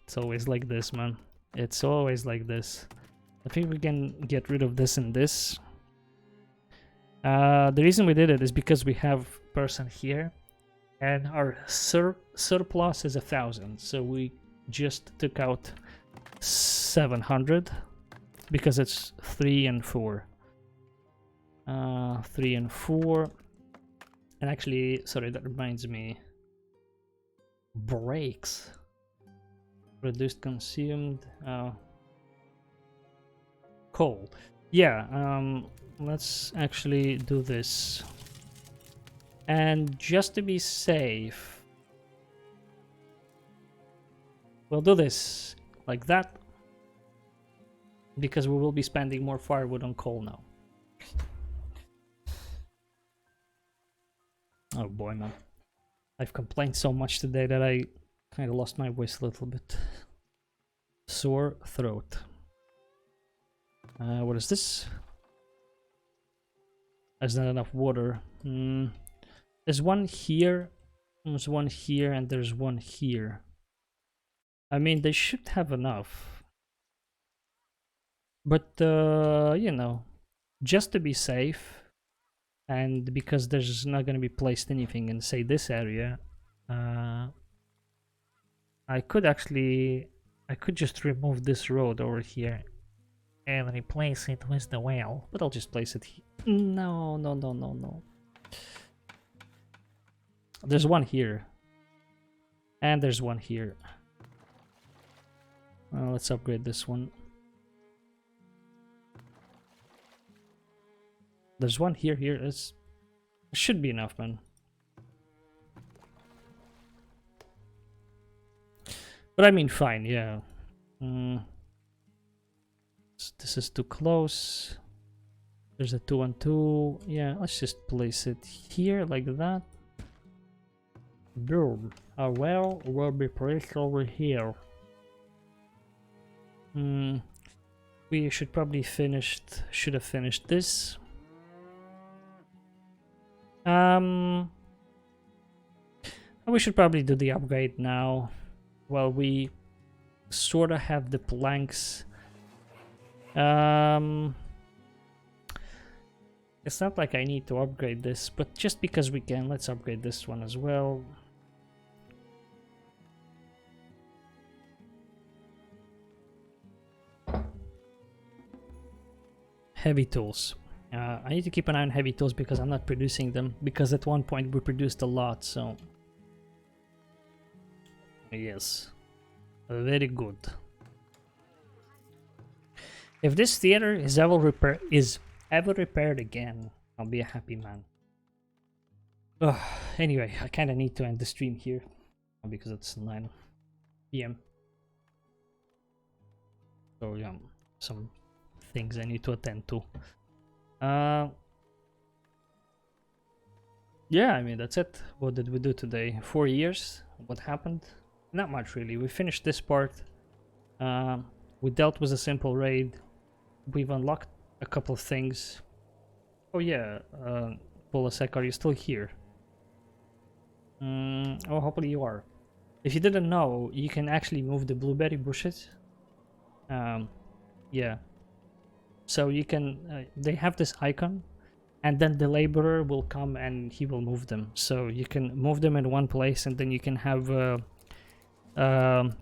It's always like this, man. It's always like this. I think we can get rid of this and this. The reason we did it is because we have person here, and our surplus is 1,000, so we just took out 700 because it's 3 and 4. 3 and 4. And actually, sorry, that reminds me. Breaks. Reduced consumed. Coal. Yeah, let's actually do this. And just to be safe, we'll do this like that, because we will be spending more firewood on coal now. Oh boy, man. I've complained so much today that I kind of lost my voice a little bit. Sore throat. What is this? There's not enough water. There's one here, there's one here, and there's one here. I mean, they should have enough. But, just to be safe, and because there's not going to be placed anything in, say, this area, I could just remove this road over here and replace it with the well. But I'll just place it here. No. There's one here. And there's one here. Let's upgrade this one. There's one here. It should be enough, man. But I mean, fine, yeah. this is too close. There's a 2 and 2. Yeah, let's just place it here like that. Boom. Our well will be placed over here. We should probably should have finished this. We should probably do the upgrade now. Well, we sort of have the planks. It's not like I need to upgrade this, but just because we can, let's upgrade this one as well. Heavy tools. I need to keep an eye on heavy tools because I'm not producing them, because at one point we produced a lot, so yes, very good. If this theater is ever repaired again, I'll be a happy man. Anyway, I kind of need to end the stream here because it's 9 p.m. So yeah, some things I need to attend to. Yeah, I mean, that's it. What did we do today? 4 years? What happened? Not much really. We finished this part. We dealt with a simple raid. We've unlocked a couple of things. Oh yeah, Polasek, are you still here? Oh, hopefully you are. If you didn't know, you can actually move the blueberry bushes. Yeah. So you can, they have this icon, and then the laborer will come and he will move them. So you can move them in one place, and then you can have a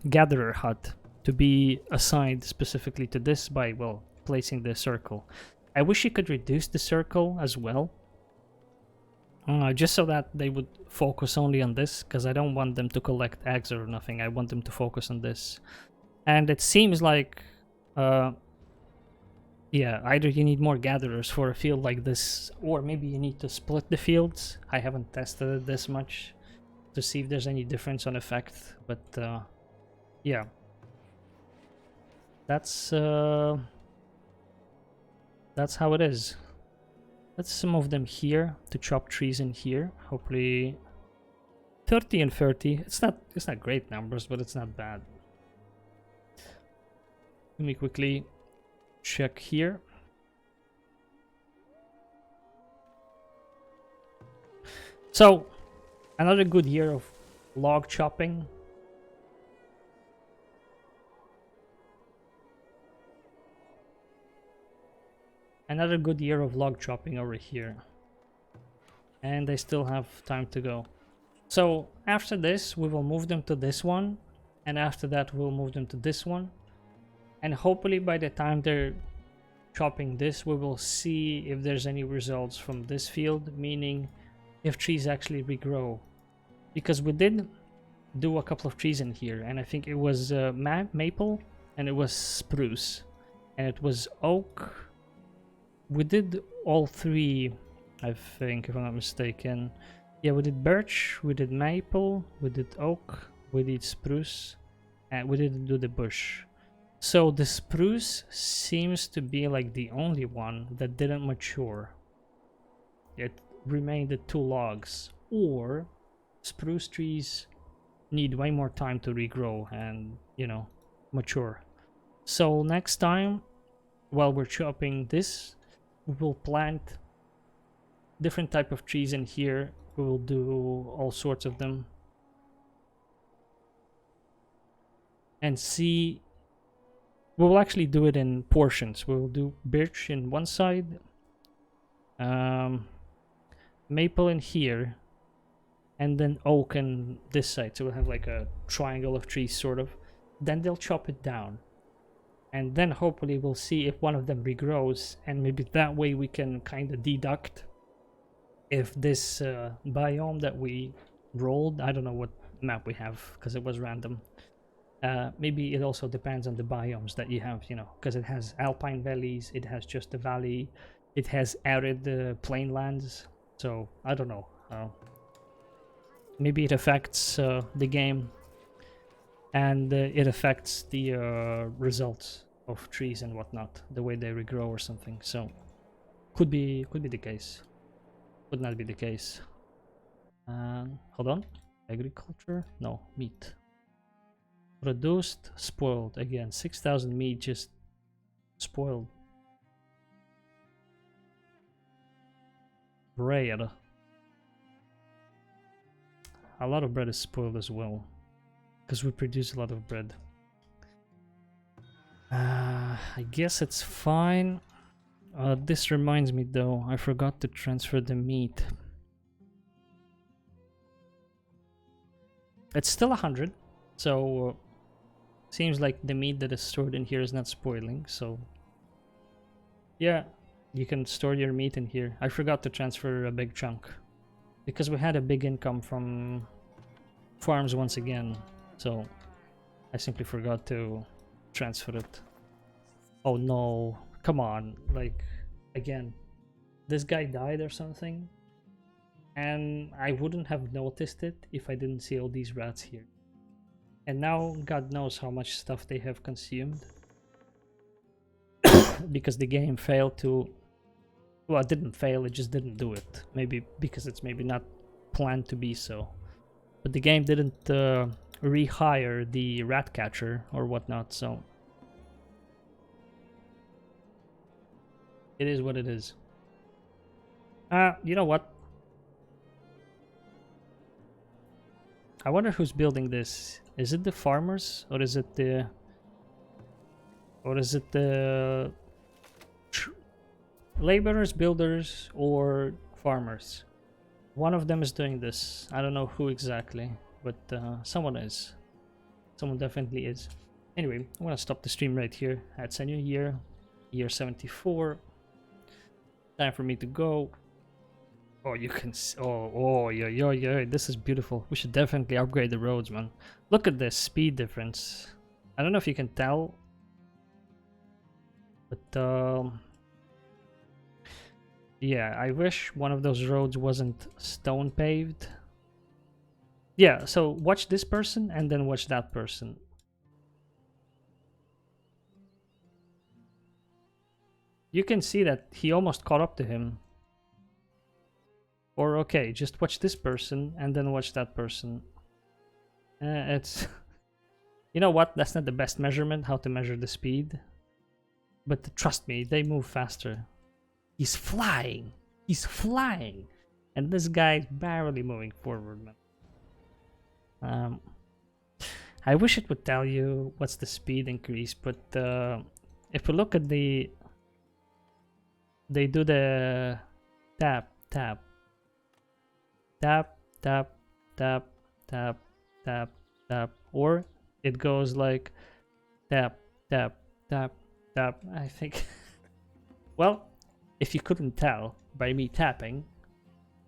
gatherer hut to be assigned specifically to this by, well, placing the circle. I wish you could reduce the circle as well, just so that they would focus only on this, because I don't want them to collect eggs or nothing. I want them to focus on this. And it seems like, yeah, either you need more gatherers for a field like this, or maybe you need to split the fields. I haven't tested it this much to see if there's any difference on effect, but yeah. That's how it is. Let's move them here to chop trees in here. Hopefully 30 and 30. It's not great numbers, but it's not bad. Let me quickly check here. So, another good year of log chopping. Another good year of log chopping over here. And they still have time to go. So after this, we will move them to this one. And after that, we'll move them to this one. And hopefully by the time they're chopping this, we will see if there's any results from this field. Meaning if trees actually regrow. Because we did do a couple of trees in here. And I think it was maple and it was spruce. And it was oak. We did all three, I think, if I'm not mistaken. Yeah, we did birch, we did maple, we did oak, we did spruce, and we didn't do the bush. So the spruce seems to be like the only one that didn't mature. It remained at 2 logs. Or spruce trees need way more time to regrow and, you know, mature. So next time, while we're chopping this, we will plant different type of trees in here. We will do all sorts of them. And see, we will actually do it in portions. We will do birch in one side, maple in here, and then oak in this side. So we'll have like a triangle of trees sort of. Then they'll chop it down. And then hopefully we'll see if one of them regrows, and maybe that way we can kind of deduct if this biome that we rolled, I don't know what map we have because it was random. Maybe it also depends on the biomes that you have, you know, because it has alpine valleys, it has just a valley, it has arid plain lands. So I don't know. Maybe it affects the game. And it affects the results of trees and whatnot, the way they regrow or something. So could be the case. Could not be the case. Hold on. Agriculture? No, meat. Produced, spoiled. Again, 6,000 meat just spoiled. Bread. A lot of bread is spoiled as well, because we produce a lot of bread. I guess it's fine. This reminds me though, I forgot to transfer the meat. It's still 100, so seems like the meat that is stored in here is not spoiling, so yeah, you can store your meat in here. I forgot to transfer a big chunk because we had a big income from farms once again, so I simply forgot to transfer it. Oh no, come on, like, again, this guy died or something, and I wouldn't have noticed it if I didn't see all these rats here. And now God knows how much stuff they have consumed. Because the game failed to... Well, it didn't fail, it just didn't do it. Maybe because it's maybe not planned to be so. But the game didn't rehire the rat catcher or whatnot, so... It is what it is. You know what? I wonder who's building this. Is it the farmers or is it the... Or is it the... laborers, builders, or farmers? One of them is doing this. I don't know who exactly, but someone is. Someone definitely is. Anyway, I'm gonna stop the stream right here. It's a new year. Year 74. Time for me to go. Oh, you can see, yeah, this is beautiful. We should definitely upgrade the roads, man. Look at this speed difference. I don't know if you can tell, but yeah, I wish one of those roads wasn't stone paved. Yeah, so watch this person and then watch that person. You can see that he almost caught up to him. Or okay, just watch this person and then watch that person. It's... You know what? That's not the best measurement, how to measure the speed. But trust me, they move faster. He's flying! He's flying! And this guy's barely moving forward, man. I wish it would tell you what's the speed increase, but if we look at the... They do the tap, tap. Tap, tap, tap, tap, tap, tap. Or it goes like tap, tap, tap, tap. I think... Well, if you couldn't tell by me tapping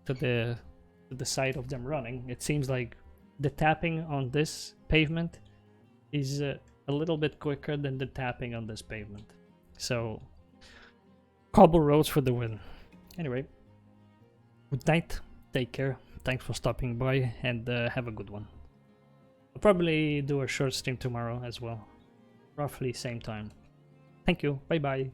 to the side of them running, it seems like the tapping on this pavement is a little bit quicker than the tapping on this pavement. So... Cobble roads for the win. Anyway, good night, take care, thanks for stopping by, and have a good one. I'll probably do a short stream tomorrow as well, roughly same time. Thank you, bye bye.